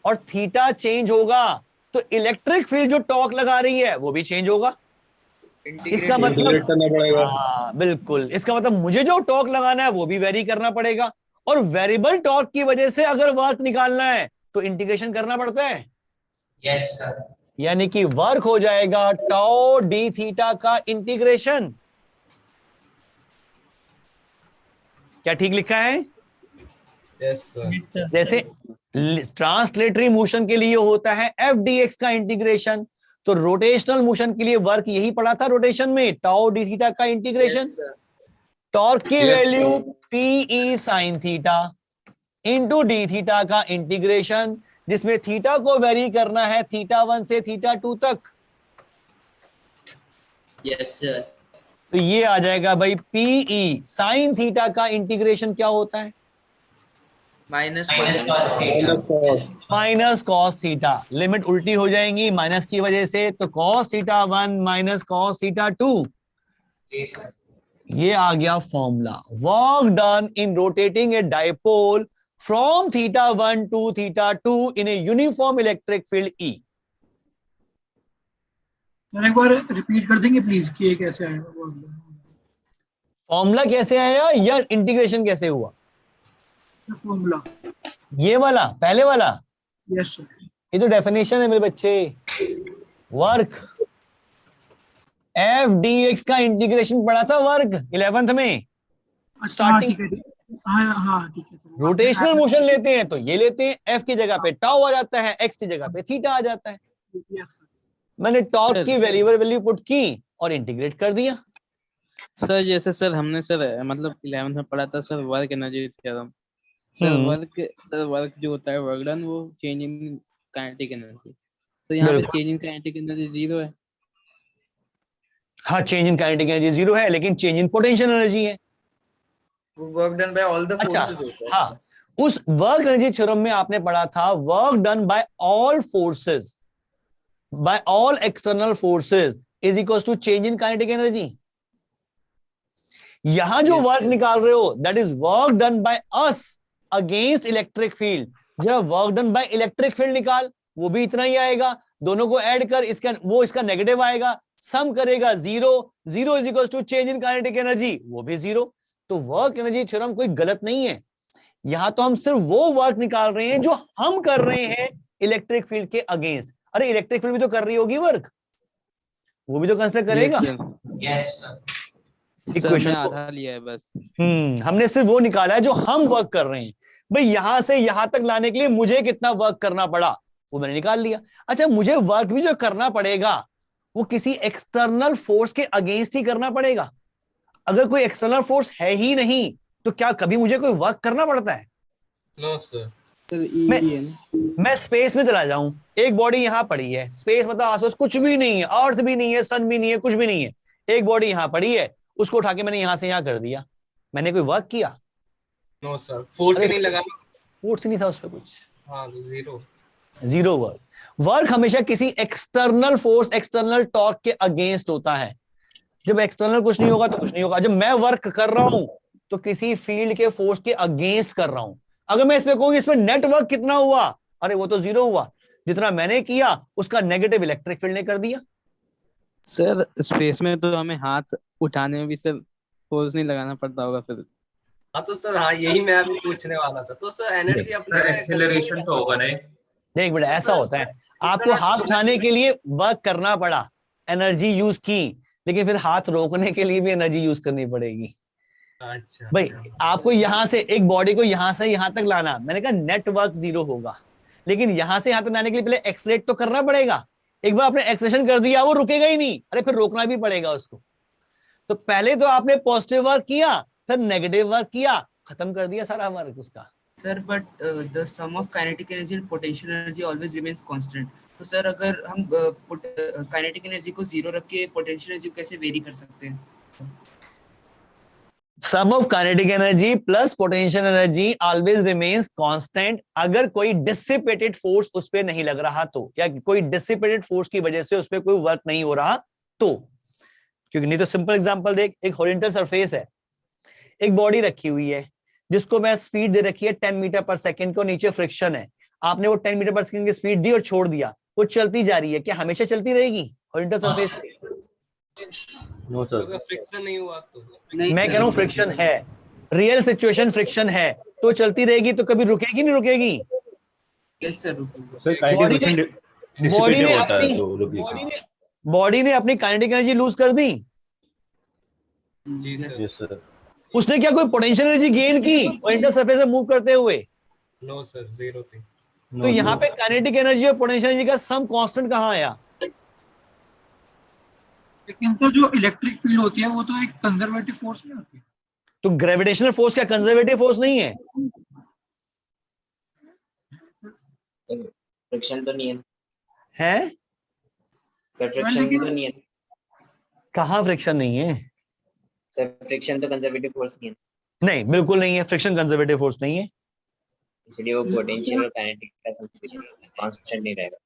S1: और थीटा चेंज होगा तो इलेक्ट्रिक फील्ड जो टॉर्क लगा रही है वो भी चेंज होगा। इसका मतलब बिल्कुल, इसका मतलब मुझे जो टॉर्क लगाना है वो भी वेरी करना पड़ेगा, और वेरिएबल टॉर्क की वजह से अगर वर्क निकालना है तो इंटीग्रेशन करना पड़ता है।
S14: Yes sir.
S1: यानी कि वर्क हो जाएगा टाउ डी थीटा का इंटीग्रेशन। क्या ठीक लिखा है?
S2: Yes sir.
S1: जैसे ट्रांसलेटरी मोशन के लिए होता है FDX का इंटीग्रेशन, तो रोटेशनल मोशन के लिए वर्क यही पड़ा था रोटेशन में, टाउ डी थीटा का इंटीग्रेशन। टॉर्क की value PE sin theta into D theta का इंटीग्रेशन, जिसमें थीटा को वेरी करना है θ1 से θ2 तक।
S15: Yes sir.
S1: तो ये आ जाएगा भाई PE sin थीटा का इंटीग्रेशन क्या होता है? Minus cos theta. लिमिट उल्टी हो जाएंगी माइनस की वजह से, तो cos θ1 माइनस cos θ2। ये आ गया formula. Work done in rotating a dipole from θ1 to θ2 in a uniform electric field E।
S4: एक बार रिपीट कर देंगे प्लीज कि ये कैसे आया
S1: फॉर्मूला, कैसे आया या इंटीग्रेशन कैसे हुआ?
S4: फॉर्मूला
S1: ये वाला, पहले वाला।
S4: Yes sir.
S1: ये तो डेफिनेशन है मेरे बच्चे। वर्क FDX का इंटीग्रेशन पढ़ा था वर्क 11th में स्टार्टिंग।
S4: हाँ ठीक है सर।
S1: रोटेशनल मोशन लेते हैं तो ये लेते हैं, F की जगह पे टाउ आ जाता है, X की जगह पे थीटा आ जाता है। मैंने टॉर्क की वैल्यू पुट की और इंटीग्रेट कर दिया।
S6: सर जैसे सर हमने सर मतलब 11th में पढ़ा था sir work energy theorem, sir work जो होता है वर्क डन वो चेंज इन काइनेटिक एनर्जी, तो यहाँ पे
S1: बिल्कुल।
S6: चेंज इन काइनेटिक एनर्जी 0 है।
S1: हाँ, चेंज इन काइनेटिक एनर्जी 0 है, लेकिन चेंज इन पोटेंशियल एनर्जी है।
S2: Work done by all the
S1: अच्छा,
S2: फोर्सेस होता है।
S1: हाँ, उस वर्क एनर्जी थ्योरम में आपने पढ़ा था work done by all forces, by all external forces is equal to change in kinetic energy. यहां जो वर्क निकाल रहे हो that is work done by us against electric field. जरा work done by electric field निकाल, वो भी इतना ही आएगा। दोनों को ऐड कर, इसका नेगेटिव आएगा, सम करेगा 0, 0 is equal to change in kinetic energy, वो भी 0। तो वर्क एनर्जी थ्योरम कोई गलत नहीं है। यहां तो हम सिर्फ वो वर्क निकाल रहे हैं जो हम कर रहे हैं इलेक्ट्रिक फील्ड के अगेंस्ट। अरे इलेक्ट्रिक फील्ड भी तो कर रही होगी वर्क, वो भी तो कंसिडर करेगा।
S6: इक्वेशन आधा लिया है बस।
S1: हमने सिर्फ वो निकाला है जो हम वर्क कर रहे हैं। भाई यहां से यहां तक लाने के लिए मुझे कितना वर्क करना पड़ा वो मैंने निकाल लिया। अच्छा, मुझे वर्क भी जो करना पड़ेगा वो किसी एक्सटर्नल फोर्स के अगेंस्ट ही करना पड़ेगा। अगर कोई एक्सटर्नल फोर्स है ही नहीं तो क्या कभी मुझे कोई वर्क करना पड़ता है?
S17: No sir.
S1: मैं स्पेस में चला जाऊं, एक बॉडी यहां पड़ी है, स्पेस मतलब आसपास कुछ भी नहीं है, अर्थ भी नहीं है, सन भी नहीं है, कुछ भी नहीं है, एक बॉडी यहां पड़ी है, उसको उठा के मैंने यहां से यहां कर दिया, मैंने कोई वर्क किया?
S17: नो सर, फोर्स ही नहीं लगा।
S1: फोर्स ही नहीं था उस पर कुछ।
S17: हाँ,
S1: जीरो वर्क। वर्क हमेशा किसी एक्सटर्नल फोर्स, एक्सटर्नल टॉर्क के अगेंस्ट होता है। जब एक्सटर्नल कुछ नहीं होगा तो कुछ नहीं होगा। जब मैं वर्क कर रहा हूं तो किसी फील्ड के फोर्स के अगेंस्ट कर रहा हूं। अगर मैं इसमें कहूंगी इसमें नेट वर्क कितना हुआ, अरे वो तो 0 हुआ, जितना मैंने किया उसका नेगेटिव इलेक्ट्रिक फील्ड ने कर दिया।
S6: सर स्पेस में तो हमें हाथ उठाने में भी सर फोर्स नहीं लगाना पड़ता होगा फिर।
S17: हाँ तो सर, हाँ यही मैं अभी पूछने वाला था। तो सर एनर्जी अपने
S11: एक्सेलरेशन तो होगा नहीं।
S1: देख बेटा, ऐसा होता है, आपको हाथ उठाने के लिए वर्क करना पड़ा, एनर्जी यूज की, लेकिन फिर हाथ रोकने के लिए भी एनर्जी यूज करनी पड़ेगी।
S17: अच्छा
S1: भाई आपको यहां से एक बॉडी को यहां से यहां तक लाना, मैंने कहा नेटवर्क 0 होगा, लेकिन यहां से यहां तक लाने के लिए पहले एक्सलेट तो करना पड़ेगा। एक बार आपने एक्सेलेरेशन कर दिया वो रुकेगा ही नहीं, अरे फिर रोकना भी पड़ेगा उसको। तो पहले तो आपने पॉजिटिव वर्क किया, फिर नेगेटिव वर्क किया, खत्म कर दिया सारा वर्क उसका।
S12: Sir but the sum of kinetic energy and potential energy always remains constant. तो सर अगर हम काइनेटिक एनर्जी को 0 रख के पोटेंशियल एनर्जी को कैसे वेरी कर सकते हैं?
S1: Sum of kinetic energy plus potential energy always remains constant अगर कोई डिसिपेटेड फोर्स उस पर नहीं लग रहा तो, या कोई डिसिपेटेड फोर्स की वजह से उस पर कोई वर्क नहीं हो रहा तो। क्योंकि नहीं तो सिंपल एग्जांपल देख, एक हॉरिजॉन्टल सरफेस है, एक बॉडी रखी हुई है जिसको मैं स्पीड दे रखी है 10 मीटर पर सेकंड को, नीचे फ्रिक्शन है, आपने वो 10 मीटर पर सेकंड की स्पीड दी और छोड़ दिया, वो चलती जा रही है, क्या हमेशा चलती रहेगी हॉरिजॉन्टल सरफेस पे?
S13: नो सर,
S17: अगर फ्रिक्शन नहीं हुआ तो
S1: मैं कह रहा हूं फ्रिक्शन है, रियल सिचुएशन फ्रिक्शन है तो चलती रहेगी, तो कभी रुकेगी नहीं रुकेगी?
S12: Yes sir.
S1: बॉडी ने अपनी काइनेटिक एनर्जी लूज कर दी।
S17: जी सर।
S1: उसने क्या कोई पोटेंशियल एनर्जी गेन की हॉरिजॉन्टल सरफेस से मूव करते हुए?
S17: नो सर, 0 थी।
S1: तो यहाँ पे काइनेटिक एनर्जी और पोटेंशियल एनर्जी का सम कांस्टेंट कहाँ आया?
S4: लेकिन सर जो इलेक्ट्रिक फील्ड होती है वो तो एक कंजर्वेटिव फोर्स नहीं होती।
S1: तो ग्रेविटेशनल फोर्स क्या कंजर्वेटिव फोर्स नहीं है?
S14: फ्रिक्शन तो नहीं है
S1: है?
S14: सर फ्रिक्शन तो नहीं है।
S1: कहाँ फ्रिक्शन नहीं है?
S14: सर फ्रिक्शन तो कंजर्वेटिव फोर्स नहीं है।
S1: नहीं, बिल्कुल नहीं है, फ्रिक्शन कंजर्वेटिव फोर्स नहीं है।
S14: इसलिए वो पोटेंशियल और काइनेटिक का सम कांस्टेंट नहीं रहेगा।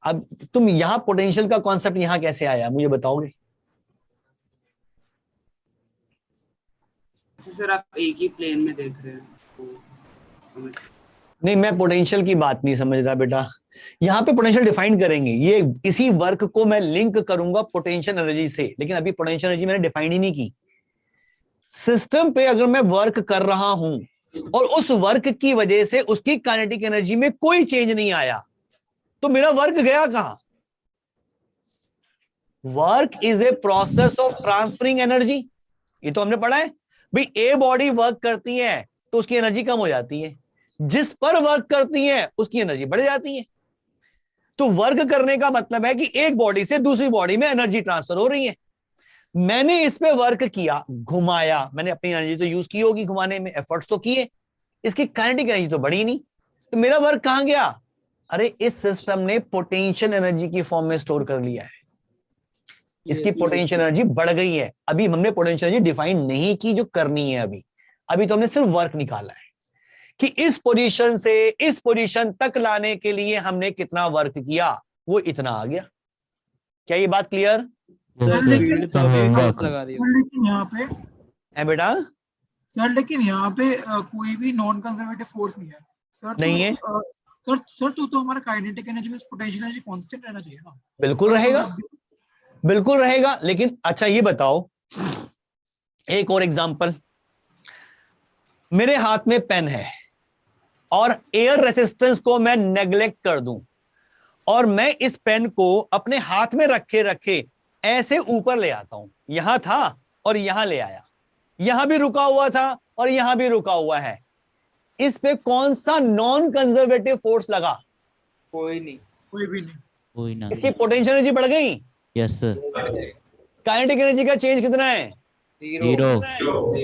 S1: अब तुम यहाँ पोटेंशियल का कॉन्सेप्ट यहाँ कैसे आया मुझे बताओगे?
S12: सर आप एक ही प्लेन में देख रहे हैं।
S1: नहीं, मैं पोटेंशियल की बात नहीं समझ रहा बेटा। यहाँ पे पोटेंशियल डिफाइन करेंगे, ये इसी वर्क को मैं लिंक करूंगा पोटेंशियल एनर्जी से, लेकिन अभी पोटेंशियल एनर्जी मैंने डिफाइन ही नहीं की। सिस्टम पे अगर मैं वर्क कर रहा हूं और उस वर्क की वजह से उसकी काइनेटिक एनर्जी में कोई चेंज नहीं आया तो मेरा वर्क गया कहां? Work is a process of transferring energy, ये तो हमने पढ़ा है भाई। ए बॉडी वर्क करती है तो उसकी एनर्जी कम हो जाती है, जिस पर वर्क करती है उसकी एनर्जी बढ़ जाती है। तो वर्क करने का मतलब है कि एक बॉडी से दूसरी बॉडी में एनर्जी ट्रांसफर हो रही है। मैंने इस पे वर्क किया, घुमाया, मैंने अपनी एनर्जी तो यूज की होगी घुमाने में, एफर्ट्स तो किए, इसकी काइनेटिक एनर्जी तो बढ़ी नहीं, तो मेरा वर्क कहां गया? अरे इस सिस्टम ने पोटेंशियल एनर्जी की फॉर्म में स्टोर कर लिया है, इसकी पोटेंशियल एनर्जी बढ़ गई है। अभी हमने पोटेंशियल एनर्जी डिफाइन नहीं की जो करनी है, अभी तो हमने सिर्फ वर्क निकाला है कि इस पोजीशन से इस पोजीशन तक लाने के लिए हमने कितना वर्क किया, वो इतना आ गया। क्या ये बात क्लियर
S4: लेकिन यहाँ पे
S1: है बेटा?
S4: सर लेकिन यहाँ पे कोई भी नॉन कंजर्वेटिव फोर्स नहीं है सर।
S1: नहीं है
S4: सर तो हमारा काइनेटिक एनर्जी में पोटेंशियल एनर्जी कांस्टेंट रहना चाहिए ना।
S1: बिल्कुल रहेगा, बिल्कुल रहेगा। लेकिन अच्छा ये बताओ, एक और एग्जांपल, मेरे हाथ में पेन है और एयर रेसिस्टेंस को मैं नेग्लेक्ट कर दूं और मैं इस पेन को अपने हाथ में रखे रखे ऐसे ऊपर ले आता हूं, यहां था और यहां ले आया, यहां भी रुका हुआ था और यहां भी रुका हुआ है, इस पे कौन सा नॉन कंजर्वेटिव फोर्स लगा?
S2: कोई नहीं,
S4: कोई भी नहीं,
S8: कोई ना।
S1: इसकी पोटेंशियल एनर्जी बढ़ गई?
S8: Yes sir.
S1: काइनेटिक एनर्जी का चेंज कितना है?
S8: 0।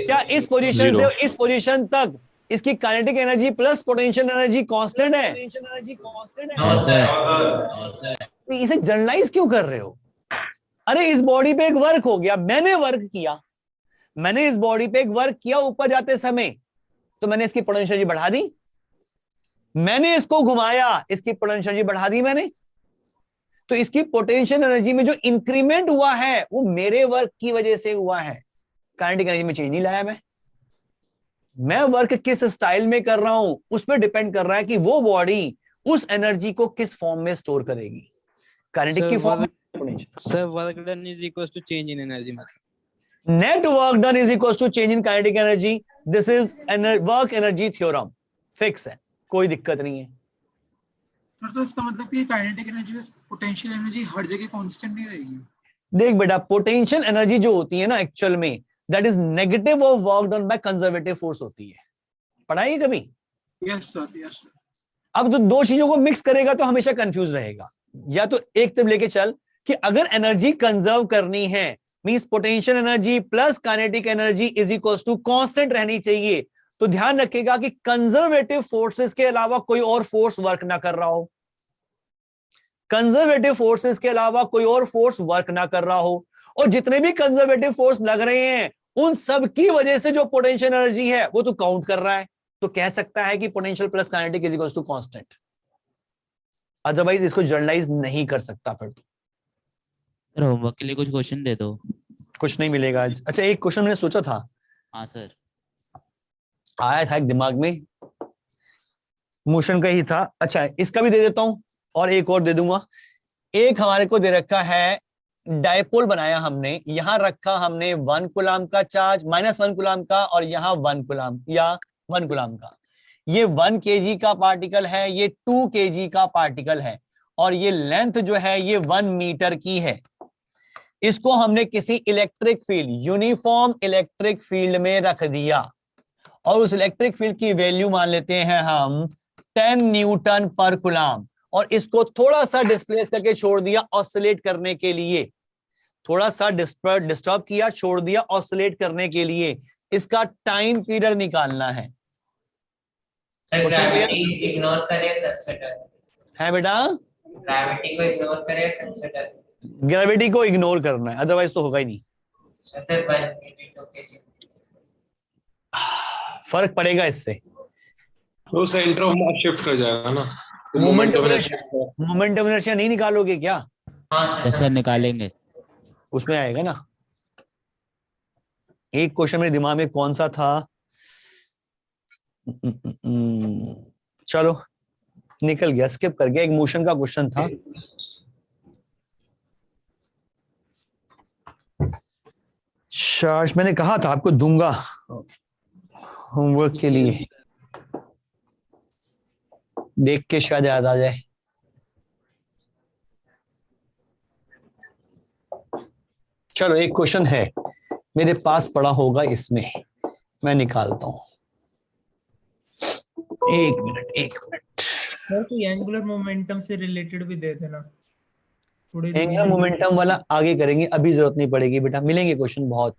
S1: क्या इस पोजीशन से इस पोजीशन तक इसकी kinetic energy plus potential energy constant है? तो इसे जनरलाइज क्यों कर रहे हो? अरे इस बॉडी पे एक वर्क हो गया, मैंने वर्क किया, मैंने इस बॉडी पे एक वर्क किया ऊपर जाते समय, तो मैंने इसकी पोटेंशियल एनर्जी बढ़ा दी, मैंने इसको घुमाया, इसकी पोटेंशियल एनर्जी बढ़ा दी मैंने। तो इसकी पोटेंशियल एनर्जी में जो इंक्रीमेंट हुआ है वो मेरे वर्क की वजह से हुआ है, काइनेटिक एनर्जी में चेंज नहीं लाया मैं वर्क किस स्टाइल में कर रहा हूं उस पर डिपेंड कर रहा है कि वो बॉडी उस एनर्जी को किस फॉर्म में स्टोर करेगी, काइनेटिक की फॉर्म में।
S6: Sir work done is equal to change in energy, मतलब
S1: net work done is equal to change in kinetic energy. This is work energy theorem, fix है, कोई दिक्कत नहीं है।
S4: तो इसका मतलब कि काइनेटिक एनर्जी में पोटेंशियल एनर्जी हर जगह कांस्टेंट नहीं रहेगी।
S1: देख बेटा, पोटेंशियल एनर्जी जो होती है ना एक्चुअल में, that is negative of work done by conservative force होती है। पढ़ाई कभी?
S4: Yes sir, yes sir.
S1: अब तो दो चीजों को मिक्स करेगा तो हमेशा कंफ्यूज रहेगा। या तो एक तरफ लेके चल कि अगर एनर्जी कंजर्व करनी है means potential energy plus kinetic energy is equal to constant रहनी चाहिए, तो ध्यान रखेगा कि कंजर्वेटिव फोर्सेस के अलावा कोई और फोर्स वर्क ना कर रहा हो, कंजर्वेटिव फोर्सेस के अलावा कोई और फोर्स वर्क ना कर रहा हो, और जितने भी कंजर्वेटिव फोर्स लग रहे हैं उन सब की वजह से जो पोटेंशियल एनर्जी है वो तो काउंट कर रहा है, तो कह सकता है कि potential plus kinetic is equal to constant. Otherwise इसको जर्नलाइज नहीं कर सकता। फिर
S8: सर होमवर्क के लिए कुछ क्वेश्चन दे दो।
S1: कुछ नहीं मिलेगा आज। अच्छा एक क्वेश्चन मैंने सोचा था,
S8: हाँ सर,
S1: आया था एक दिमाग में, मोशन का ही था। अच्छा इसका भी दे देता हूं और एक और दे दूंगा। एक हमारे को दे रखा है, डायपोल बनाया हमने, यहां रखा हमने 1 कूलम का चार्ज, -1 कूलम का, और यहां 1 कूलम या 1 कूलम का। ये 1 kg का पार्टिकल है, ये 2 kg का पार्टिकल है, और ये लेंथ जो है ये 1 मीटर की है। इसको हमने किसी electric field, uniform electric field में रख दिया, और उस इलेक्ट्रिक फील्ड की वैल्यू मान लेते हैं हम 10 न्यूटन पर कूलम, और इसको थोड़ा सा डिस्प्लेस करके छोड़ दिया ऑसिलेट करने के लिए, थोड़ा सा डिस्टर्ब किया, छोड़ दिया ऑसिलेट करने के लिए। इसका टाइम पीरियड निकालना है।
S14: ग्रेविटी इग्नोर करें कंसीडर
S1: है बेटा,
S14: ग्रेविटी को इग्नोर करें कंसीडर,
S1: ग्रेविटी को इग्नोर करना है, अदरवाइज तो होगा ही नहीं।
S14: फिर 1 kg 2 kg
S1: फर्क पड़ेगा इससे,
S3: तो सेंटर ऑफ मास शिफ्ट कर जाएगा ना।
S1: मोमेंट ऑफ इनर्शिया नहीं निकालोगे क्या?
S14: हाँ
S8: सर निकालेंगे,
S1: उसमें आएगा ना। एक क्वेश्चन मेरे दिमाग में कौन सा था, चलो निकल गया, स्किप कर गया। एक मोशन का क्वेश्चन था, शायद मैंने कहा था आपको दूंगा होमवर्क के लिए, देख के शायद याद आ जाए। चलो एक क्वेश्चन है मेरे पास पड़ा होगा, इसमें मैं निकालता हूं। एक मिनट
S5: सर तो एंगुलर मोमेंटम से रिलेटेड भी दे देना थोड़े।
S1: एंगुलर मोमेंटम वाला आगे करेंगे, अभी जरूरत नहीं पड़ेगी बेटा, मिलेंगे क्वेश्चन बहुत।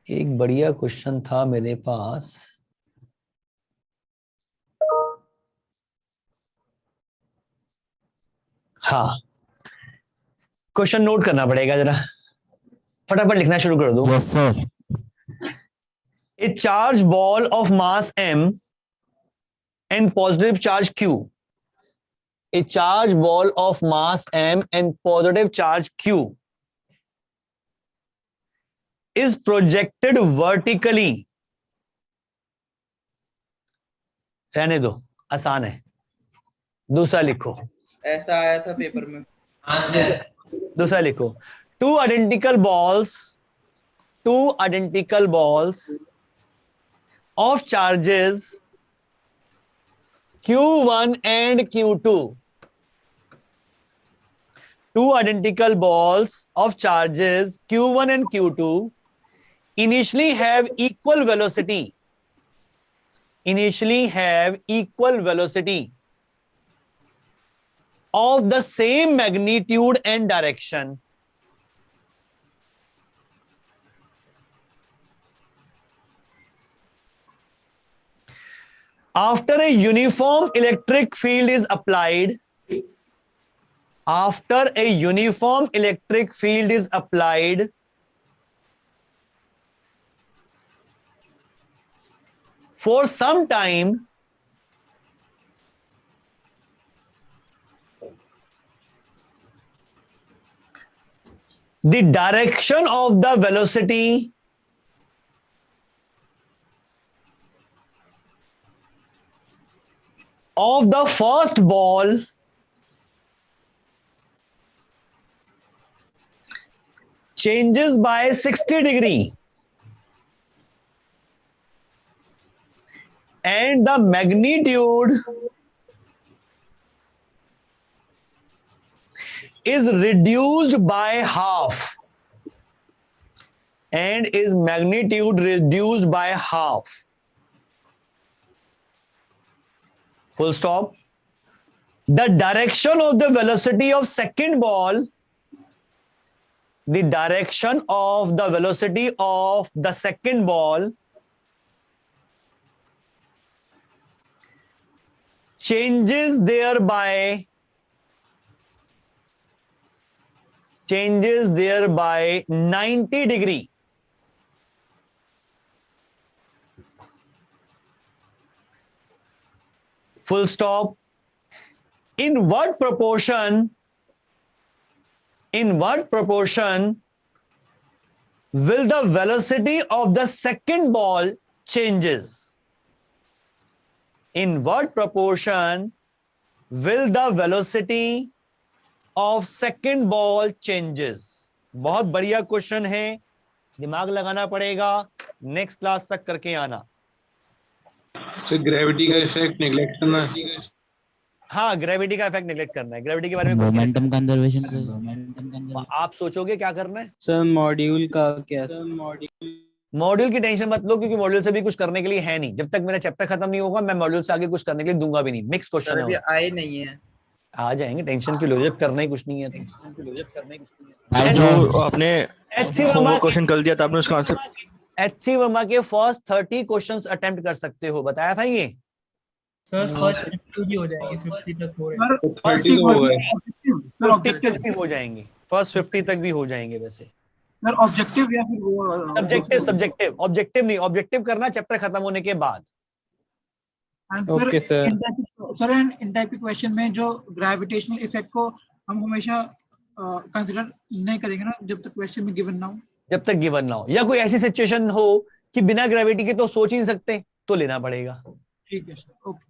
S1: एक बढ़िया क्वेश्चन था मेरे पास, हाँ, क्वेश्चन नोट करना पड़ेगा जरा, फटाफट लिखना शुरू कर दो।
S16: Yes sir.
S1: A charge ball of mass m and positive charge q. A charge ball of mass m and positive charge q is projected vertically. रहने दो, आसान है। दूसरा लिखो,
S2: ऐसा आया था पेपर में।
S14: हाँ सर।
S1: दूसरा लिखो, two identical balls of charges q1 and q2. Two identical balls of charges q1 and q2 initially have equal velocity. Of the same magnitude and direction. After a uniform electric field is applied, for some time, the direction of the velocity of the first ball changes by 60 degree and the magnitude is reduced by half. Full stop. The direction of the velocity of second ball, changes thereby 90 degree. Full stop. In what proportion will the velocity of the second ball changes? In what proportion will the velocity of second ball changes? बहुत बढ़िया question है, दिमाग लगाना पड़ेगा, next class तक करके आना।
S3: Sir gravity का इफेक्ट नेग्लेक्ट करना है।
S1: हाँ, ग्रेविटी का इफेक्ट नेग्लेक्ट करना है। ग्रेविटी के बारे में
S8: मोमेंटम कंजर्वेशन
S1: आप सोचोगे क्या करना है?
S6: सर मॉड्यूल का क्या?
S1: मॉड्यूल की टेंशन मत लो, क्योंकि मॉड्यूल से भी कुछ करने के लिए है नहीं। जब तक मेरा चैप्टर खत्म नहीं होगा, मैं मॉड्यूल से आगे कुछ करने के लिए दूंगा भी नहीं। मिक्स क्वेश्चन है,
S2: आए नहीं है।
S1: आ जाएंगे, टेंशन क्यों लो, जब करना ही कुछ नहीं है।
S13: जो आपने होमवर्क क्वेश्चन कर दिया था आपने, उसका आंसर
S1: HC वर्मा के फर्स्ट 30 क्वेश्चंस अटेम्प्ट कर सकते हो, बताया था ये।
S5: सर फर्स्ट 50 भी हो जाएंगे, 50 तक हो रहे हैं।
S1: 50 तक भी हो जाएंगे, फर्स्ट 50 तक भी हो जाएंगे वैसे।
S4: सर ऑब्जेक्टिव या फिर वो
S1: ऑब्जेक्टिव नहीं, ऑब्जेक्टिव करना चैप्टर खत्म होने के बाद।
S4: Okay sir. सर इन टाइप के क्वेश्चन में जो ग्रेविटेशनल इफेक्ट को हम हमेशा कंसीडर नहीं करेंगे ना, जब तक क्वेश्चन में गिवन ना हो।
S1: या कोई ऐसी सिचुएशन हो कि बिना ग्रेविटी के तो सोच ही नहीं सकते, तो लेना पड़ेगा।
S4: ठीक है सर, ओके।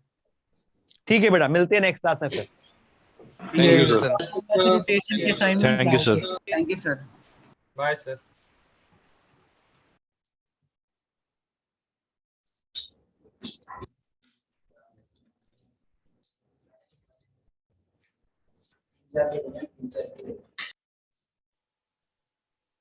S1: ठीक है बेटा, मिलते हैं नेक्स्ट क्लास में फिर।
S13: Thank you sir.
S17: Bye sir.
S14: जाते हैं